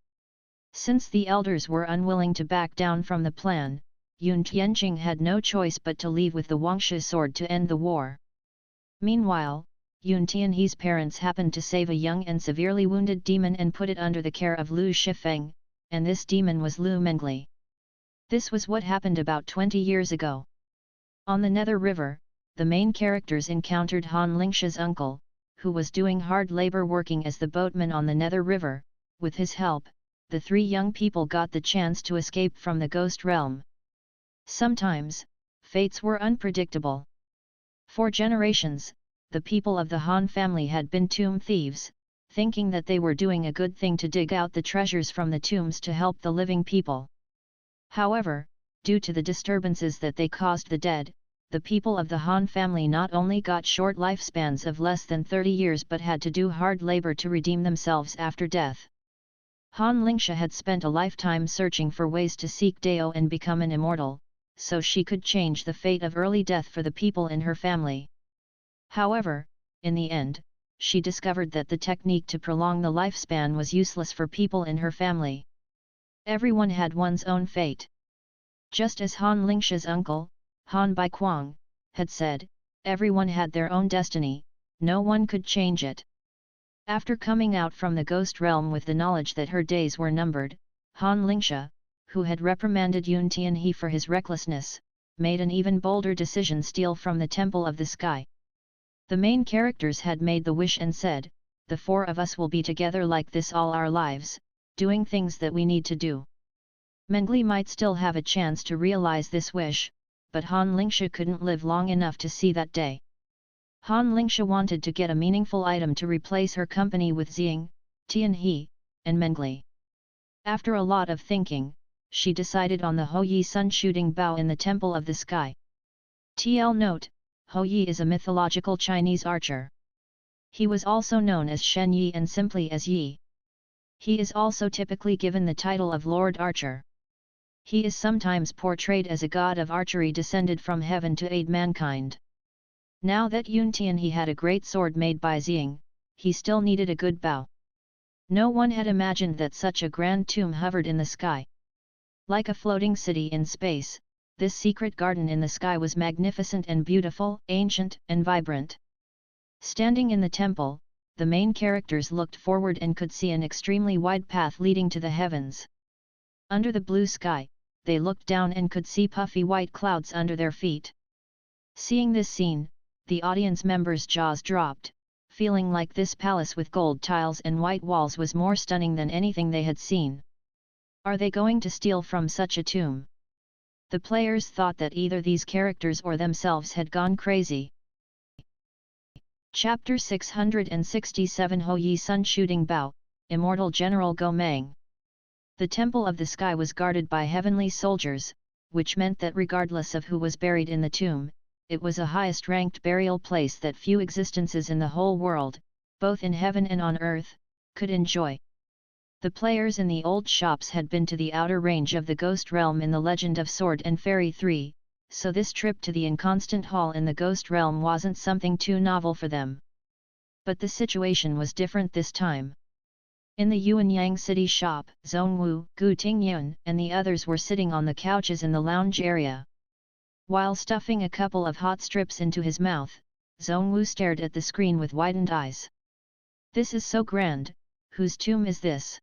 Since the elders were unwilling to back down from the plan, Yuan Tianqing had no choice but to leave with the Wangshu sword to end the war. Meanwhile, Yuan Tianhe's parents happened to save a young and severely wounded demon and put it under the care of Lu Shifeng, and this demon was Lu Mengli. This was what happened about 20 years ago. On the Nether River, the main characters encountered Han Lingsha's uncle, who was doing hard labor working as the boatman on the Nether River. With his help, the 3 young people got the chance to escape from the ghost realm. Sometimes, fates were unpredictable. For generations, the people of the Han family had been tomb thieves, thinking that they were doing a good thing to dig out the treasures from the tombs to help the living people. However, due to the disturbances that they caused the dead, the people of the Han family not only got short lifespans of less than 30 years but had to do hard labor to redeem themselves after death. Han Lingsha had spent a lifetime searching for ways to seek Dao and become an immortal, so she could change the fate of early death for the people in her family. However, in the end, she discovered that the technique to prolong the lifespan was useless for people in her family. Everyone had one's own fate. Just as Han Lingsha's uncle, Han Baiquang, had said, everyone had their own destiny, no one could change it. After coming out from the ghost realm with the knowledge that her days were numbered, Han Lingsha, who had reprimanded Yuan Tianhe for his recklessness, made an even bolder decision: steal from the Temple of the Sky. The main characters had made the wish and said, the 4 of us will be together like this all our lives, doing things that we need to do. Mengli might still have a chance to realize this wish, but Han Lingsha couldn't live long enough to see that day. Han Lingsha wanted to get a meaningful item to replace her company with Xiang, Tianhe, and Mengli. After a lot of thinking, she decided on the Houyi sun shooting bow in the Temple of the Sky. TL note: Houyi is a mythological Chinese archer. He was also known as Shen Yi and simply as Yi. He is also typically given the title of Lord Archer. He is sometimes portrayed as a god of archery descended from heaven to aid mankind. Now that Yuan Tianhe had a great sword made by Xiang, he still needed a good bow. No one had imagined that such a grand tomb hovered in the sky. Like a floating city in space, this secret garden in the sky was magnificent and beautiful, ancient and vibrant. Standing in the temple, the main characters looked forward and could see an extremely wide path leading to the heavens. Under the blue sky, they looked down and could see puffy white clouds under their feet. Seeing this scene, the audience members' jaws dropped, feeling like this palace with gold tiles and white walls was more stunning than anything they had seen. Are they going to steal from such a tomb? The players thought that either these characters or themselves had gone crazy. Chapter 667 Ho Yi Sun Shooting Bao, Immortal General Go Mang. The Temple of the Sky was guarded by heavenly soldiers, which meant that regardless of who was buried in the tomb, it was a highest-ranked burial place that few existences in the whole world, both in heaven and on earth, could enjoy. The players in the old shops had been to the outer range of the Ghost Realm in The Legend of Sword and Fairy 3, so this trip to the Inconstant Hall in the Ghost Realm wasn't something too novel for them. But the situation was different this time. In the Yuanyang City shop, Zhongwu, Gu Tingyun, and the others were sitting on the couches in the lounge area. While stuffing a couple of hot strips into his mouth, Zhongwu stared at the screen with widened eyes. This is so grand, whose tomb is this?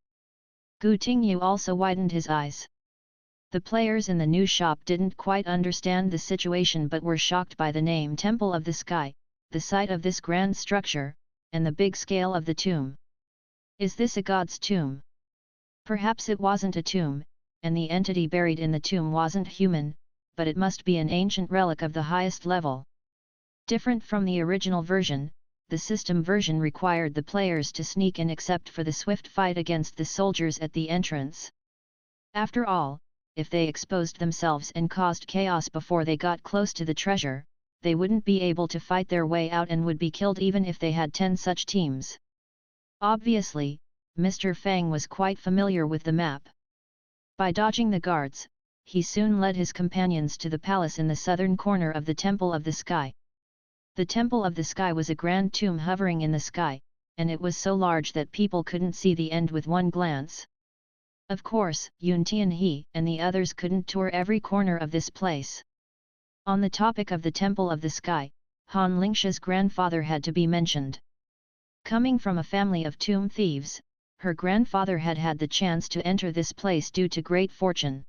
Gu Tingyu also widened his eyes. The players in the new shop didn't quite understand the situation but were shocked by the name Temple of the Sky, the site of this grand structure, and the big scale of the tomb. Is this a god's tomb? Perhaps it wasn't a tomb, and the entity buried in the tomb wasn't human, but it must be an ancient relic of the highest level. Different from the original version, the system version required the players to sneak in except for the swift fight against the soldiers at the entrance. After all, if they exposed themselves and caused chaos before they got close to the treasure, they wouldn't be able to fight their way out and would be killed even if they had 10 such teams. Obviously, Mr. Fang was quite familiar with the map. By dodging the guards, he soon led his companions to the palace in the southern corner of the Temple of the Sky. The Temple of the Sky was a grand tomb hovering in the sky, and it was so large that people couldn't see the end with one glance. Of course, Yuan Tianhe and the others couldn't tour every corner of this place. On the topic of the Temple of the Sky, Han Lingsha's grandfather had to be mentioned. Coming from a family of tomb thieves, her grandfather had had the chance to enter this place due to great fortune.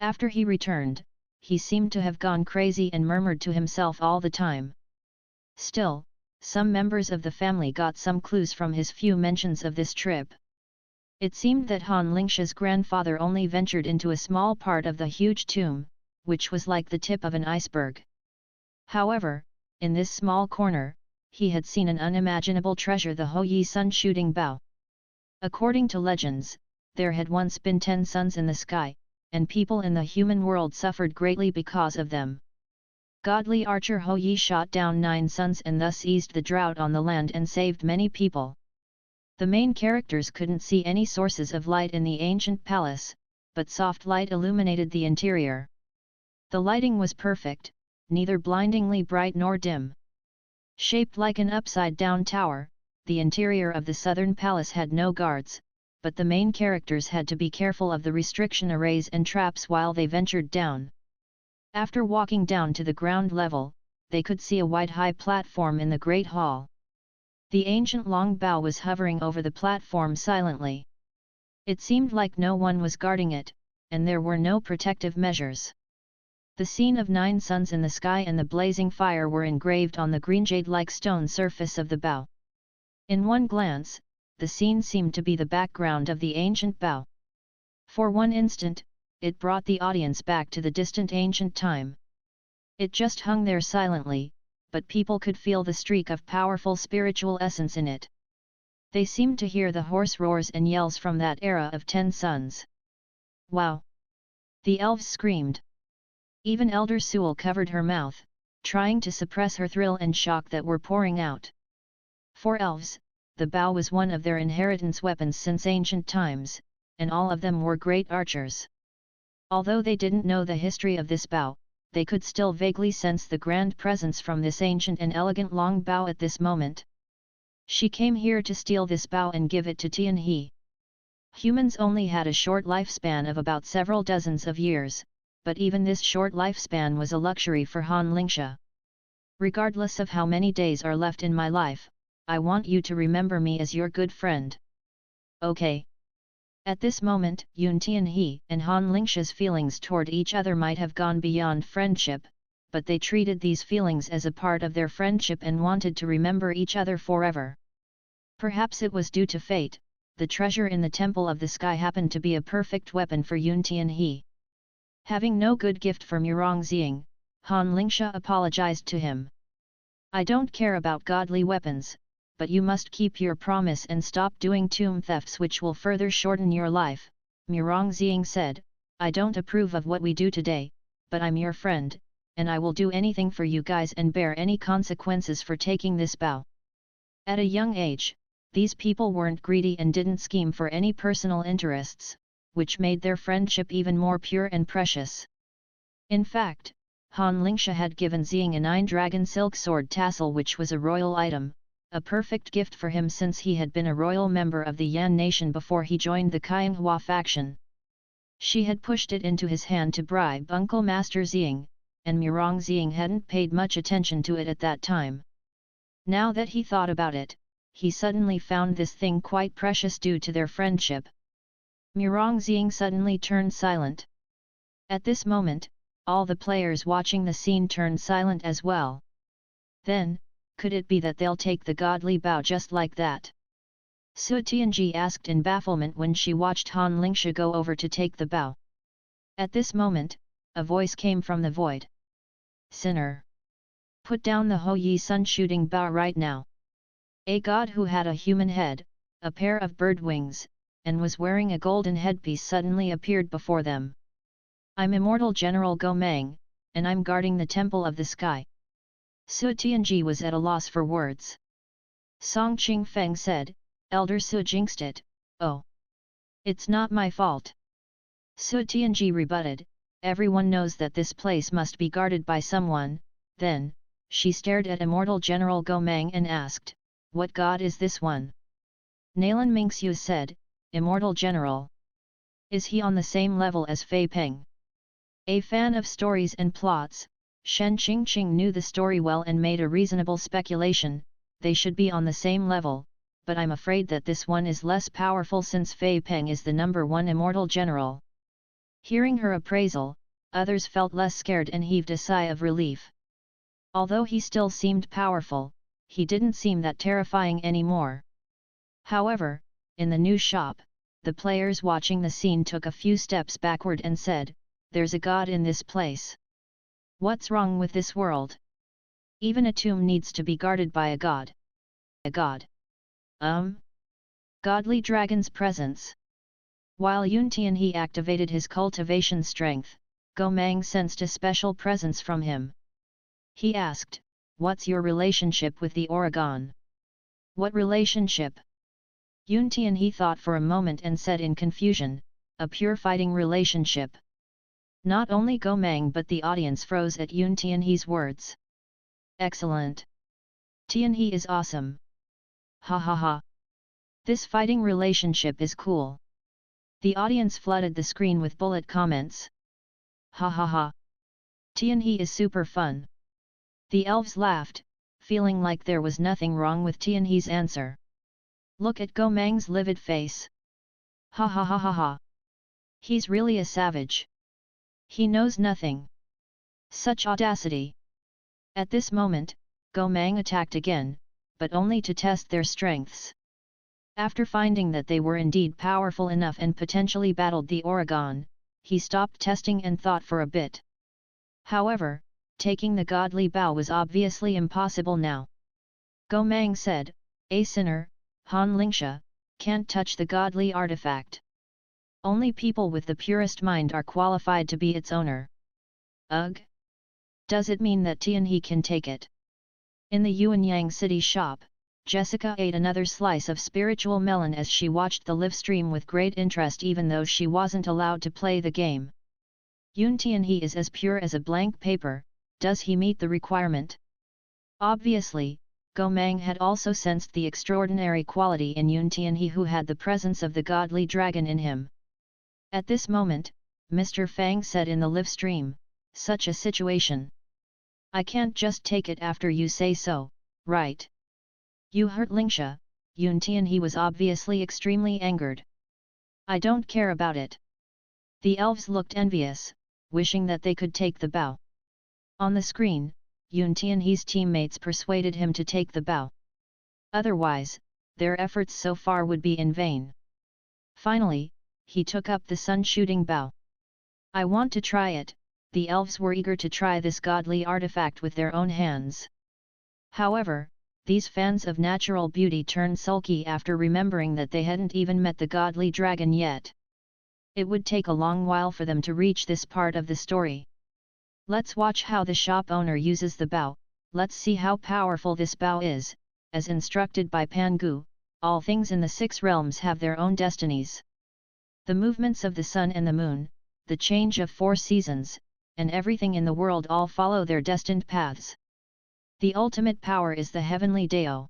After he returned, he seemed to have gone crazy and murmured to himself all the time. Still, some members of the family got some clues from his few mentions of this trip. It seemed that Han Lingsha's grandfather only ventured into a small part of the huge tomb, which was like the tip of an iceberg. However, in this small corner, he had seen an unimaginable treasure, the Ho Yi Sun Shooting Bao. According to legends, there had once been 10 suns in the sky, and people in the human world suffered greatly because of them. Godly archer Ho Yi shot down 9 suns and thus eased the drought on the land and saved many people. The main characters couldn't see any sources of light in the ancient palace, but soft light illuminated the interior. The lighting was perfect, neither blindingly bright nor dim. Shaped like an upside-down tower, the interior of the southern palace had no guards, but the main characters had to be careful of the restriction arrays and traps while they ventured down. After walking down to the ground level, they could see a wide high platform in the Great Hall. The ancient long bow was hovering over the platform silently. It seemed like no one was guarding it, and there were no protective measures. The scene of 9 suns in the sky and the blazing fire were engraved on the green jade-like stone surface of the bow. In one glance, the scene seemed to be the background of the ancient bow. For one instant, it brought the audience back to the distant ancient time. It just hung there silently, but people could feel the streak of powerful spiritual essence in it. They seemed to hear the hoarse roars and yells from that era of 10 suns. Wow! The elves screamed. Even Elder Sewell covered her mouth, trying to suppress her thrill and shock that were pouring out. For elves, the bow was one of their inheritance weapons since ancient times, and all of them were great archers. Although they didn't know the history of this bow, they could still vaguely sense the grand presence from this ancient and elegant long bow at this moment. She came here to steal this bow and give it to Tianhe. Humans only had a short lifespan of about several dozens of years, but even this short lifespan was a luxury for Han Lingsha. Regardless of how many days are left in my life, I want you to remember me as your good friend. Okay. At this moment, Yun Tianhe and Han Lingsha's feelings toward each other might have gone beyond friendship, but they treated these feelings as a part of their friendship and wanted to remember each other forever. Perhaps it was due to fate, the treasure in the Temple of the Sky happened to be a perfect weapon for Yun Tianhe. Having no good gift for Murongzing, Han Lingsha apologized to him. I don't care about godly weapons, but you must keep your promise and stop doing tomb thefts which will further shorten your life, Murongzing said. I don't approve of what we do today, but I'm your friend, and I will do anything for you guys and bear any consequences for taking this bow. At a young age, these people weren't greedy and didn't scheme for any personal interests, which made their friendship even more pure and precious. In fact, Han Lingsha had given Ziying a 9-dragon silk sword tassel which was a royal item, a perfect gift for him since he had been a royal member of the Yan nation before he joined the Qianghua faction. She had pushed it into his hand to bribe Uncle Master Ziying, and Murongzing hadn't paid much attention to it at that time. Now that he thought about it, he suddenly found this thing quite precious due to their friendship. Murongzing suddenly turned silent. At this moment, all the players watching the scene turned silent as well. Then, could it be that they'll take the godly bow just like that? Su Tianji asked in bafflement when she watched Han Lingsha go over to take the bow. At this moment, a voice came from the void. Sinner! Put down the Ho Yi Sun shooting bow right now. A god who had a human head, a pair of bird wings, and was wearing a golden headpiece suddenly appeared before them. I'm Immortal General Gomang, and I'm guarding the Temple of the Sky. Su Tianji was at a loss for words. Song Qingfeng said, Elder Su jinxed it, oh. It's not my fault. Su Tianji rebutted, everyone knows that this place must be guarded by someone. Then, she stared at Immortal General Gomang and asked, what god is this one? Nalan Mingxiu said, Immortal General. Is he on the same level as Fei Peng? A fan of stories and plots, Shen Qingqing knew the story well and made a reasonable speculation, they should be on the same level, but I'm afraid that this one is less powerful since Fei Peng is the #1 immortal general. Hearing her appraisal, others felt less scared and heaved a sigh of relief. Although he still seemed powerful, he didn't seem that terrifying anymore. However, in the new shop, the players watching the scene took a few steps backward and said, there's a god in this place. What's wrong with this world? Even a tomb needs to be guarded by a god. A god. Godly dragon's presence. While Yun Tianhe activated his cultivation strength, Gomang sensed a special presence from him. He asked, what's your relationship with the Oregon? What relationship? Yun Tianhe thought for a moment and said in confusion, a pure fighting relationship. Not only Gomang but the audience froze at Yun Tianhe's words. Excellent! Tianhe is awesome! Ha ha ha! This fighting relationship is cool! The audience flooded the screen with bullet comments. Ha ha ha! Tianhe is super fun! The elves laughed, feeling like there was nothing wrong with Tianhe's answer. Look at Gomang's livid face. Ha ha ha ha ha! He's really a savage! He knows nothing. Such audacity! At this moment, Gomang attacked again, but only to test their strengths. After finding that they were indeed powerful enough and potentially battled the Oregon, he stopped testing and thought for a bit. However, taking the godly bow was obviously impossible now. Gomang said, a sinner, Han Lingsha, can't touch the godly artifact. Only people with the purest mind are qualified to be its owner. Ugh! Does it mean that Tianhe can take it? In the Yuanyang City shop, Jessica ate another slice of spiritual melon as she watched the live stream with great interest even though she wasn't allowed to play the game. Yuan Tianhe is as pure as a blank paper, does he meet the requirement? Obviously, Go Mang had also sensed the extraordinary quality in Yuan Tianhe, who had the presence of the godly dragon in him. At this moment, Mr. Fang said in the live stream, such a situation. I can't just take it after you say so, right? You hurt Lingsha. Yuan Tianhe was obviously extremely angered. I don't care about it. The elves looked envious, wishing that they could take the bow. On the screen, Yuan Tianhe's teammates persuaded him to take the bow. Otherwise, their efforts so far would be in vain. Finally, he took up the sun-shooting bow. I want to try it. The elves were eager to try this godly artifact with their own hands. However, these fans of natural beauty turned sulky after remembering that they hadn't even met the godly dragon yet. It would take a long while for them to reach this part of the story. Let's watch how the shop owner uses the bow. Let's see how powerful this bow is. As instructed by Pangu, all things in the 6 realms have their own destinies. The movements of the sun and the moon, the change of 4 seasons, and everything in the world all follow their destined paths. The ultimate power is the heavenly Dao.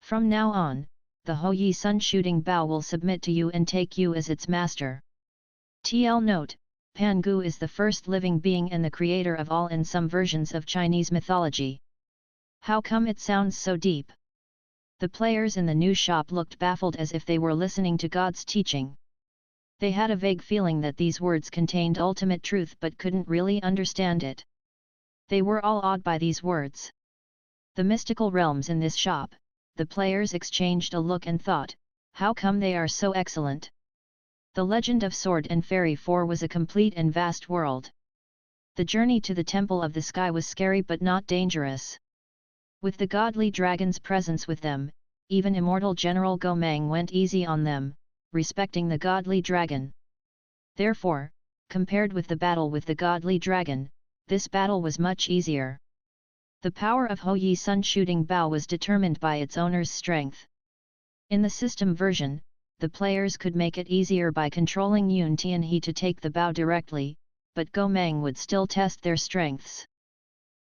From now on, the Houyi sun-shooting bow will submit to you and take you as its master. TL note, Pangu is the first living being and the creator of all in some versions of Chinese mythology. How come it sounds so deep? The players in the new shop looked baffled as if they were listening to God's teaching. They had a vague feeling that these words contained ultimate truth but couldn't really understand it. They were all awed by these words. The mystical realms in this shop, the players exchanged a look and thought, how come they are so excellent? The legend of Sword and Fairy 4 was a complete and vast world. The journey to the Temple of the Sky was scary but not dangerous. With the godly dragon's presence with them, even immortal General Go Mang went easy on them, respecting the godly dragon. Therefore, compared with the battle with the godly dragon, this battle was much easier. The power of Houyi sun-shooting bow was determined by its owner's strength. In the system version, the players could make it easier by controlling Yuan Tianhe to take the bow directly, but Go Mang would still test their strengths.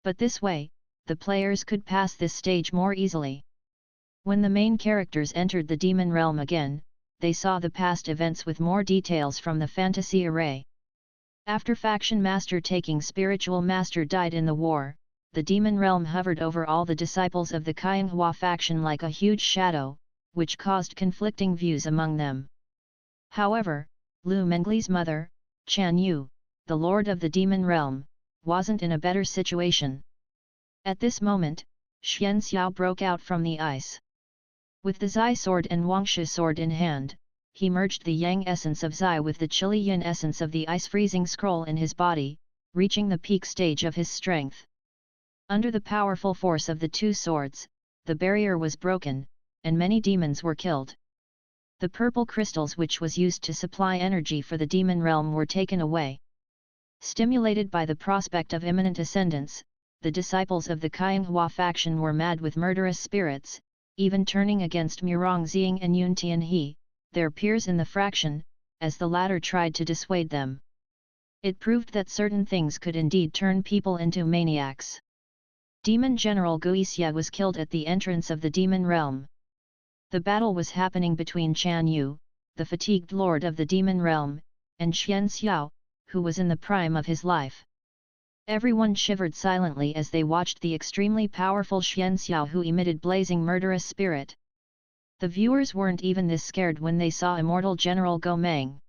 But this way, the players could pass this stage more easily. When the main characters entered the demon realm again, they saw the past events with more details from the fantasy array. After Faction Master taking Spiritual Master died in the war, the demon realm hovered over all the disciples of the Qianghua faction like a huge shadow, which caused conflicting views among them. However, Lu Mengli's mother, Chan Yu, the lord of the demon realm, wasn't in a better situation. At this moment, Xian Xiao broke out from the ice. With the Zai sword and Wangshu sword in hand, he merged the yang essence of Zai with the chili yin essence of the ice freezing scroll in his body, reaching the peak stage of his strength. Under the powerful force of the 2 swords, the barrier was broken, and many demons were killed. The purple crystals which was used to supply energy for the demon realm were taken away. Stimulated by the prospect of imminent ascendance, the disciples of the Qianghua faction were mad with murderous spirits, even turning against Murong Xing and Yuan Tianhe, their peers in the fraction, as the latter tried to dissuade them. It proved that certain things could indeed turn people into maniacs. Demon General Guixia was killed at the entrance of the demon realm. The battle was happening between Chan Yu, the fatigued lord of the demon realm, and Xian Xiao, who was in the prime of his life. Everyone shivered silently as they watched the extremely powerful Xian Xiao who emitted blazing murderous spirit. The viewers weren't even this scared when they saw immortal General Go Mang.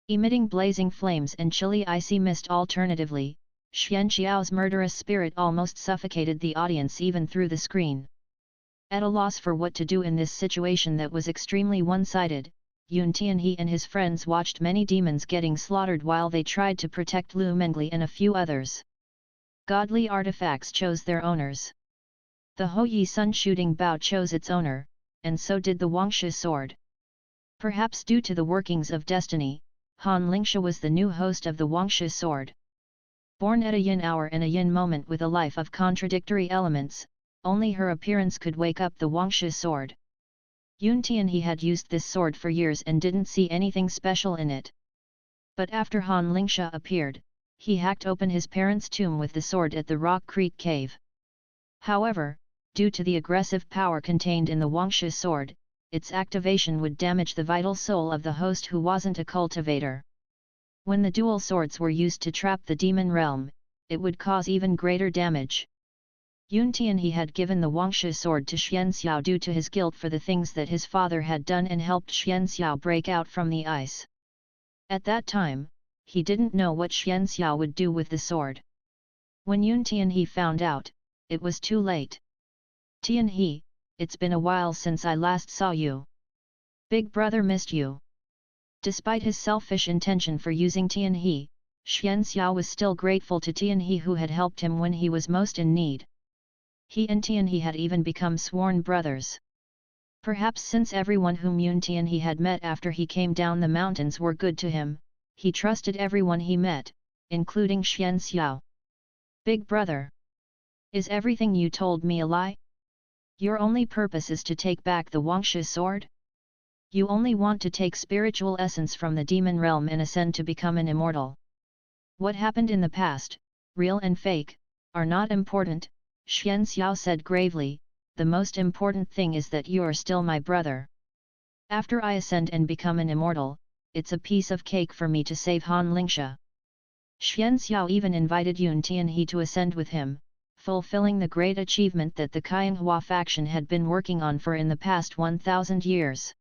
Emitting blazing flames and chilly icy mist alternatively, Xian Xiao's murderous spirit almost suffocated the audience even through the screen. At a loss for what to do in this situation that was extremely one-sided, Yuan Tianhe and his friends watched many demons getting slaughtered while they tried to protect Lu Mengli and a few others. Godly artifacts chose their owners. The Houyi sun-shooting bow chose its owner, and so did the Wangshu sword. Perhaps due to the workings of destiny, Han Lingsha was the new host of the Wangshu sword. Born at a yin hour and a yin moment with a life of contradictory elements, only her appearance could wake up the Wangshu sword. Yuan Tianhe had used this sword for years and didn't see anything special in it. But after Han Lingsha appeared, he hacked open his parents' tomb with the sword at the Rock Creek cave. However, due to the aggressive power contained in the Wangshu sword, its activation would damage the vital soul of the host who wasn't a cultivator. When the dual swords were used to trap the demon realm, it would cause even greater damage. Yuan Tianhe had given the Wangshu sword to Xianxiao due to his guilt for the things that his father had done and helped Xianxiao break out from the ice. At that time, he didn't know what Xianxiao would do with the sword. When Yuan Tianhe found out, it was too late. Tianhe, it's been a while since I last saw you. Big brother missed you. Despite his selfish intention for using Tianhe, Xianxiao was still grateful to Tianhe who had helped him when he was most in need. He and Tianhe had even become sworn brothers. Perhaps since everyone whom Yuan Tianhe had met after he came down the mountains were good to him, he trusted everyone he met, including Xianxiao. Big brother. Is everything you told me a lie? Your only purpose is to take back the Wangshu sword? You only want to take spiritual essence from the demon realm and ascend to become an immortal. What happened in the past, real and fake, are not important, Xianxiao said gravely. The most important thing is that you are still my brother. After I ascend and become an immortal, it's a piece of cake for me to save Han Lingsha. Xianxiao even invited Yuan Tianhe to ascend with him, fulfilling the great achievement that the Qianghua faction had been working on for in the past 1,000 years.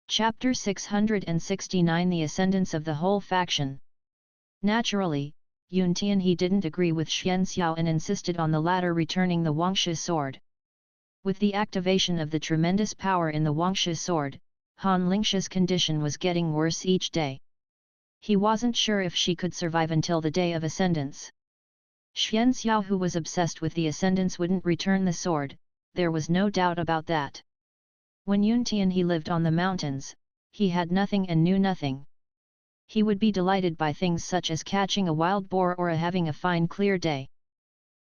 Chapter 669 The Ascendance of the Whole Faction. Naturally, Yuan Tianhe didn't agree with Xianxiao and insisted on the latter returning the Wangshu sword. With the activation of the tremendous power in the Wangshu sword, Han Lingsha's condition was getting worse each day. He wasn't sure if she could survive until the day of ascendance. Xianxiao, who was obsessed with the ascendance, wouldn't return the sword, there was no doubt about that. When Yuan Tianhe lived on the mountains, he had nothing and knew nothing. He would be delighted by things such as catching a wild boar or having a fine clear day.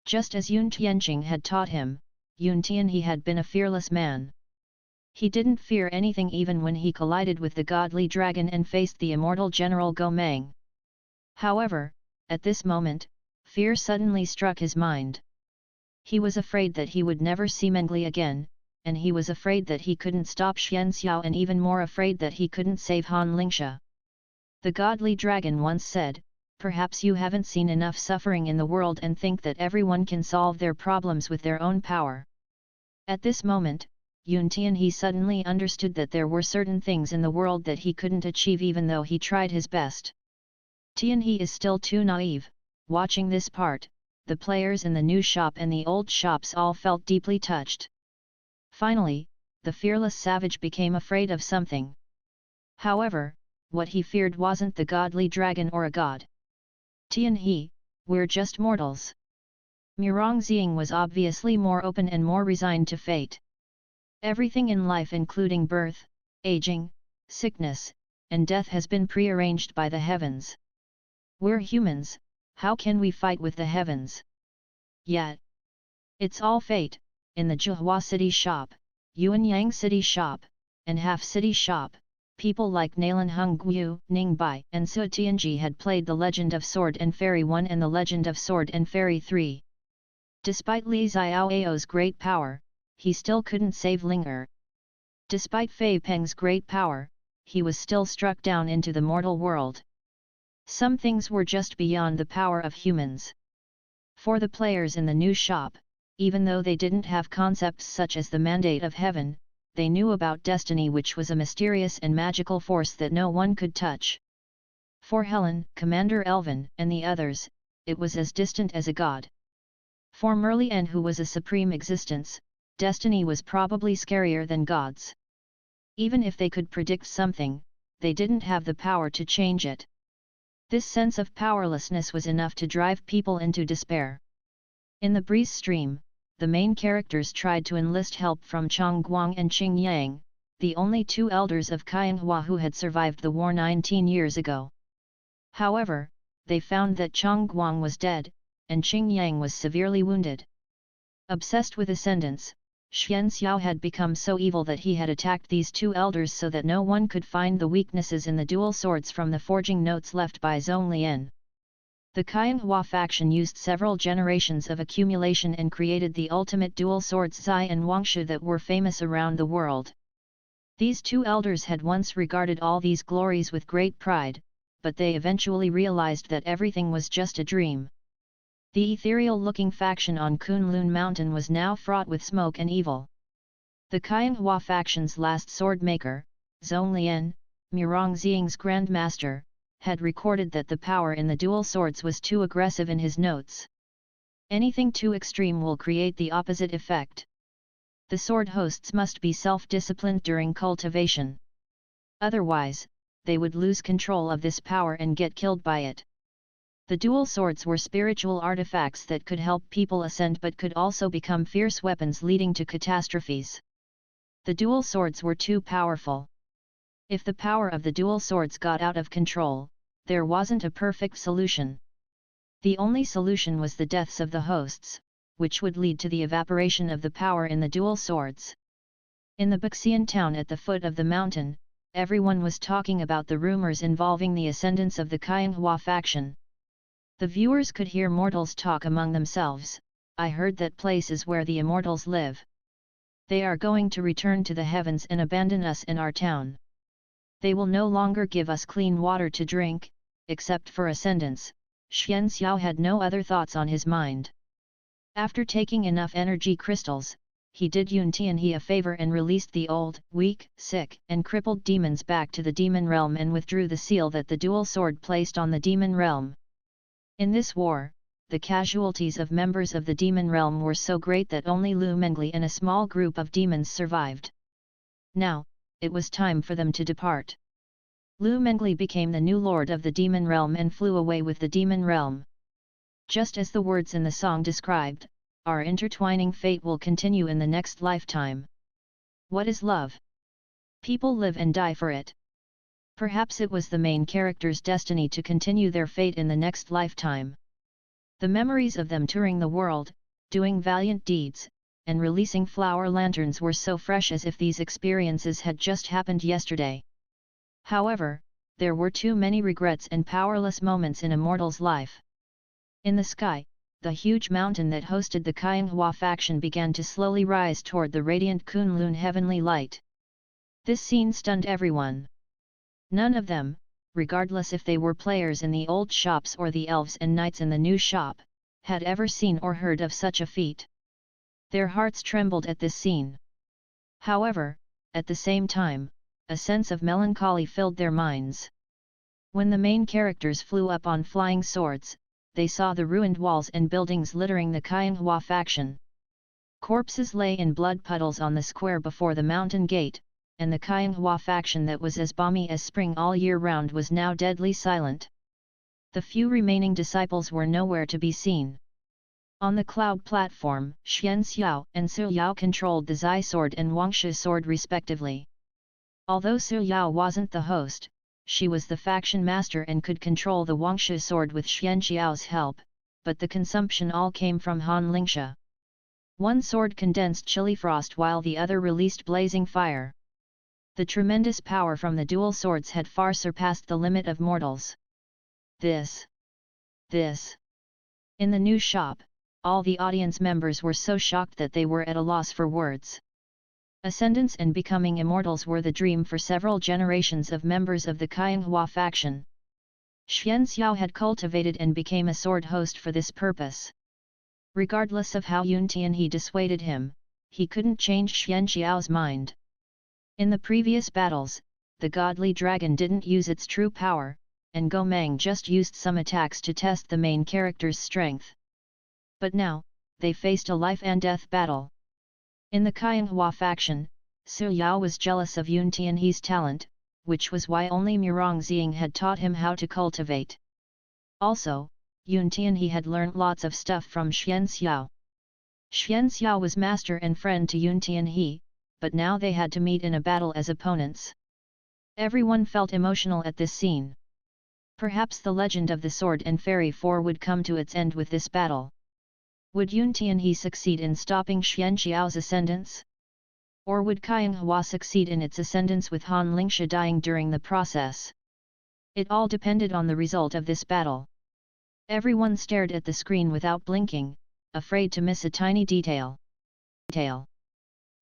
Just as Yuan Tianjing had taught him, Yuan Tianhe had been a fearless man. He didn't fear anything even when he collided with the godly dragon and faced the immortal General Gomang. However, at this moment, fear suddenly struck his mind. He was afraid that he would never see Mengli again, and he was afraid that he couldn't stop Xianxiao and even more afraid that he couldn't save Han Lingsha. The godly dragon once said, "Perhaps you haven't seen enough suffering in the world and think that everyone can solve their problems with their own power." At this moment, Yuan Tianhe suddenly understood that there were certain things in the world that he couldn't achieve even though he tried his best. Tianhe is still too naive. Watching this part, the players in the new shop and the old shops all felt deeply touched. Finally, the fearless savage became afraid of something. However, what he feared wasn't the godly dragon or a god. Tianhe, we're just mortals. Murongxiang was obviously more open and more resigned to fate. Everything in life, including birth, aging, sickness, and death, has been prearranged by the heavens. We're humans, how can we fight with the heavens? Yet, it's all fate. In the Zhuhua City shop, Yuanyang City shop, and Half City shop, people like Nalan Hongguo, Ningbai, and Su Tianji had played The Legend of Sword and Fairy 1 and The Legend of Sword and Fairy 3. Despite Li Xiaoao's great power, he still couldn't save Ling. Despite Fei Peng's great power, he was still struck down into the mortal world. Some things were just beyond the power of humans. For the players in the new shop, even though they didn't have concepts such as the mandate of heaven, they knew about destiny, which was a mysterious and magical force that no one could touch. For Helen, Commander Elvin, and the others, it was as distant as a god. For Merlin, who was a supreme existence, destiny was probably scarier than gods. Even if they could predict something, they didn't have the power to change it. This sense of powerlessness was enough to drive people into despair. In the breeze stream, the main characters tried to enlist help from Chang Guang and Qing Yang, the only two elders of Qianghua who had survived the war 19 years ago. However, they found that Chang Guang was dead, and Qing Yang was severely wounded. Obsessed with ascendance, Xian Xiao had become so evil that he had attacked these two elders so that no one could find the weaknesses in the dual swords from the forging notes left by Zhong Lian. The Qianghua faction used several generations of accumulation and created the ultimate dual swords Zai and Wangshu that were famous around the world. These two elders had once regarded all these glories with great pride, but they eventually realized that everything was just a dream. The ethereal-looking faction on Kunlun Mountain was now fraught with smoke and evil. The Qianghua faction's last sword maker, Zhong Lian, Murong Ziying's Grand Master, had recorded that the power in the dual swords was too aggressive in his notes. Anything too extreme will create the opposite effect. The sword hosts must be self-disciplined during cultivation. Otherwise, they would lose control of this power and get killed by it. The dual swords were spiritual artifacts that could help people ascend but could also become fierce weapons leading to catastrophes. The dual swords were too powerful. If the power of the dual swords got out of control, there wasn't a perfect solution. The only solution was the deaths of the hosts, which would lead to the evaporation of the power in the dual swords. In the Baxian town at the foot of the mountain, everyone was talking about the rumors involving the ascendance of the Qianghua faction. The viewers could hear mortals talk among themselves. I heard that place is where the immortals live. They are going to return to the heavens and abandon us in our town. They will no longer give us clean water to drink, except for ascendance. Xian Xiao had no other thoughts on his mind. After taking enough energy crystals, he did Yuan Tianhe a favor and released the old, weak, sick, and crippled demons back to the demon realm and withdrew the seal that the dual sword placed on the demon realm. In this war, the casualties of members of the demon realm were so great that only Lu Mengli and a small group of demons survived. Now, it was time for them to depart. Lu Mengli became the new lord of the demon realm and flew away with the demon realm. Just as the words in the song described, our intertwining fate will continue in the next lifetime. What is love? People live and die for it. Perhaps it was the main character's destiny to continue their fate in the next lifetime. The memories of them touring the world, doing valiant deeds, and releasing flower lanterns were so fresh as if these experiences had just happened yesterday. However, there were too many regrets and powerless moments in a mortal's life. In the sky, the huge mountain that hosted the Qianghua faction began to slowly rise toward the radiant Kunlun heavenly light. This scene stunned everyone. None of them, regardless if they were players in the old shops or the elves and knights in the new shop, had ever seen or heard of such a feat. Their hearts trembled at this scene. However, at the same time, a sense of melancholy filled their minds. When the main characters flew up on flying swords, they saw the ruined walls and buildings littering the Qianghua faction. Corpses lay in blood puddles on the square before the mountain gate, and the Qianghua faction that was as balmy as spring all year round was now deadly silent. The few remaining disciples were nowhere to be seen. On the cloud platform, Xian Xiao and Su Yao controlled the Zai sword and Wangshu sword respectively. Although Su Yao wasn't the host, she was the faction master and could control the Wangshu sword with Xian Xiao's help, but the consumption all came from Han Lingsha. One sword condensed chilly frost while the other released blazing fire. The tremendous power from the dual swords had far surpassed the limit of mortals. This. In the new shop, all the audience members were so shocked that they were at a loss for words. Ascendance and becoming immortals were the dream for several generations of members of the Qianghua faction. Xian Xiao had cultivated and became a sword host for this purpose. Regardless of how Yuan Tianhe dissuaded him, he couldn't change Xian Xiao's mind. In the previous battles, the godly dragon didn't use its true power, and Gomang just used some attacks to test the main character's strength. But now, they faced a life and death battle. In the Qianghua faction, Su Yao was jealous of Yuan Tianhe's talent, which was why only Murong Ziying had taught him how to cultivate. Also, Yuan Tianhe had learnt lots of stuff from Xian Xiao. Xian Xiao was master and friend to Yuan Tianhe, but now they had to meet in a battle as opponents. Everyone felt emotional at this scene. Perhaps the legend of the Sword and Fairy 4 would come to its end with this battle. Would Yuan Tianhe succeed in stopping Xian Xiao's ascendance? Or would Cainghua succeed in its ascendance with Han Lingsha dying during the process? It all depended on the result of this battle. Everyone stared at the screen without blinking, afraid to miss a tiny detail.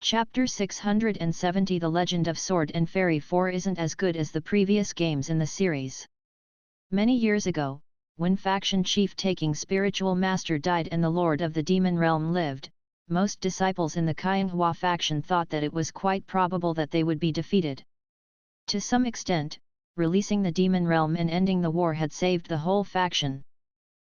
Chapter 670 The Legend of Sword and Fairy 4 isn't as good as the previous games in the series. Many years ago, when faction chief taking spiritual master died and the lord of the demon realm lived, most disciples in the Cainghua faction thought that it was quite probable that they would be defeated. To some extent, releasing the demon realm and ending the war had saved the whole faction.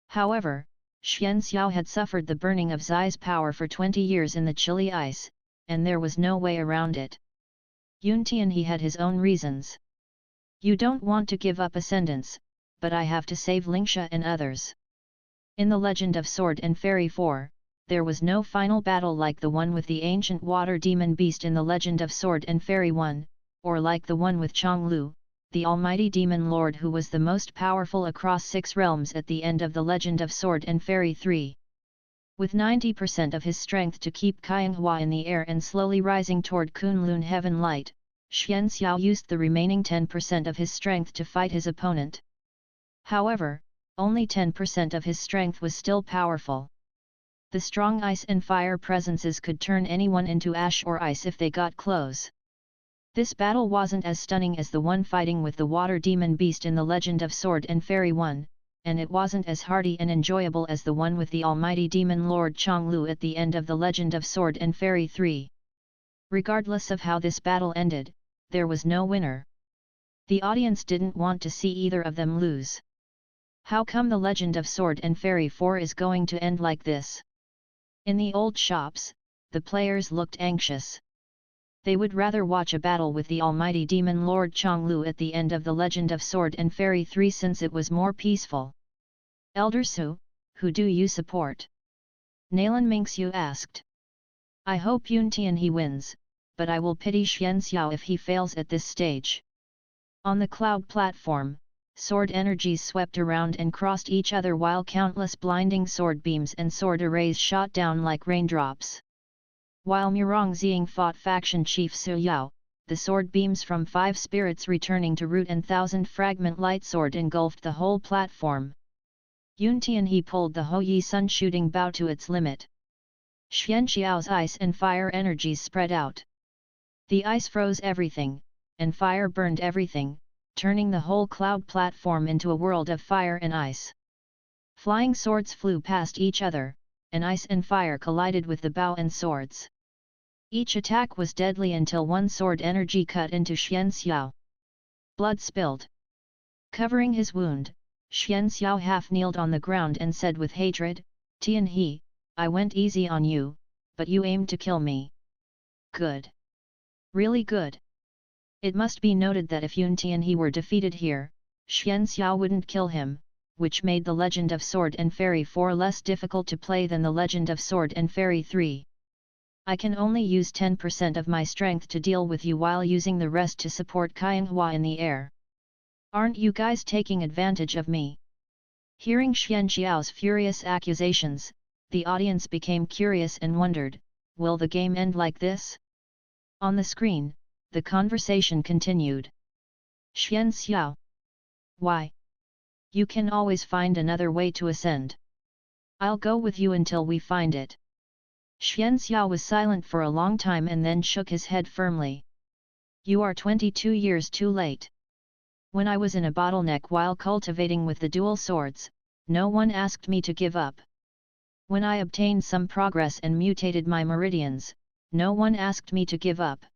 However, Xian Xiao had suffered the burning of Zai's power for 20 years in the chilly ice, and there was no way around it. Yuan Tianhe had his own reasons. You don't want to give up ascendance, but I have to save Lingsha and others. In the Legend of Sword and Fairy 4, there was no final battle like the one with the ancient water demon beast in the Legend of Sword and Fairy 1, or like the one with Chonglu, the almighty demon lord who was the most powerful across 6 realms at the end of the Legend of Sword and Fairy 3. With 90% of his strength to keep Cainghua in the air and slowly rising toward Kunlun Heaven Light, Xian Xiao used the remaining 10% of his strength to fight his opponent. However, only 10% of his strength was still powerful. The strong ice and fire presences could turn anyone into ash or ice if they got close. This battle wasn't as stunning as the one fighting with the water demon beast in the Legend of Sword and Fairy 1, and it wasn't as hearty and enjoyable as the one with the almighty demon lord Chonglu at the end of the Legend of Sword and Fairy 3. Regardless of how this battle ended, there was no winner. The audience didn't want to see either of them lose. How come the Legend of Sword and Fairy 4 is going to end like this? In the old shops, the players looked anxious. They would rather watch a battle with the almighty demon lord Chonglu at the end of the Legend of Sword and Fairy 3 since it was more peaceful. Elder Su, who do you support? Nalan Mingxiu asked. I hope Yuan Tianhe wins, but I will pity Xian Xiao if he fails at this stage. On the cloud platform, sword energies swept around and crossed each other while countless blinding sword beams and sword arrays shot down like raindrops. While Murong Ziying fought faction chief Su Yao, the sword beams from 5 spirits returning to root and 1,000 fragment light sword engulfed the whole platform. Yuan Tianhe pulled the Ho Yi Sun shooting bow to its limit. Xian Xiao's ice and fire energies spread out. The ice froze everything, and fire burned everything, turning the whole cloud platform into a world of fire and ice. Flying swords flew past each other, and ice and fire collided with the bow and swords. Each attack was deadly until one sword energy cut into Xian Xiao. Blood spilled. Covering his wound, Xian Xiao half kneeled on the ground and said with hatred, Tianhe, I went easy on you, but you aimed to kill me. Good. Really good. It must be noted that if Yuan Tianhe were defeated here, Xian Xiao wouldn't kill him, which made the Legend of Sword and Fairy 4 less difficult to play than the Legend of Sword and Fairy 3. I can only use 10% of my strength to deal with you while using the rest to support Cainghua in the air. Aren't you guys taking advantage of me? Hearing Xian Xiao's furious accusations, the audience became curious and wondered, will the game end like this? On the screen, the conversation continued. Xian Xiao. Why? You can always find another way to ascend. I'll go with you until we find it. Xian Xiao was silent for a long time and then shook his head firmly. You are 22 years too late. When I was in a bottleneck while cultivating with the dual swords, no one asked me to give up. When I obtained some progress and mutated my meridians, no one asked me to give up.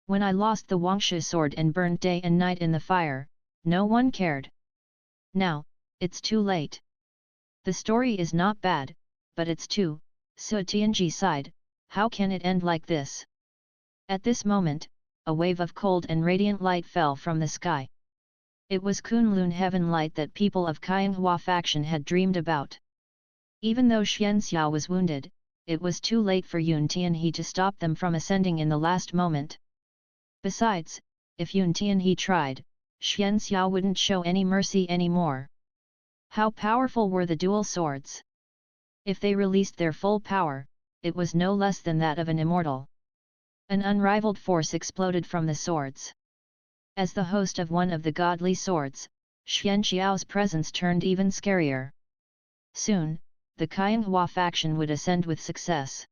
When I lost the Wangshu sword and burned day and night in the fire, no one cared. Now, it's too late. The story is not bad, but it's too, Su Tianji sighed, how can it end like this? At this moment, a wave of cold and radiant light fell from the sky. It was Kunlun heaven light that people of Cainghua faction had dreamed about. Even though Xian Xiao was wounded, it was too late for Yuan Tianhe to stop them from ascending in the last moment. Besides, if Yuan Tianhe tried, Xian Xiao wouldn't show any mercy anymore. How powerful were the dual swords? If they released their full power, it was no less than that of an immortal. An unrivaled force exploded from the swords. As the host of one of the godly swords, Xian Xiao's presence turned even scarier. Soon, the Qianghua faction would ascend with success.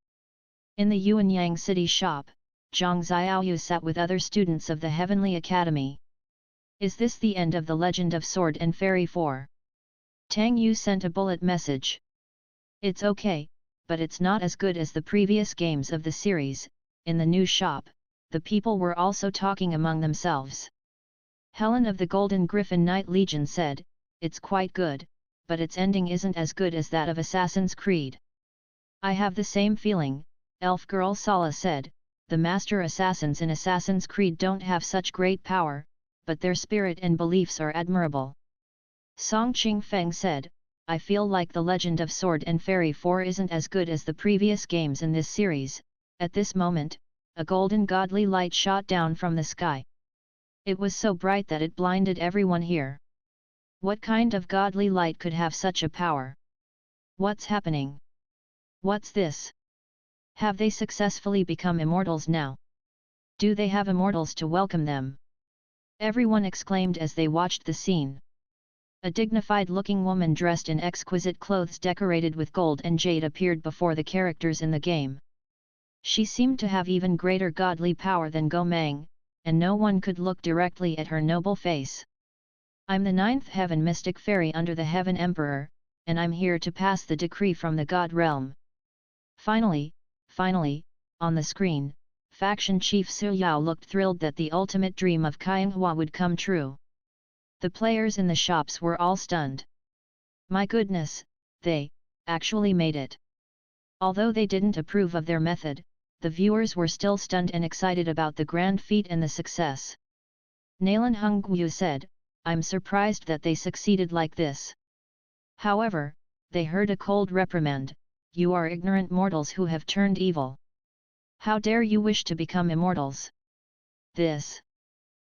In the Yuanyang city shop, Zhang Xiaoyu sat with other students of the Heavenly Academy. Is this the end of the legend of Sword and Fairy 4? Tang Yu sent a bullet message. It's okay, but it's not as good as the previous games of the series. In the new shop, the people were also talking among themselves. Helen of the Golden Griffin Knight Legion said, it's quite good, but its ending isn't as good as that of Assassin's Creed. I have the same feeling, Elf Girl Sala said, the master assassins in Assassin's Creed don't have such great power, but their spirit and beliefs are admirable. Song Qing Feng said, I feel like the Legend of Sword and Fairy 4 isn't as good as the previous games in this series. At this moment, a golden godly light shot down from the sky. It was so bright that it blinded everyone here. What kind of godly light could have such a power? What's happening? What's this? Have they successfully become immortals now? Do they have immortals to welcome them? Everyone exclaimed as they watched the scene. A dignified-looking woman dressed in exquisite clothes decorated with gold and jade appeared before the characters in the game. She seemed to have even greater godly power than Go Mang, and no one could look directly at her noble face. I'm the 9th Heaven Mystic Fairy under the Heaven Emperor, and I'm here to pass the decree from the God Realm. Finally, on the screen, Faction Chief Su Yao looked thrilled that the ultimate dream of Qianghua would come true. The players in the shops were all stunned. My goodness, they actually made it. Although they didn't approve of their method, the viewers were still stunned and excited about the grand feat and the success. Nalan Hongguo said, I'm surprised that they succeeded like this. However, they heard a cold reprimand, you are ignorant mortals who have turned evil. How dare you wish to become immortals? This.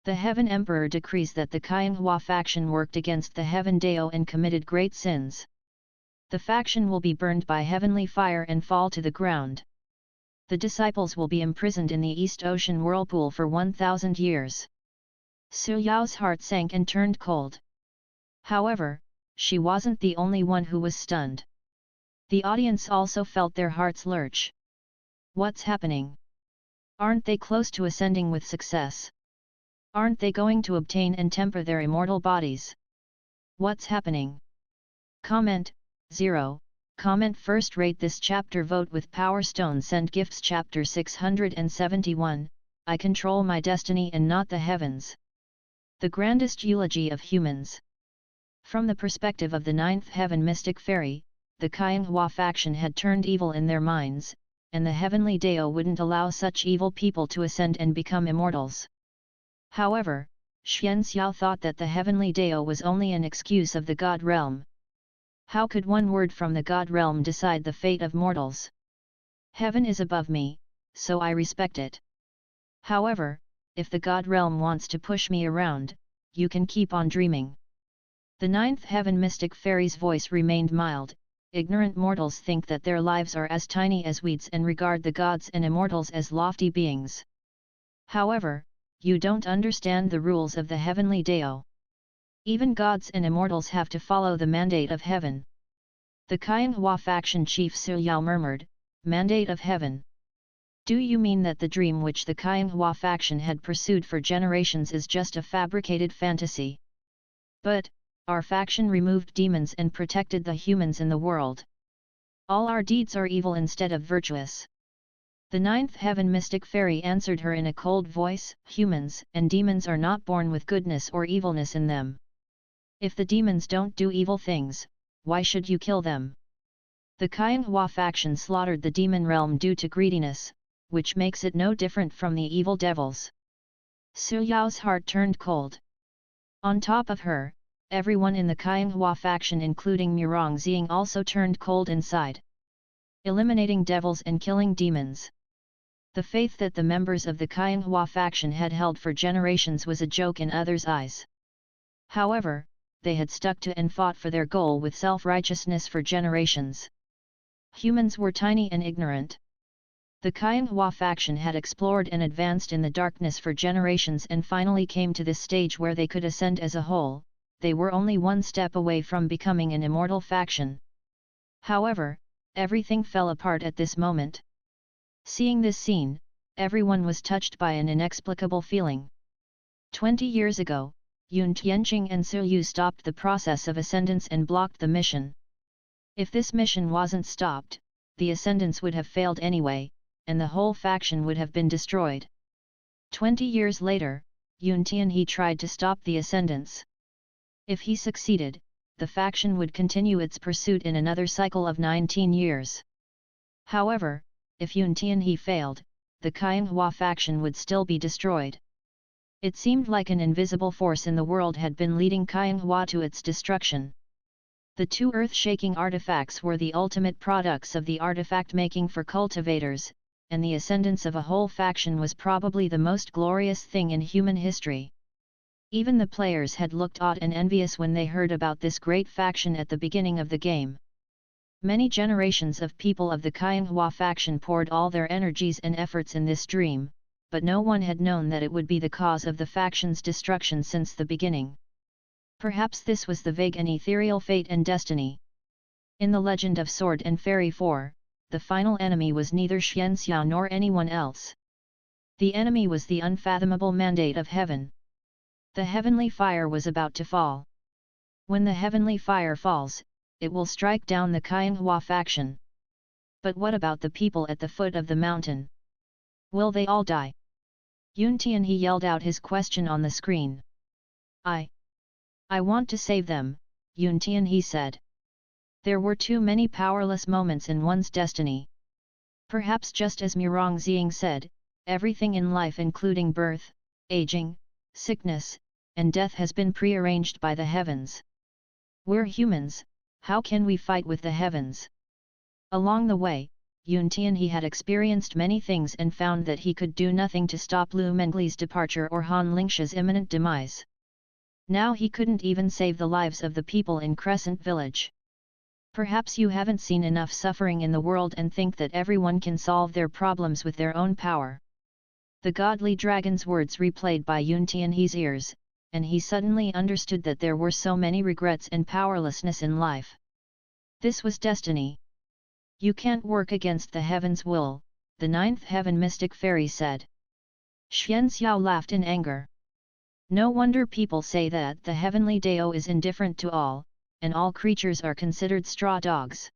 The Heaven Emperor decrees that the Qianghua faction worked against the Heaven Dao and committed great sins. The faction will be burned by heavenly fire and fall to the ground. The disciples will be imprisoned in the East Ocean whirlpool for 1,000 years. Su Yao's heart sank and turned cold. However, she wasn't the only one who was stunned. The audience also felt their hearts lurch. What's happening? Aren't they close to ascending with success? Aren't they going to obtain and temper their immortal bodies? What's happening? Comment 0. Comment first. Rate this chapter. Vote with Power Stone. Send gifts. Chapter 671, I control my destiny and not the heavens. The grandest eulogy of humans. From the perspective of the 9th Heaven Mystic Fairy, the Qianghua faction had turned evil in their minds, and the Heavenly Dao wouldn't allow such evil people to ascend and become immortals. However, Xian Xiao thought that the Heavenly Dao was only an excuse of the God Realm. How could one word from the God Realm decide the fate of mortals? Heaven is above me, so I respect it. However, if the God Realm wants to push me around, you can keep on dreaming. The 9th Heaven Mystic Fairy's voice remained mild. Ignorant mortals think that their lives are as tiny as weeds and regard the gods and immortals as lofty beings. However, you don't understand the rules of the Heavenly Dao. Even gods and immortals have to follow the mandate of heaven. The Qianghua faction chief Su Yao murmured, Mandate of heaven. Do you mean that the dream which the Qianghua faction had pursued for generations is just a fabricated fantasy? But, our faction removed demons and protected the humans in the world. All our deeds are evil instead of virtuous. The 9th Heaven Mystic Fairy answered her in a cold voice, humans and demons are not born with goodness or evilness in them. If the demons don't do evil things, why should you kill them? The Qianghua faction slaughtered the demon realm due to greediness, which makes it no different from the evil devils. Su Yao's heart turned cold. On top of her, everyone in the Qianghua faction including Murong Ziying also turned cold inside. Eliminating devils and killing demons. The faith that the members of the Qianghua faction had held for generations was a joke in others' eyes. However, they had stuck to and fought for their goal with self-righteousness for generations. Humans were tiny and ignorant. The Qianghua faction had explored and advanced in the darkness for generations and finally came to this stage where they could ascend as a whole. They were only one step away from becoming an immortal faction. However, everything fell apart at this moment. Seeing this scene, everyone was touched by an inexplicable feeling. 20 years ago, Yun Tianqing and Su Yu stopped the process of ascendance and blocked the mission. If this mission wasn't stopped, the ascendance would have failed anyway, and the whole faction would have been destroyed. 20 years later, Yun Tianhe tried to stop the ascendance. If he succeeded, the faction would continue its pursuit in another cycle of 19 years. However, if Yun Tianhe failed, the Qianghua faction would still be destroyed. It seemed like an invisible force in the world had been leading Qianghua to its destruction. The two earth-shaking artifacts were the ultimate products of the artifact making for cultivators, and the ascendance of a whole faction was probably the most glorious thing in human history. Even the players had looked awed and envious when they heard about this great faction at the beginning of the game. Many generations of people of the Qianghua faction poured all their energies and efforts in this dream, but no one had known that it would be the cause of the faction's destruction since the beginning. Perhaps this was the vague and ethereal fate and destiny. In the legend of Sword and Fairy 4, the final enemy was neither Xianxiao nor anyone else. The enemy was the unfathomable mandate of heaven. The heavenly fire was about to fall. When the heavenly fire falls, it will strike down the Qianghua faction. But what about the people at the foot of the mountain? Will they all die? Yun Tianhe yelled out his question on the screen. I want to save them, Yun Tianhe said. There were too many powerless moments in one's destiny. Perhaps just as Murong Ziying said, everything in life including birth, aging, sickness, and death has been prearranged by the heavens. We're humans, how can we fight with the heavens? Along the way, Yun Tianhe had experienced many things and found that he could do nothing to stop Lu Mengli's departure or Han Lingsha's imminent demise. Now he couldn't even save the lives of the people in Crescent Village. Perhaps you haven't seen enough suffering in the world and think that everyone can solve their problems with their own power. The godly dragon's words replayed by Yun Tianhe's ears, and he suddenly understood that there were so many regrets and powerlessness in life. This was destiny. You can't work against the heaven's will, the ninth heaven mystic fairy said. Xianxiao laughed in anger. No wonder people say that the heavenly Dao is indifferent to all, and all creatures are considered straw dogs.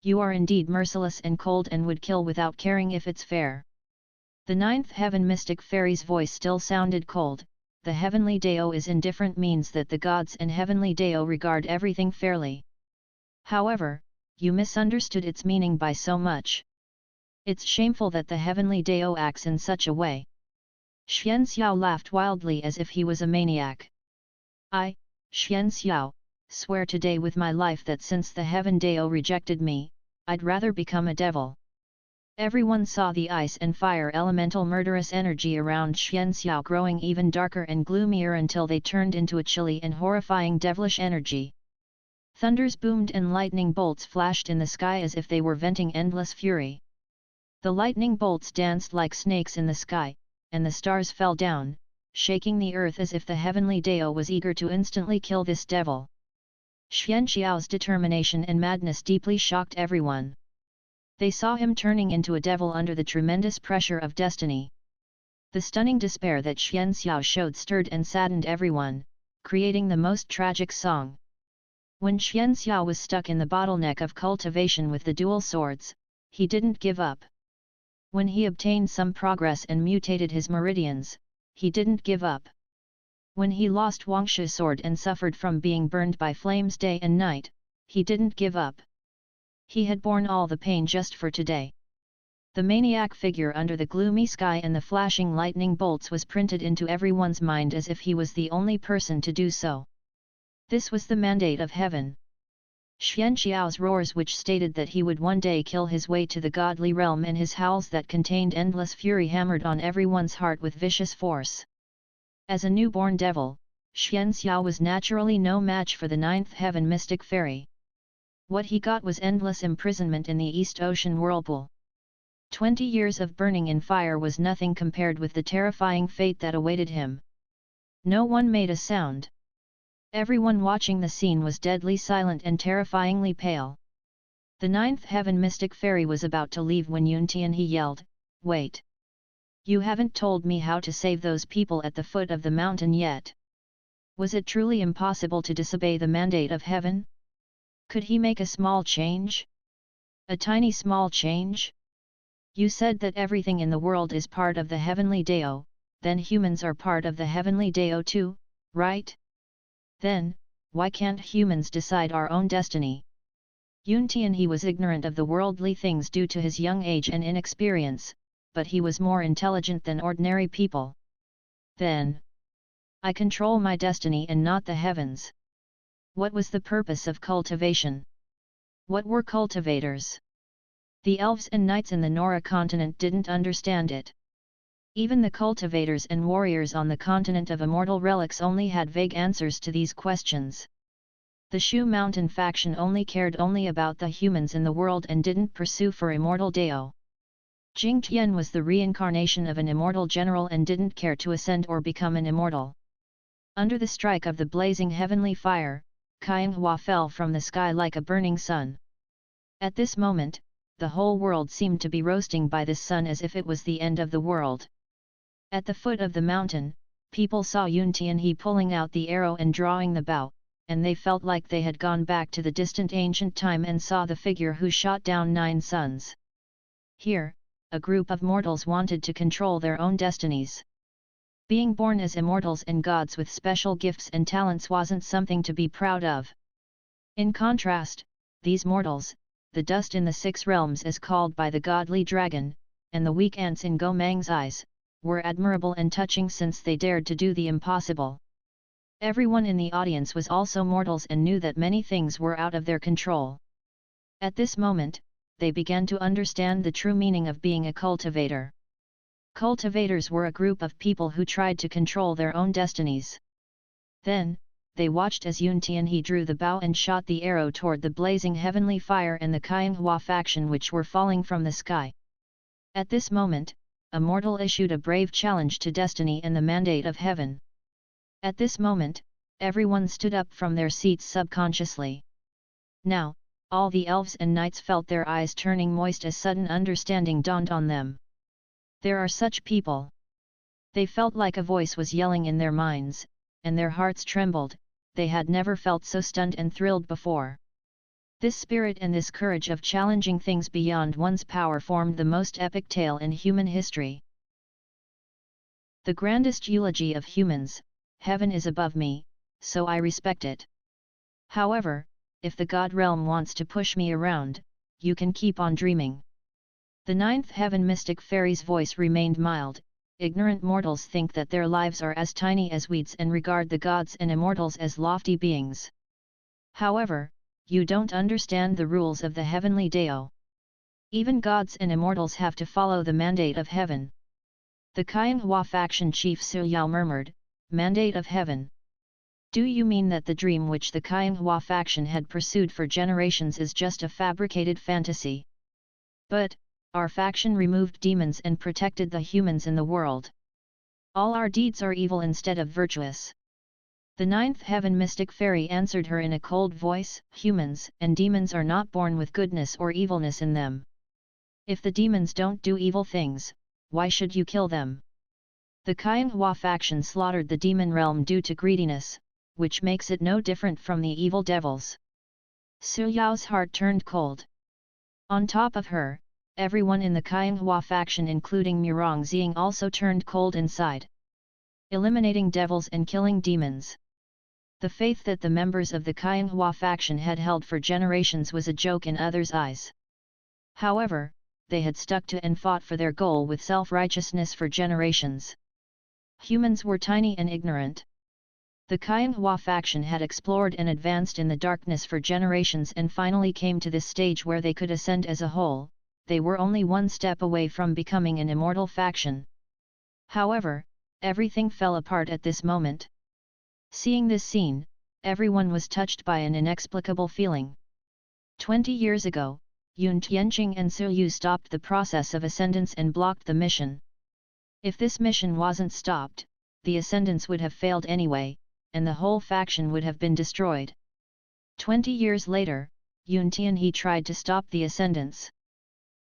You are indeed merciless and cold and would kill without caring if it's fair. The ninth heaven mystic fairy's voice still sounded cold. The heavenly Dao is indifferent means that the gods and heavenly Dao regard everything fairly. However, you misunderstood its meaning by so much. It's shameful that the heavenly Dao acts in such a way. Xianxiao laughed wildly as if he was a maniac. I, Xianxiao, swear today with my life that since the heaven Dao rejected me, I'd rather become a devil. Everyone saw the ice and fire elemental murderous energy around Xianxiao growing even darker and gloomier until they turned into a chilly and horrifying devilish energy. Thunders boomed and lightning bolts flashed in the sky as if they were venting endless fury. The lightning bolts danced like snakes in the sky, and the stars fell down, shaking the earth as if the heavenly Dao was eager to instantly kill this devil. Xianxiao's determination and madness deeply shocked everyone. They saw him turning into a devil under the tremendous pressure of destiny. The stunning despair that Xianxiao showed stirred and saddened everyone, creating the most tragic song. When Xianxiao was stuck in the bottleneck of cultivation with the dual swords, he didn't give up. When he obtained some progress and mutated his meridians, he didn't give up. When he lost Wangshu's sword and suffered from being burned by flames day and night, he didn't give up. He had borne all the pain just for today. The maniac figure under the gloomy sky and the flashing lightning bolts was printed into everyone's mind as if he was the only person to do so. This was the mandate of heaven. Xianxiao's roars which stated that he would one day kill his way to the godly realm and his howls that contained endless fury hammered on everyone's heart with vicious force. As a newborn devil, Xianxiao was naturally no match for the ninth heaven mystic fairy. What he got was endless imprisonment in the East Ocean whirlpool. 20 years of burning in fire was nothing compared with the terrifying fate that awaited him. No one made a sound. Everyone watching the scene was deadly silent and terrifyingly pale. The ninth heaven mystic fairy was about to leave when Yuan Tianhe yelled, "Wait! You haven't told me how to save those people at the foot of the mountain yet. Was it truly impossible to disobey the mandate of heaven? Could he make a small change? A tiny small change? You said that everything in the world is part of the heavenly Dao, then humans are part of the heavenly Dao too, right? Then, why can't humans decide our own destiny?" Yuan Tianhe was ignorant of the worldly things due to his young age and inexperience, but he was more intelligent than ordinary people. Then, I control my destiny and not the heavens. What was the purpose of cultivation? What were cultivators? The elves and knights in the Nora continent didn't understand it. Even the cultivators and warriors on the continent of immortal relics only had vague answers to these questions. The Shu Mountain faction only cared about the humans in the world and didn't pursue for immortal Dao. Jing Tian was the reincarnation of an immortal general and didn't care to ascend or become an immortal. Under the strike of the blazing heavenly fire, Qianghua fell from the sky like a burning sun. At this moment, the whole world seemed to be roasting by this sun as if it was the end of the world. At the foot of the mountain, people saw Yuan Tianhe pulling out the arrow and drawing the bow, and they felt like they had gone back to the distant ancient time and saw the figure who shot down 9 suns. Here, a group of mortals wanted to control their own destinies. Being born as immortals and gods with special gifts and talents wasn't something to be proud of. In contrast, these mortals, the dust in the 6 realms as called by the godly dragon, and the weak ants in Gomang's eyes, were admirable and touching since they dared to do the impossible. Everyone in the audience was also mortals and knew that many things were out of their control. At this moment, they began to understand the true meaning of being a cultivator. Cultivators were a group of people who tried to control their own destinies. Then, they watched as Yuan Tianhe drew the bow and shot the arrow toward the blazing heavenly fire and the Qianghua faction which were falling from the sky. At this moment, a mortal issued a brave challenge to destiny and the mandate of heaven. At this moment, everyone stood up from their seats subconsciously. Now, all the elves and knights felt their eyes turning moist as sudden understanding dawned on them. There are such people. They felt like a voice was yelling in their minds, and their hearts trembled. They had never felt so stunned and thrilled before. This spirit and this courage of challenging things beyond one's power formed the most epic tale in human history. The grandest eulogy of humans: heaven is above me, so I respect it. However, if the God realm wants to push me around, you can keep on dreaming. The 9th heaven mystic fairy's voice remained mild. Ignorant mortals think that their lives are as tiny as weeds and regard the gods and immortals as lofty beings. However, you don't understand the rules of the heavenly Dao. Even gods and immortals have to follow the mandate of heaven. The Qianghua faction chief Su Yao murmured, "Mandate of heaven? Do you mean that the dream which the Qianghua faction had pursued for generations is just a fabricated fantasy? But, our faction removed demons and protected the humans in the world. All our deeds are evil instead of virtuous." The 9th heaven mystic fairy answered her in a cold voice, "Humans and demons are not born with goodness or evilness in them. If the demons don't do evil things, why should you kill them? The Qianghua faction slaughtered the demon realm due to greediness, which makes it no different from the evil devils." Su Yao's heart turned cold. On top of her, everyone in the Qianghua faction including Murong Xiang also turned cold inside. Eliminating devils and killing demons. The faith that the members of the Qianghua faction had held for generations was a joke in others' eyes. However, they had stuck to and fought for their goal with self-righteousness for generations. Humans were tiny and ignorant. The Qianghua faction had explored and advanced in the darkness for generations and finally came to this stage where they could ascend as a whole. They were only one step away from becoming an immortal faction. However, everything fell apart at this moment. Seeing this scene, everyone was touched by an inexplicable feeling. 20 years ago, Yun Tianqing and Su Yu stopped the process of ascendance and blocked the mission. If this mission wasn't stopped, the ascendants would have failed anyway, and the whole faction would have been destroyed. 20 years later, Yun Tianhe tried to stop the ascendants.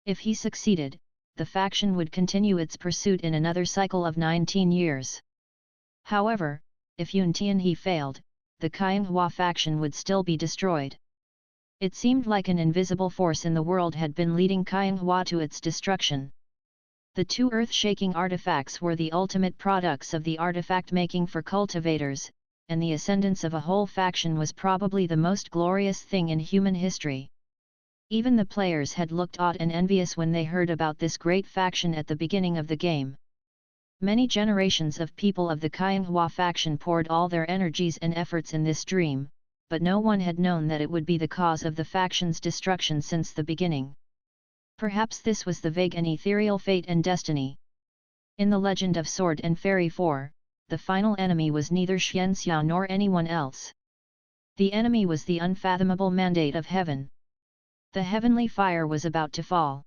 If he succeeded, the faction would continue its pursuit in another cycle of 19 years. However, if Yun Tianhe failed, the Qianghua faction would still be destroyed. It seemed like an invisible force in the world had been leading Qianghua to its destruction. The two earth-shaking artifacts were the ultimate products of the artifact making for cultivators, and the ascendance of a whole faction was probably the most glorious thing in human history. Even the players had looked awed and envious when they heard about this great faction at the beginning of the game. Many generations of people of the Qianghua faction poured all their energies and efforts in this dream, but no one had known that it would be the cause of the faction's destruction since the beginning. Perhaps this was the vague and ethereal fate and destiny. In the Legend of Sword and Fairy 4, the final enemy was neither Xianxiao nor anyone else. The enemy was the unfathomable mandate of heaven. The heavenly fire was about to fall.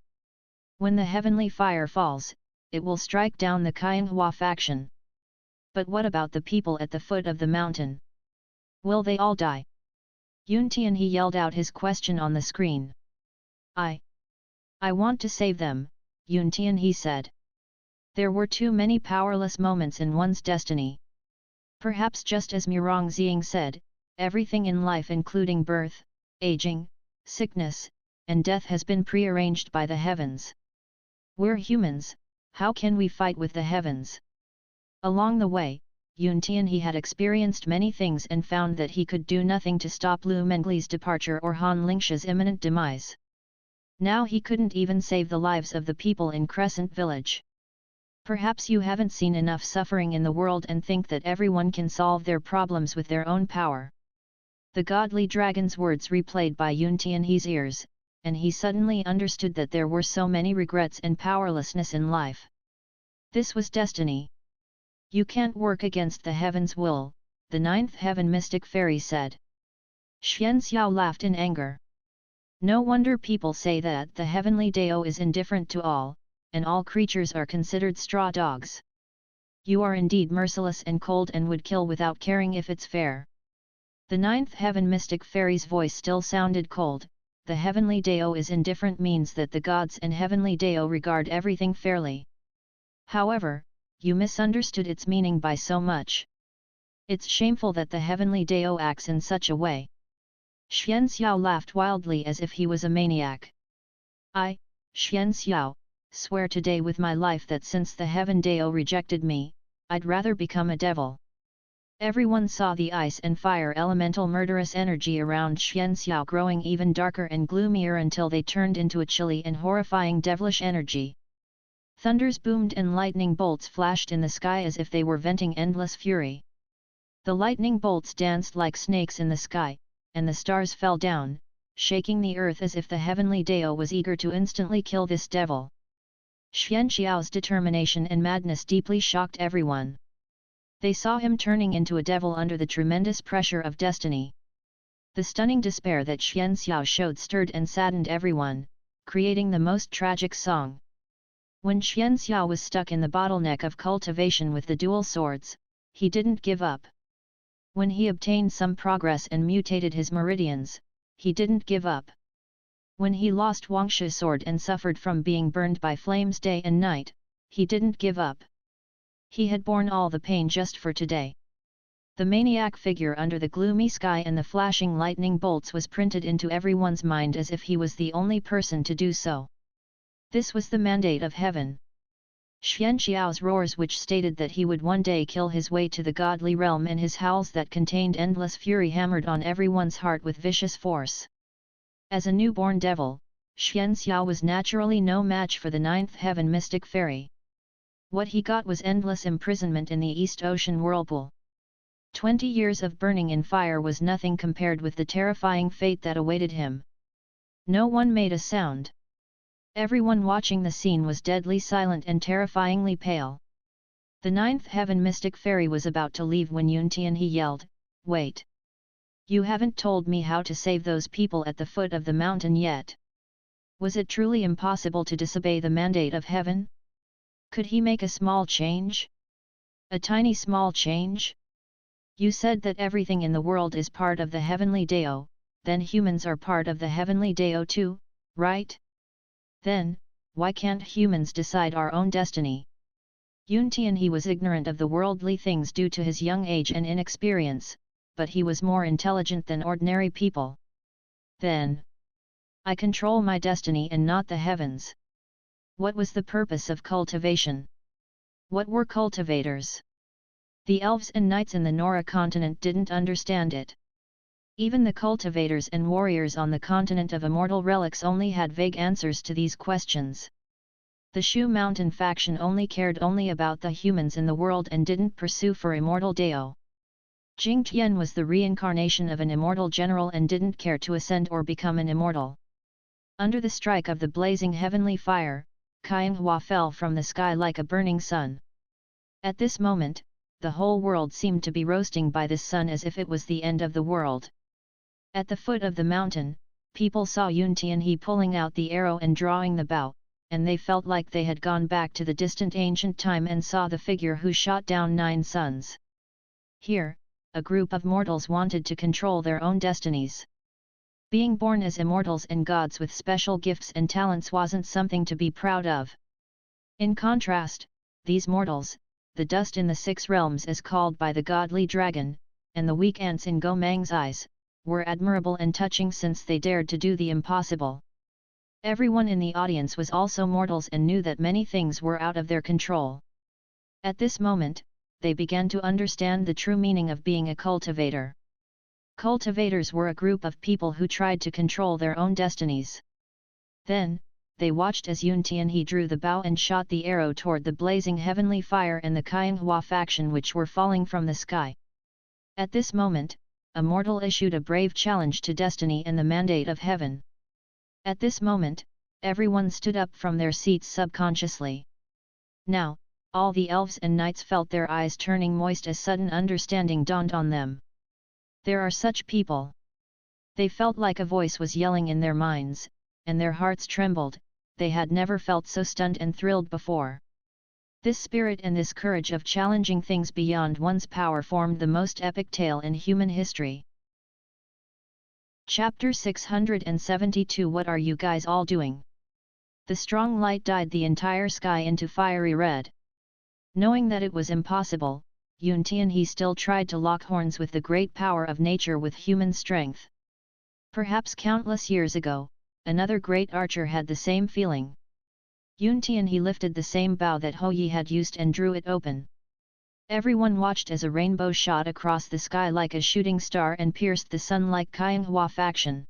When the heavenly fire falls, it will strike down the Qianghua faction. But what about the people at the foot of the mountain? Will they all die? Yun Tianhe yelled out his question on the screen. I want to save them, Yun Tianhe said. There were too many powerless moments in one's destiny. Perhaps just as Murong Ziying said, everything in life including birth, aging, sickness, and death has been prearranged by the heavens. We're humans, how can we fight with the heavens? Along the way, Yun Tianhe had experienced many things and found that he could do nothing to stop Lu Mengli's departure or Han Lingsha's imminent demise. Now he couldn't even save the lives of the people in Crescent Village. Perhaps you haven't seen enough suffering in the world and think that everyone can solve their problems with their own power. The godly dragon's words replayed by Yun Tianhe's ears, and he suddenly understood that there were so many regrets and powerlessness in life. This was destiny. You can't work against the heaven's will, the ninth heaven mystic fairy said. Xianxiao laughed in anger. No wonder people say that the heavenly Dao is indifferent to all, and all creatures are considered straw dogs. You are indeed merciless and cold and would kill without caring if it's fair. The ninth heaven mystic fairy's voice still sounded cold. The heavenly Dao is indifferent means that the gods and heavenly Dao regard everything fairly. However, you misunderstood its meaning by so much. It's shameful that the heavenly Dao acts in such a way. Xianxiao laughed wildly as if he was a maniac. I, Xianxiao, swear today with my life that since the heaven Dao rejected me, I'd rather become a devil. Everyone saw the ice and fire elemental murderous energy around Xianxiao growing even darker and gloomier until they turned into a chilly and horrifying devilish energy. Thunders boomed and lightning bolts flashed in the sky as if they were venting endless fury. The lightning bolts danced like snakes in the sky, and the stars fell down, shaking the earth as if the heavenly Dao was eager to instantly kill this devil. Xianxiao's determination and madness deeply shocked everyone. They saw him turning into a devil under the tremendous pressure of destiny. The stunning despair that Xianxiao showed stirred and saddened everyone, creating the most tragic song. When Xianxiao was stuck in the bottleneck of cultivation with the dual swords, he didn't give up. When he obtained some progress and mutated his meridians, he didn't give up. When he lost Wangshu's sword and suffered from being burned by flames day and night, he didn't give up. He had borne all the pain just for today. The maniac figure under the gloomy sky and the flashing lightning bolts was printed into everyone's mind as if he was the only person to do so. This was the mandate of heaven. Xianxiao's roars which stated that he would one day kill his way to the godly realm and his howls that contained endless fury hammered on everyone's heart with vicious force. As a newborn devil, Xianxiao was naturally no match for the ninth heaven mystic fairy. What he got was endless imprisonment in the East Ocean whirlpool. 20 years of burning in fire was nothing compared with the terrifying fate that awaited him. No one made a sound. Everyone watching the scene was deadly silent and terrifyingly pale. The ninth heaven mystic fairy was about to leave when Yun Tianhe yelled, "Wait!" You haven't told me how to save those people at the foot of the mountain yet. Was it truly impossible to disobey the mandate of heaven? Could he make a small change? A tiny small change? You said that everything in the world is part of the heavenly Dao, then humans are part of the heavenly Dao too, right? Then, why can't humans decide our own destiny? Yuan Tianhe was ignorant of the worldly things due to his young age and inexperience, but he was more intelligent than ordinary people. Then, I control my destiny and not the heavens. What was the purpose of cultivation? What were cultivators? The elves and knights in the Nora continent didn't understand it. Even the cultivators and warriors on the continent of immortal relics only had vague answers to these questions. The Shu Mountain faction only cared about the humans in the world and didn't pursue for immortal Dao. Jing Tian was the reincarnation of an immortal general and didn't care to ascend or become an immortal. Under the strike of the blazing heavenly fire, Qianghua fell from the sky like a burning sun. At this moment, the whole world seemed to be roasting by this sun as if it was the end of the world. At the foot of the mountain, people saw Yuan Tianhe pulling out the arrow and drawing the bow, and they felt like they had gone back to the distant ancient time and saw the figure who shot down 9 suns. Here, a group of mortals wanted to control their own destinies. Being born as immortals and gods with special gifts and talents wasn't something to be proud of. In contrast, these mortals, the dust in the 6 realms as called by the godly dragon, and the weak ants in Go Mang's eyes, were admirable and touching since they dared to do the impossible. Everyone in the audience was also mortals and knew that many things were out of their control. At this moment, they began to understand the true meaning of being a cultivator. Cultivators were a group of people who tried to control their own destinies. Then, they watched as Yuan Tianhe drew the bow and shot the arrow toward the blazing heavenly fire and the Qianghua faction which were falling from the sky. At this moment, a mortal issued a brave challenge to destiny and the mandate of heaven. At this moment, everyone stood up from their seats subconsciously. Now, all the elves and knights felt their eyes turning moist as sudden understanding dawned on them. There are such people. They felt like a voice was yelling in their minds, and their hearts trembled. They had never felt so stunned and thrilled before. This spirit and this courage of challenging things beyond one's power formed the most epic tale in human history. Chapter 672 What are you guys all doing? The strong light dyed the entire sky into fiery red. Knowing that it was impossible, Yuan Tianhe still tried to lock horns with the great power of nature with human strength. Perhaps countless years ago, another great archer had the same feeling. Yuan Tianhe lifted the same bow that Hou Yi had used and drew it open. Everyone watched as a rainbow shot across the sky like a shooting star and pierced the sun like Qianghua faction.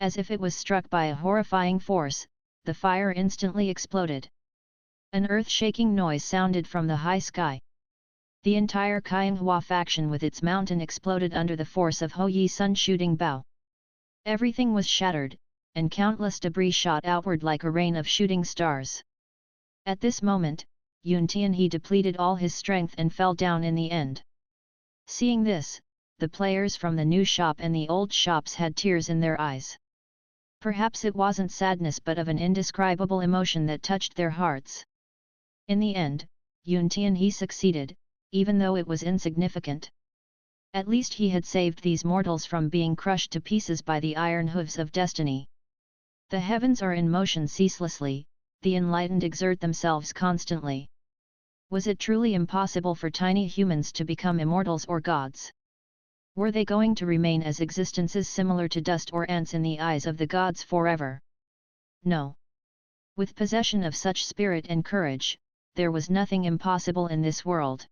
As if it was struck by a horrifying force, the fire instantly exploded. An earth-shaking noise sounded from the high sky. The entire Qianghua faction with its mountain exploded under the force of Hou Yi's sun-shooting bow. Everything was shattered, and countless debris shot outward like a rain of shooting stars. At this moment, Yuan Tianhe depleted all his strength and fell down in the end. Seeing this, the players from the new shop and the old shops had tears in their eyes. Perhaps it wasn't sadness but of an indescribable emotion that touched their hearts. In the end, Yuan Tianhe succeeded, even though it was insignificant. At least he had saved these mortals from being crushed to pieces by the iron hooves of destiny. The heavens are in motion ceaselessly, the enlightened exert themselves constantly. Was it truly impossible for tiny humans to become immortals or gods? Were they going to remain as existences similar to dust or ants in the eyes of the gods forever? No. With possession of such spirit and courage, there was nothing impossible in this world.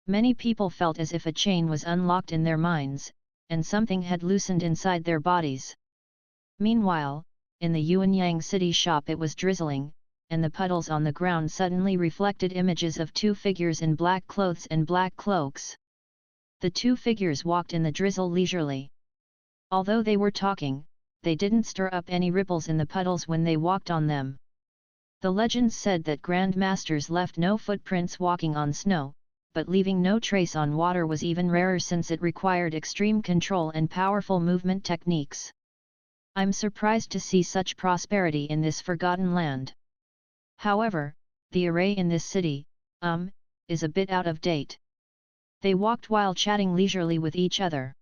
Many people felt as if a chain was unlocked in their minds, and something had loosened inside their bodies. Meanwhile, in the Yuanyang city shop it was drizzling, and the puddles on the ground suddenly reflected images of 2 figures in black clothes and black cloaks. The 2 figures walked in the drizzle leisurely. Although they were talking, they didn't stir up any ripples in the puddles when they walked on them. The legends said that Grand Masters left no footprints walking on snow, but leaving no trace on water was even rarer since it required extreme control and powerful movement techniques. I'm surprised to see such prosperity in this forgotten land. However, the array in this city, is a bit out of date. They walked while chatting leisurely with each other.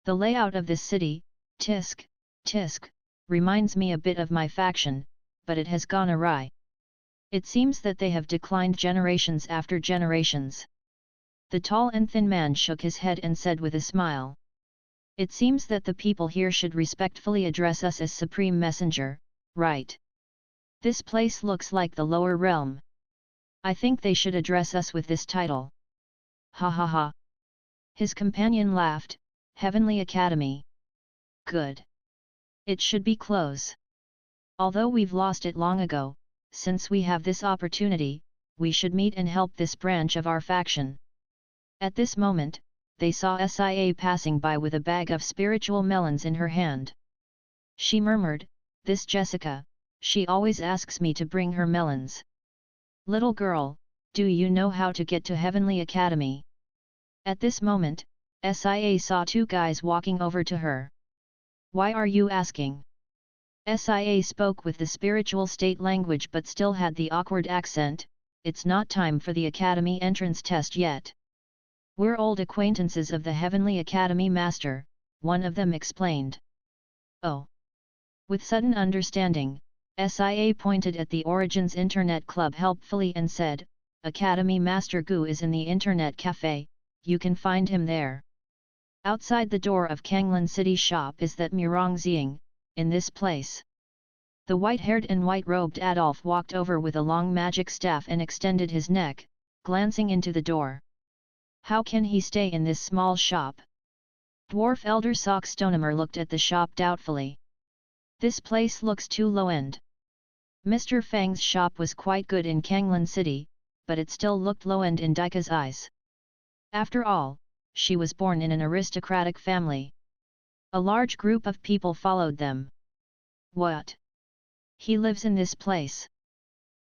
The layout of this city, tisk, reminds me a bit of my faction, but it has gone awry. It seems that they have declined generations after generations. The tall and thin man shook his head and said with a smile. It seems that the people here should respectfully address us as Supreme Messenger, right? This place looks like the lower realm. I think they should address us with this title. Ha ha ha. His companion laughed. Heavenly Academy. Good. It should be close. Although we've lost it long ago, since we have this opportunity, we should meet and help this branch of our faction. At this moment, they saw Sia passing by with a bag of spiritual melons in her hand. She murmured, "This Jessica, she always asks me to bring her melons. Little girl, do you know how to get to Heavenly Academy?" At this moment, Sia saw two guys walking over to her. "Why are you asking?" Sia spoke with the spiritual state language but still had the awkward accent. "It's not time for the Academy entrance test yet. We're old acquaintances of the Heavenly Academy Master," one of them explained. "Oh." With sudden understanding, Sia pointed at the Origins Internet Club helpfully and said, "Academy Master Gu is in the Internet Cafe, you can find him there. Outside the door of Kanglan City shop is that Murong Xiang, in this place." The white-haired and white-robed Adolf walked over with a long magic staff and extended his neck, glancing into the door. How can he stay in this small shop? Dwarf Elder Sock Stonemer looked at the shop doubtfully. This place looks too low-end. Mr. Fang's shop was quite good in Kanglan City, but it still looked low-end in Daika's eyes. After all, she was born in an aristocratic family. A large group of people followed them. "What? He lives in this place?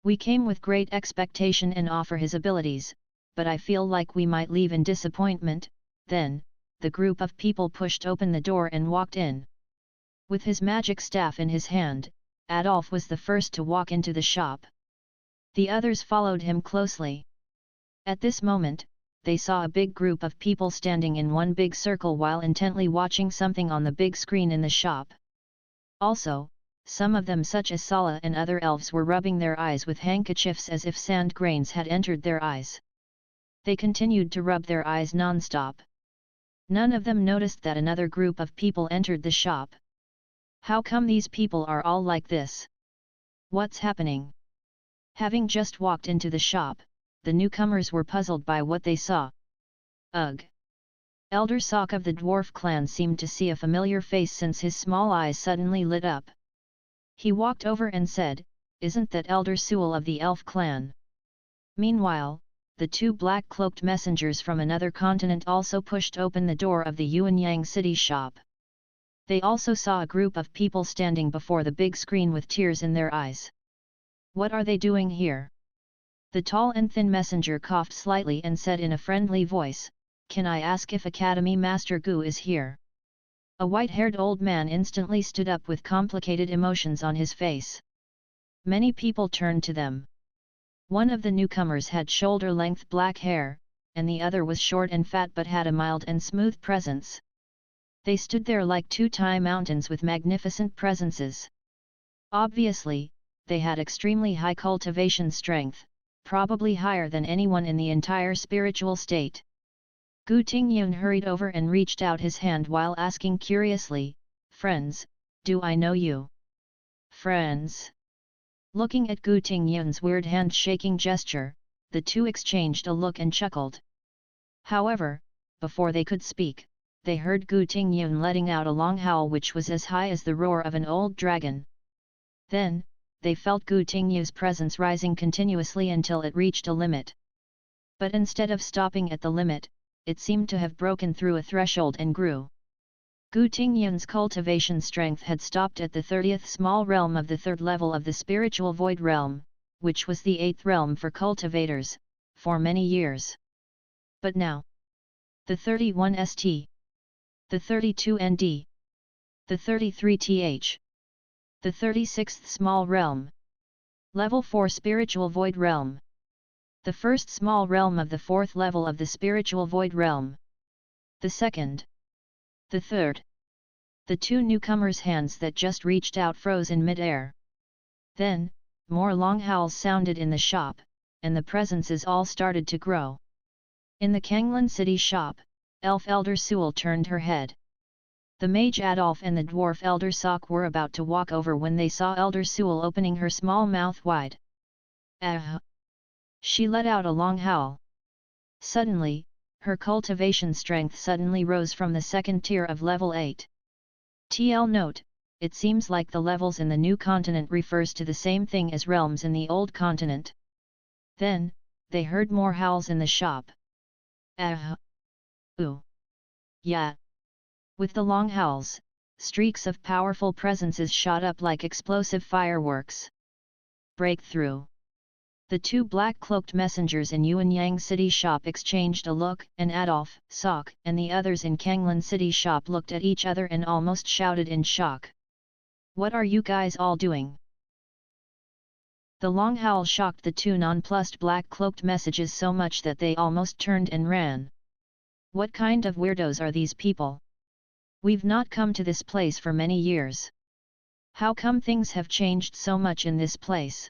We came with great expectation and offer his abilities, but I feel like we might leave in disappointment." Then, the group of people pushed open the door and walked in. With his magic staff in his hand, Adolf was the first to walk into the shop. The others followed him closely. At this moment, they saw a big group of people standing in one big circle while intently watching something on the big screen in the shop. Also, some of them such as Sala and other elves were rubbing their eyes with handkerchiefs as if sand grains had entered their eyes. They continued to rub their eyes non-stop. None of them noticed that another group of people entered the shop. How come these people are all like this? What's happening? Having just walked into the shop, the newcomers were puzzled by what they saw. Ugh! Elder Sock of the dwarf clan seemed to see a familiar face since his small eyes suddenly lit up. He walked over and said, "Isn't that Elder Sewell of the elf clan?" Meanwhile, the two black-cloaked messengers from another continent also pushed open the door of the Yuanyang City shop. They also saw a group of people standing before the big screen with tears in their eyes. What are they doing here? The tall and thin messenger coughed slightly and said in a friendly voice, "Can I ask if Academy Master Gu is here?" A white-haired old man instantly stood up with complicated emotions on his face. Many people turned to them. One of the newcomers had shoulder-length black hair, and the other was short and fat but had a mild and smooth presence. They stood there like two Tai mountains with magnificent presences. Obviously, they had extremely high cultivation strength, probably higher than anyone in the entire spiritual state. Gu Tingyun hurried over and reached out his hand while asking curiously, "Friends, do I know you?" "Friends?" Looking at Gu Tingyun's weird hand-shaking gesture, the two exchanged a look and chuckled. However, before they could speak, they heard Gu Tingyun letting out a long howl which was as high as the roar of an old dragon. Then, they felt Gu Tingyu's presence rising continuously until it reached a limit. But instead of stopping at the limit, it seemed to have broken through a threshold and grew. Gu Tingyun's cultivation strength had stopped at the 30th small realm of the 3rd level of the spiritual void realm, which was the 8th realm for cultivators, for many years. But now, the 31 ST, the 32 ND, the 33 TH, the 36th Small Realm, Level 4 Spiritual Void Realm, the first small realm of the 4th level of the Spiritual Void Realm, the second, the third. The two newcomers' hands that just reached out froze in mid-air. Then, more long howls sounded in the shop, and the presences all started to grow. In the Kanglan City shop, Elf Elder Sewell turned her head. The mage Adolf and the dwarf Elder Sock were about to walk over when they saw Elder Sewell opening her small mouth wide. Ah! She let out a long howl. Suddenly, her cultivation strength suddenly rose from the second tier of level 8. TL note, it seems like the levels in the new continent refers to the same thing as realms in the old continent. Then, they heard more howls in the shop. Ah! Ooh! Yeah! With the long howls, streaks of powerful presences shot up like explosive fireworks. Breakthrough! The two black-cloaked messengers in Yuan Yang City shop exchanged a look, and Adolf, Sock, and the others in Kanglan City shop looked at each other and almost shouted in shock. What are you guys all doing? The long howl shocked the two nonplussed black-cloaked messages so much that they almost turned and ran. What kind of weirdos are these people? We've not come to this place for many years. How come things have changed so much in this place?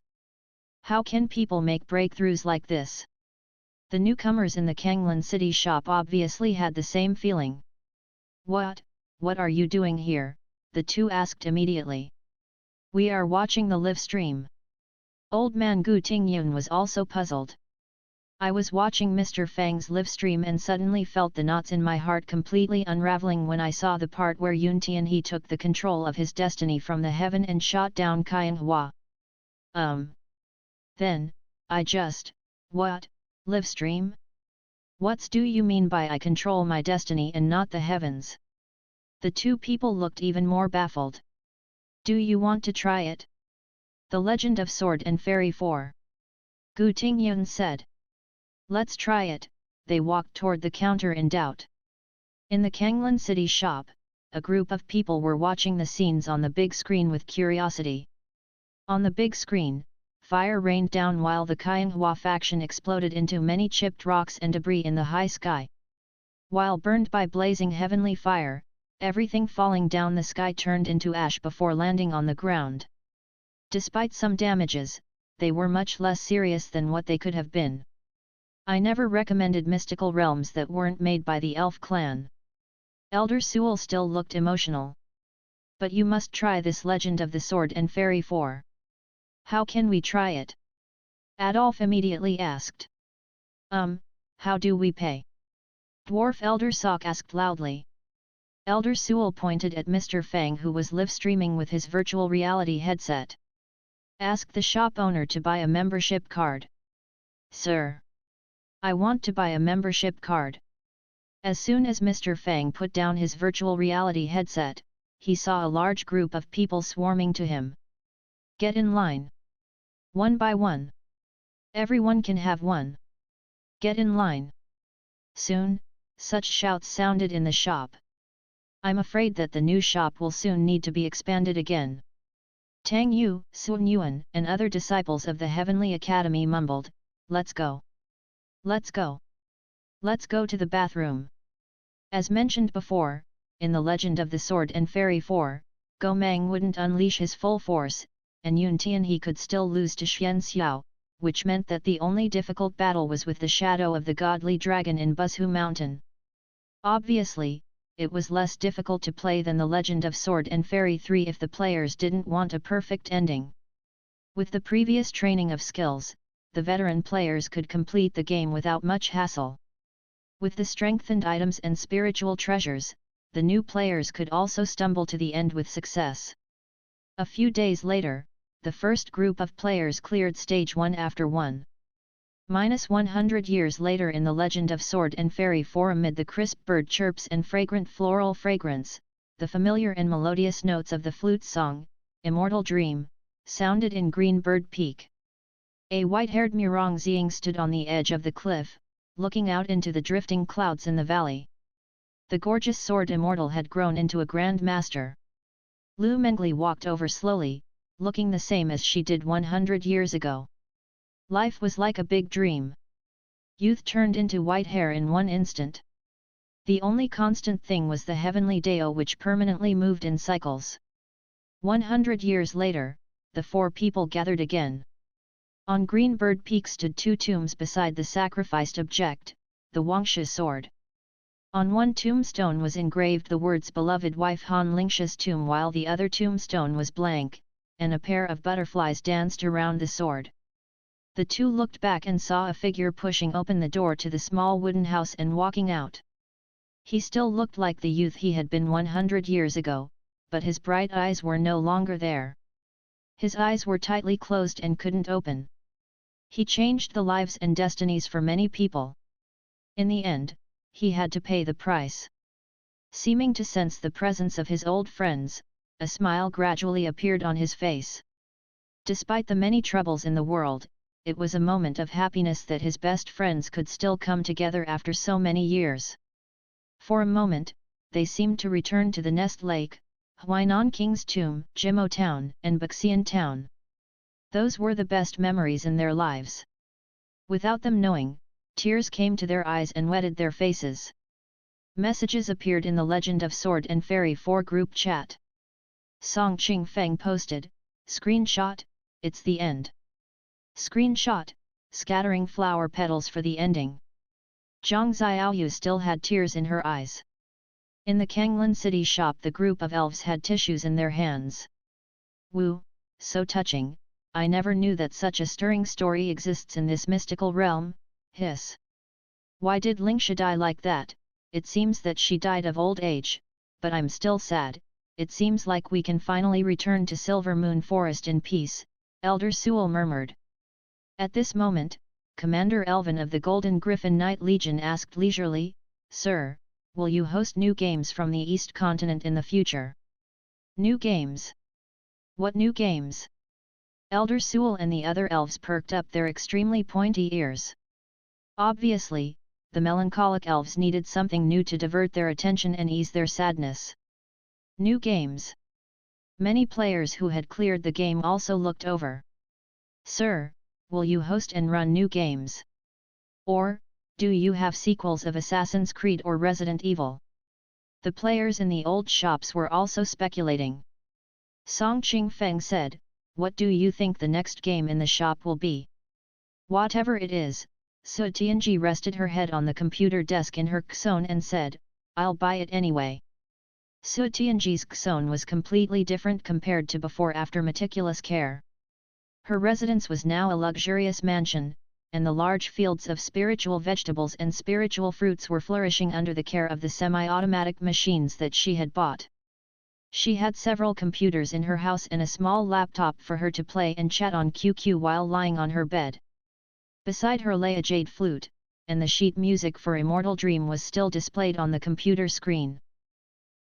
How can people make breakthroughs like this? The newcomers in the Kanglan City shop obviously had the same feeling. What are you doing here? The two asked immediately. We are watching the live stream. Old man Gu Tingyun was also puzzled. I was watching Mr. Fang's live stream and suddenly felt the knots in my heart completely unraveling when I saw the part where Yun Tianhe took the control of his destiny from the heaven and shot down Qian Hua. Then, I just, what, live stream? What's do you mean by I control my destiny and not the heavens? The two people looked even more baffled. Do you want to try it? The Legend of Sword and Fairy 4. Gu Tingyun said. Let's try it. They walked toward the counter in doubt. In the Kanglan City shop, a group of people were watching the scenes on the big screen with curiosity. On the big screen, fire rained down while the Qian Hua faction exploded into many chipped rocks and debris in the high sky. While burned by blazing heavenly fire, everything falling down the sky turned into ash before landing on the ground. Despite some damages, they were much less serious than what they could have been. I never recommended mystical realms that weren't made by the elf clan. Elder Sewell still looked emotional. But you must try this Legend of the Sword and Fairy 4. How can we try it? Adolf immediately asked. How do we pay? Dwarf Elder Sock asked loudly. Elder Sewell pointed at Mr. Fang who was live streaming with his virtual reality headset. Ask the shop owner to buy a membership card. Sir. I want to buy a membership card. As soon as Mr. Fang put down his virtual reality headset, he saw a large group of people swarming to him. Get in line. One by one. Everyone can have one. Get in line. Soon, such shouts sounded in the shop. I'm afraid that the new shop will soon need to be expanded again. Tang Yu, Sun Yuan, and other disciples of the Heavenly Academy mumbled, Let's go. Let's go. Let's go to the bathroom. As mentioned before, in the Legend of the Sword and Fairy 4, Go Mang wouldn't unleash his full force, and Yun Tianhe could still lose to Xian Xiao, which meant that the only difficult battle was with the shadow of the godly dragon in Buzhu Mountain. Obviously, it was less difficult to play than the Legend of Sword and Fairy 3 if the players didn't want a perfect ending. With the previous training of skills, the veteran players could complete the game without much hassle. With the strengthened items and spiritual treasures, the new players could also stumble to the end with success. A few days later, the first group of players cleared stage 1 after 100 years later in the Legend of Sword and Fairy 4 amid the crisp bird chirps and fragrant floral fragrance, the familiar and melodious notes of the flute song, Immortal Dream, sounded in Green Bird Peak. A white-haired Murong Xiang stood on the edge of the cliff, looking out into the drifting clouds in the valley. The gorgeous sword immortal had grown into a grand master. Lu Mengli walked over slowly, looking the same as she did 100 years ago. Life was like a big dream. Youth turned into white hair in one instant. The only constant thing was the heavenly Dao, which permanently moved in cycles. 100 years later, the four people gathered again. On Greenbird Peak stood two tombs beside the sacrificed object, the Wangsha sword. On one tombstone was engraved the words beloved wife Han Lingsha's tomb, while the other tombstone was blank, and a pair of butterflies danced around the sword. The two looked back and saw a figure pushing open the door to the small wooden house and walking out. He still looked like the youth he had been 100 years ago, but his bright eyes were no longer there. His eyes were tightly closed and couldn't open. He changed the lives and destinies for many people. In the end, he had to pay the price. Seeming to sense the presence of his old friends, a smile gradually appeared on his face. Despite the many troubles in the world, it was a moment of happiness that his best friends could still come together after so many years. For a moment, they seemed to return to the Nest Lake, Huainan King's Tomb, Jimo Town, and Baxian Town. Those were the best memories in their lives. Without them knowing, tears came to their eyes and wetted their faces. Messages appeared in the Legend of Sword and Fairy 4 group chat. Song Qing Feng posted, "Screenshot, it's the end." Screenshot, scattering flower petals for the ending. Zhang Xiaoyu still had tears in her eyes. In the Kanglan city shop, the group of elves had tissues in their hands. "Woo, so touching, I never knew that such a stirring story exists in this mystical realm," hiss. "Why did Lingsha die like that? It seems that she died of old age, but I'm still sad. It seems like we can finally return to Silver Moon Forest in peace," Elder Sewell murmured. At this moment, Commander Elvin of the Golden Griffin Knight Legion asked leisurely, "Sir, will you host new games from the East Continent in the future?" "New games? What new games?" Elder Sewell and the other elves perked up their extremely pointy ears. Obviously, the melancholic elves needed something new to divert their attention and ease their sadness. New games. Many players who had cleared the game also looked over. "Sir, will you host and run new games? Or, do you have sequels of Assassin's Creed or Resident Evil?" The players in the old shops were also speculating. Song Qing Feng said, "What do you think the next game in the shop will be?" "Whatever it is," Su Tianji rested her head on the computer desk in her Xone and said, "I'll buy it anyway." Su Tianji's Xone was completely different compared to before after meticulous care. Her residence was now a luxurious mansion, and the large fields of spiritual vegetables and spiritual fruits were flourishing under the care of the semi-automatic machines that she had bought. She had several computers in her house and a small laptop for her to play and chat on QQ while lying on her bed. Beside her lay a jade flute, and the sheet music for Immortal Dream was still displayed on the computer screen.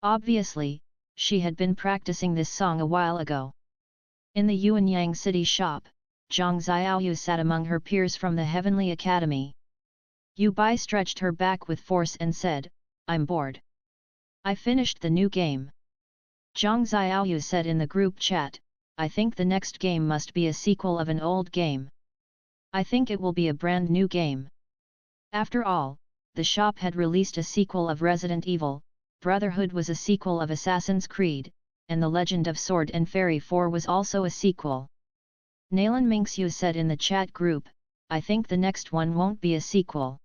Obviously, she had been practicing this song a while ago. In the Yuanyang City shop, Zhang Xiaoyu sat among her peers from the Heavenly Academy. Yu Bai stretched her back with force and said, "I'm bored. I finished the new game." Zhang Xiaoyu said in the group chat, "I think the next game must be a sequel of an old game. I think it will be a brand new game." After all, the shop had released a sequel of Resident Evil, Brotherhood was a sequel of Assassin's Creed, and The Legend of Sword and Fairy 4 was also a sequel. Nalan Mingxiu said in the chat group, "I think the next one won't be a sequel.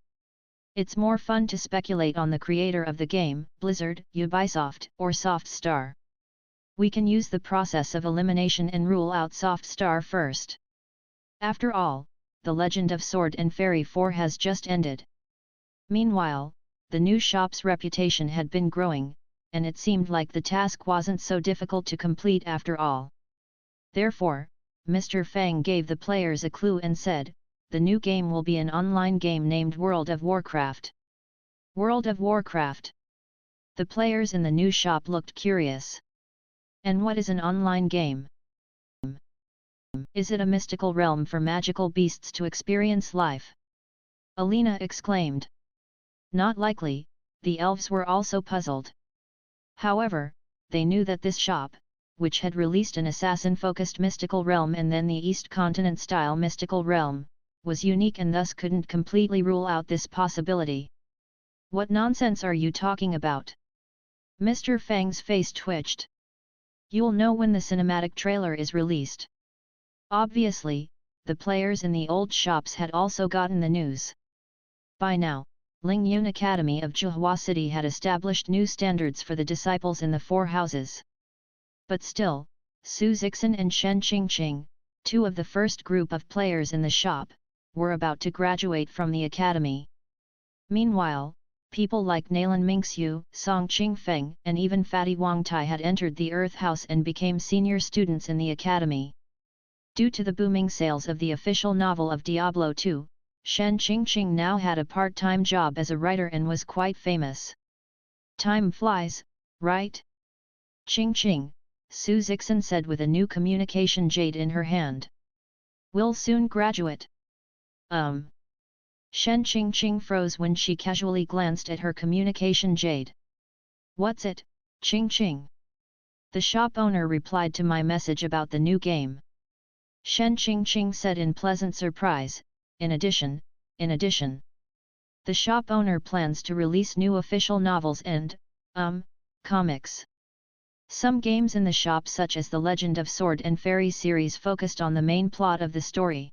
It's more fun to speculate on the creator of the game, Blizzard, Ubisoft, or Soft Star. We can use the process of elimination and rule out Soft Star first. After all, The Legend of Sword and Fairy 4 has just ended." Meanwhile, the new shop's reputation had been growing, and it seemed like the task wasn't so difficult to complete after all. Therefore, Mr. Fang gave the players a clue and said, "The new game will be an online game named World of Warcraft." World of Warcraft. The players in the new shop looked curious. "And what is an online game? Is it a mystical realm for magical beasts to experience life?" Alina exclaimed. Not likely, the elves were also puzzled. However, they knew that this shop, which had released an assassin-focused mystical realm and then the East Continent-style mystical realm, was unique and thus couldn't completely rule out this possibility. What nonsense are you talking about? Mr. Fang's face twitched. You'll know when the cinematic trailer is released. Obviously, the players in the old shops had also gotten the news. By now, Lingyun Academy of Zhuhua City had established new standards for the disciples in the four houses. But still, Su Zixin and Shen Qingqing, two of the first group of players in the shop, were about to graduate from the academy. Meanwhile, people like Nalan Mingxiu, Song Qingfeng and even Fatty Wangtai had entered the Earth House and became senior students in the academy. Due to the booming sales of the official novel of Diablo II, Shen Qingqing now had a part-time job as a writer and was quite famous. Time flies, right? Qingqing, Su Zixin said with a new communication jade in her hand. We'll soon graduate. Shen Qingqing froze when she casually glanced at her communication jade. What's it, Qingqing? The shop owner replied to my message about the new game. Shen Qingqing said in pleasant surprise, in addition, the shop owner plans to release new official novels and, comics. Some games in the shop such as the Legend of Sword and Fairy series focused on the main plot of the story.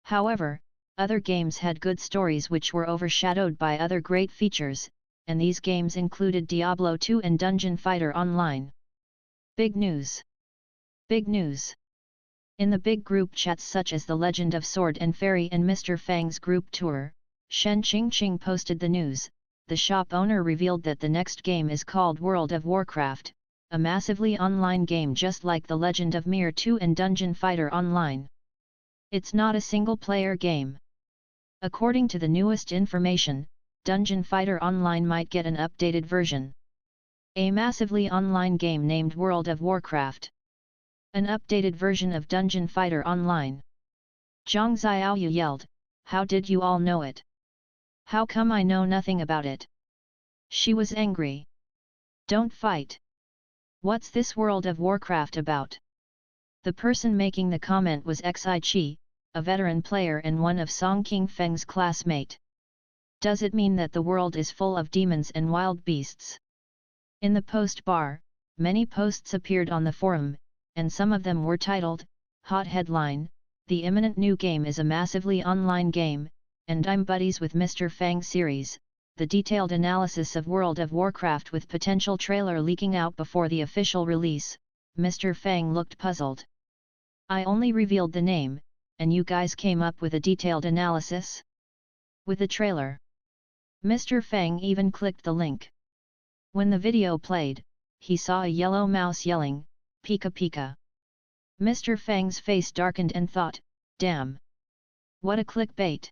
However, other games had good stories which were overshadowed by other great features, and these games included Diablo 2 and Dungeon Fighter Online. Big news! Big news! In the big group chats such as the Legend of Sword and Fairy and Mr. Fang's group tour, Shen Qingqing posted the news. The shop owner revealed that the next game is called World of Warcraft, a massively online game just like the Legend of Mir 2 and Dungeon Fighter Online. It's not a single-player game. According to the newest information, Dungeon Fighter Online might get an updated version. A massively online game named World of Warcraft. An updated version of Dungeon Fighter Online. Zhang Xiaoyu yelled, how did you all know it? How come I know nothing about it? She was angry. Don't fight. What's this World of Warcraft about? The person making the comment was Xi Qi, a veteran player and one of Song Qingfeng's classmate. Does it mean that the world is full of demons and wild beasts? In the post bar, many posts appeared on the forum, and some of them were titled, Hot Headline, the imminent new game is a massively online game, and I'm buddies with Mr. Fang series, the detailed analysis of World of Warcraft with potential trailer leaking out before the official release. Mr. Fang looked puzzled. I only revealed the name, and you guys came up with a detailed analysis? With the trailer. Mr. Fang even clicked the link. When the video played, he saw a yellow mouse yelling, Pika Pika. Mr. Fang's face darkened and thought, damn. What a clickbait.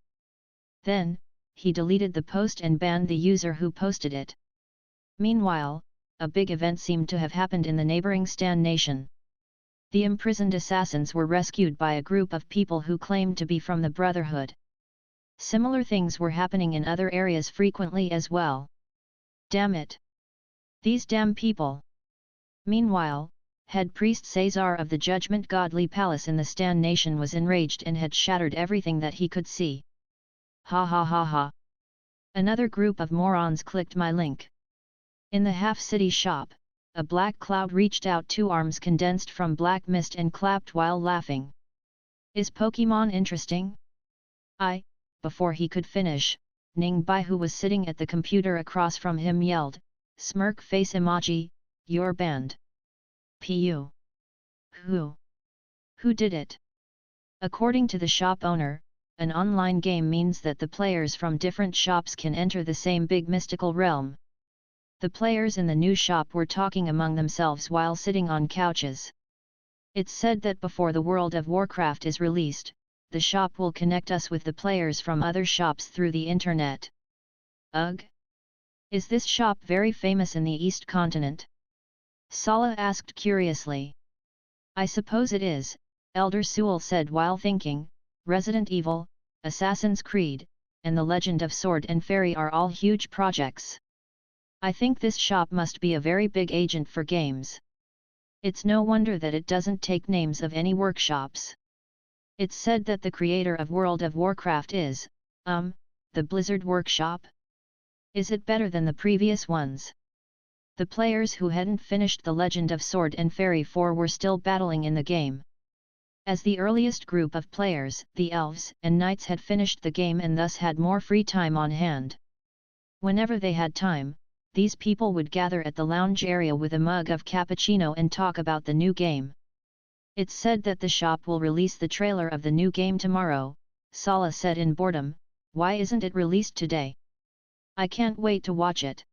Then, he deleted the post and banned the user who posted it. Meanwhile, a big event seemed to have happened in the neighboring Stan nation. The imprisoned assassins were rescued by a group of people who claimed to be from the Brotherhood. Similar things were happening in other areas frequently as well. Damn it! These damn people! Meanwhile, head priest Caesar of the Judgment Godly Palace in the Stan nation was enraged and had shattered everything that he could see. Ha ha ha ha! Another group of morons clicked my link. In the half-city shop, a black cloud reached out two arms condensed from black mist and clapped while laughing. Is Pokemon interesting? Before he could finish, Ning Bai, who was sitting at the computer across from him, yelled, smirk face emoji, you're banned. Pu. Who did it? According to the shop owner, an online game means that the players from different shops can enter the same big mystical realm. The players in the new shop were talking among themselves while sitting on couches. It's said that before the World of Warcraft is released, the shop will connect us with the players from other shops through the internet. Ugh! Is this shop very famous in the East Continent? Sala asked curiously. I suppose it is, Elder Sewell said while thinking. Resident Evil, Assassin's Creed, and The Legend of Sword and Fairy are all huge projects. I think this shop must be a very big agent for games. It's no wonder that it doesn't take names of any workshops. It's said that the creator of World of Warcraft is, the Blizzard Workshop? Is it better than the previous ones? The players who hadn't finished The Legend of Sword and Fairy 4 were still battling in the game. As the earliest group of players, the elves and knights had finished the game and thus had more free time on hand. Whenever they had time, these people would gather at the lounge area with a mug of cappuccino and talk about the new game. It's said that the shop will release the trailer of the new game tomorrow, Sala said in boredom. Why isn't it released today? I can't wait to watch it.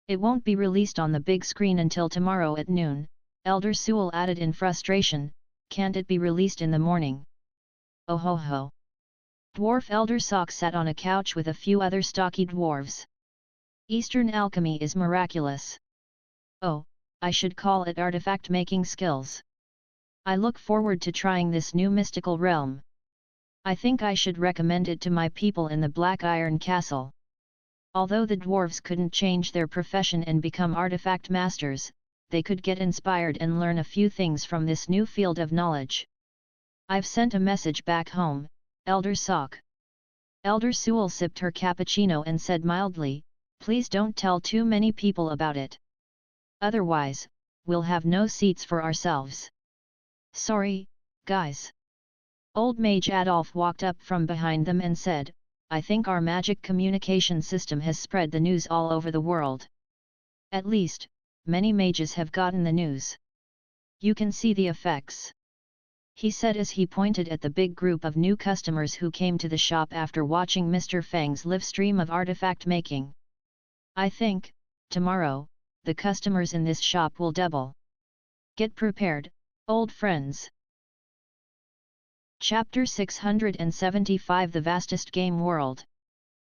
It won't be released on the big screen until tomorrow at noon, Elder Sewell added in frustration. Can't it be released in the morning? Oh ho ho. Dwarf Elder Sock sat on a couch with a few other stocky dwarves. Eastern alchemy is miraculous. Oh, I should call it artifact making skills. I look forward to trying this new mystical realm. I think I should recommend it to my people in the Black Iron Castle. Although the dwarves couldn't change their profession and become artifact masters, they could get inspired and learn a few things from this new field of knowledge. I've sent a message back home, Elder Sock. Elder Sewell sipped her cappuccino and said mildly, please don't tell too many people about it. Otherwise, we'll have no seats for ourselves. Sorry, guys. Old Mage Adolf walked up from behind them and said, I think our magic communication system has spread the news all over the world. At least, many mages have gotten the news. You can see the effects. He said as he pointed at the big group of new customers who came to the shop after watching Mr. Fang's live stream of artifact making. I think, tomorrow, the customers in this shop will double. Get prepared, old friends. Chapter 675 The Vastest Game World.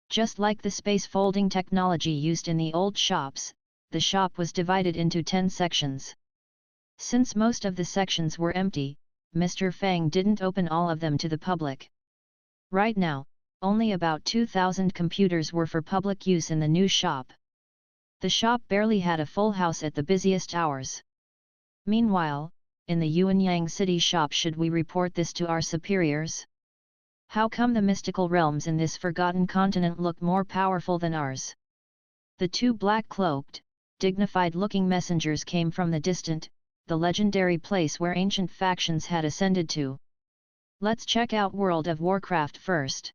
Just like the space folding technology used in the old shops, the shop was divided into 10 sections. Since most of the sections were empty, Mr. Fang didn't open all of them to the public. Right now, only about 2,000 computers were for public use in the new shop. The shop barely had a full house at the busiest hours. Meanwhile, in the Yuanyang City shop, should we report this to our superiors? How come the mystical realms in this forgotten continent look more powerful than ours? The two black-cloaked, dignified-looking messengers came from the distant, the legendary place where ancient factions had ascended to. Let's check out World of Warcraft first.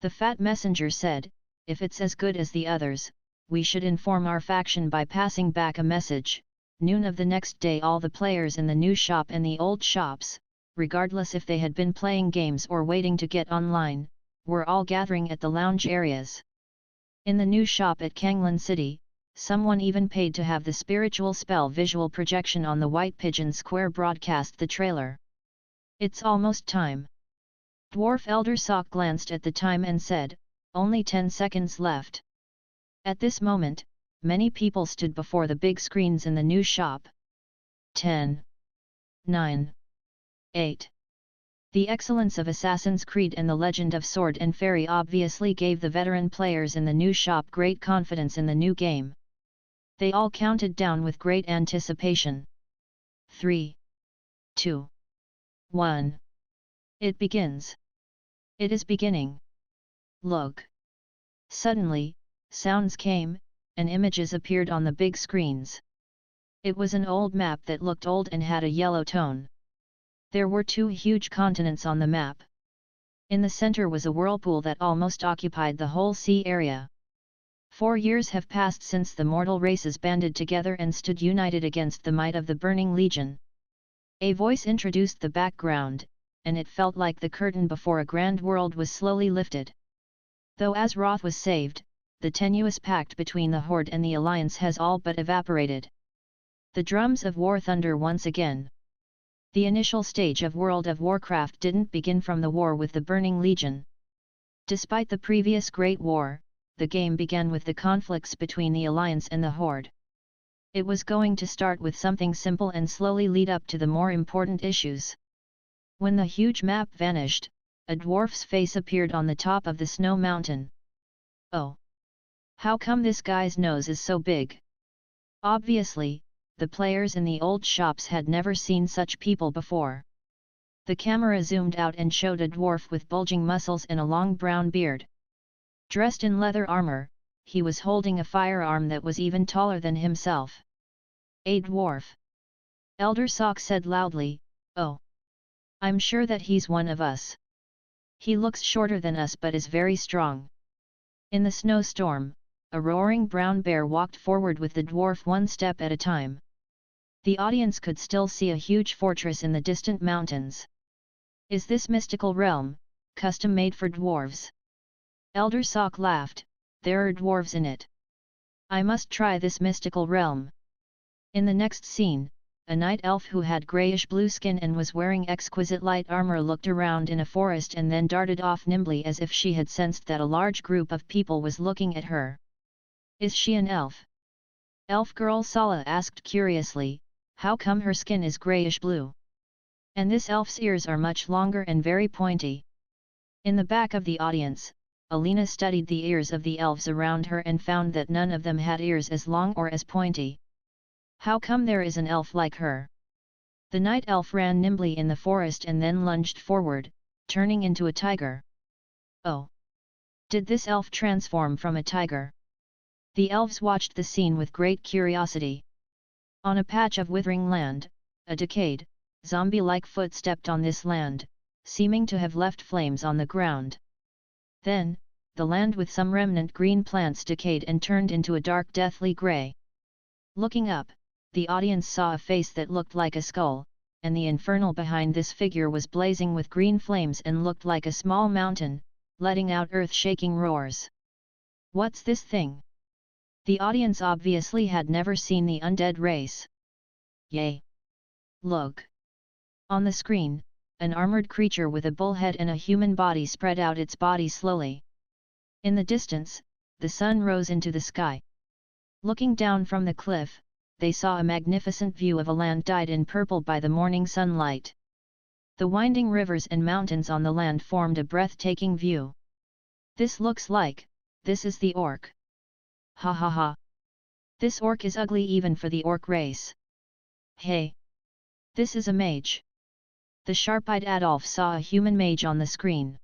The fat messenger said, if it's as good as the others, we should inform our faction by passing back a message. Noon of the next day, all the players in the new shop and the old shops, regardless if they had been playing games or waiting to get online, were all gathering at the lounge areas. In the new shop at Kanglan City, someone even paid to have the spiritual spell visual projection on the White Pigeon Square broadcast the trailer. It's almost time. Dwarf Elder Sock glanced at the time and said, only 10 seconds left. At this moment, many people stood before the big screens in the new shop. 10. 9. 8. The excellence of Assassin's Creed and The Legend of Sword and Fairy obviously gave the veteran players in the new shop great confidence in the new game. They all counted down with great anticipation. 3. 2. 1. It begins. It is beginning. Look. Suddenly, sounds came, and images appeared on the big screens. It was an old map that looked old and had a yellow tone. There were 2 huge continents on the map. In the center was a whirlpool that almost occupied the whole sea area. 4 years have passed since the mortal races banded together and stood united against the might of the Burning Legion. A voice introduced the background, and it felt like the curtain before a grand world was slowly lifted. Though Azeroth was saved, the tenuous pact between the Horde and the Alliance has all but evaporated. The drums of war thunder once again. The initial stage of World of Warcraft didn't begin from the war with the Burning Legion. Despite the previous Great War, the game began with the conflicts between the Alliance and the Horde. It was going to start with something simple and slowly lead up to the more important issues. When the huge map vanished, a dwarf's face appeared on the top of the snow mountain. Oh! How come this guy's nose is so big? Obviously, the players in the old shops had never seen such people before. The camera zoomed out and showed a dwarf with bulging muscles and a long brown beard. Dressed in leather armor, he was holding a firearm that was even taller than himself. A dwarf. Elder Sock said loudly, "Oh! I'm sure that he's one of us. He looks shorter than us but is very strong." In the snowstorm, a roaring brown bear walked forward with the dwarf one step at a time. The audience could still see a huge fortress in the distant mountains. "Is this mystical realm, custom made for dwarves?" Elder Sock laughed, "There are dwarves in it. I must try this mystical realm." In the next scene, a night elf who had grayish-blue skin and was wearing exquisite light armor looked around in a forest and then darted off nimbly as if she had sensed that a large group of people was looking at her. "Is she an elf?" Elf girl Sala asked curiously, "How come her skin is grayish-blue? And this elf's ears are much longer and very pointy." In the back of the audience, Alina studied the ears of the elves around her and found that none of them had ears as long or as pointy. How come there is an elf like her? The night elf ran nimbly in the forest and then lunged forward, turning into a tiger. Oh! Did this elf transform from a tiger? The elves watched the scene with great curiosity. On a patch of withering land, a decayed, zombie-like foot stepped on this land, seeming to have left flames on the ground. Then, the land with some remnant green plants decayed and turned into a dark deathly grey. Looking up, the audience saw a face that looked like a skull, and the infernal behind this figure was blazing with green flames and looked like a small mountain, letting out earth-shaking roars. "What's this thing?" The audience obviously had never seen the undead race. "Yay! Look!" On the screen, an armored creature with a bull head and a human body spread out its body slowly. In the distance, the sun rose into the sky. Looking down from the cliff, they saw a magnificent view of a land dyed in purple by the morning sunlight. The winding rivers and mountains on the land formed a breathtaking view. "This is the orc. Ha ha ha! This orc is ugly even for the orc race. Hey! This is a mage." The sharp-eyed Adolf saw a human mage on the screen.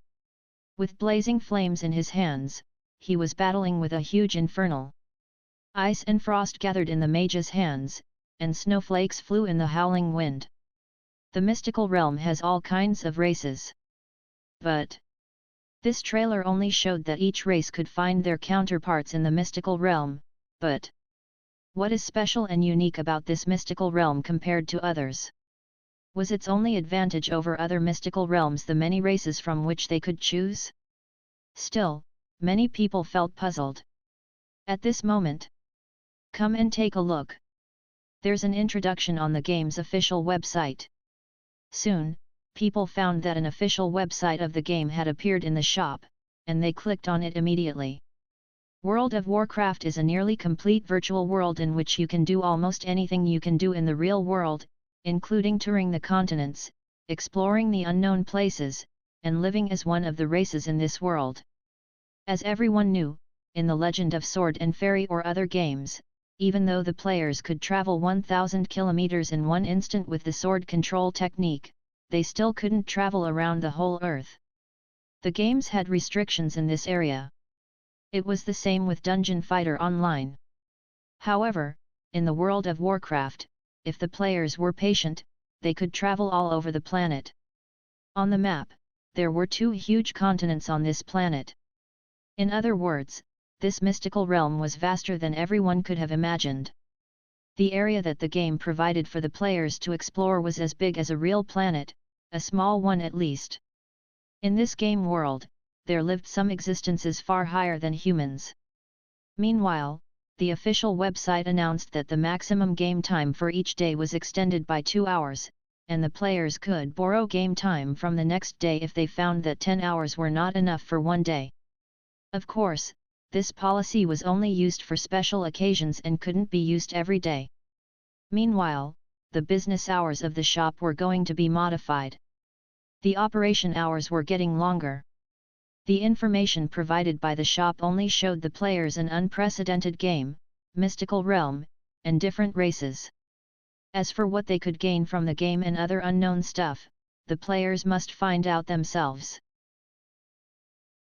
With blazing flames in his hands, he was battling with a huge infernal. Ice and frost gathered in the mage's hands, and snowflakes flew in the howling wind. The mystical realm has all kinds of races. But this trailer only showed that each race could find their counterparts in the mystical realm, but what is special and unique about this mystical realm compared to others? Was its only advantage over other mystical realms the many races from which they could choose? Still, many people felt puzzled. At this moment, come and take a look. There's an introduction on the game's official website. Soon, people found that an official website of the game had appeared in the shop, and they clicked on it immediately. World of Warcraft is a nearly complete virtual world in which you can do almost anything you can do in the real world, including touring the continents, exploring the unknown places, and living as one of the races in this world. As everyone knew, in the Legend of Sword and Fairy or other games, even though the players could travel 1,000 kilometers in one instant with the sword control technique, they still couldn't travel around the whole Earth. The games had restrictions in this area. It was the same with Dungeon Fighter Online. However, in the World of Warcraft, if the players were patient, they could travel all over the planet. On the map, there were 2 huge continents on this planet. In other words, this mystical realm was vaster than everyone could have imagined. The area that the game provided for the players to explore was as big as a real planet, a small one at least. In this game world, there lived some existences far higher than humans. Meanwhile, the official website announced that the maximum game time for each day was extended by 2 hours, and the players could borrow game time from the next day if they found that 10 hours were not enough for one day. Of course, this policy was only used for special occasions and couldn't be used every day. Meanwhile, the business hours of the shop were going to be modified. The operation hours were getting longer. The information provided by the shop only showed the players an unprecedented game, mystical realm, and different races. As for what they could gain from the game and other unknown stuff, the players must find out themselves.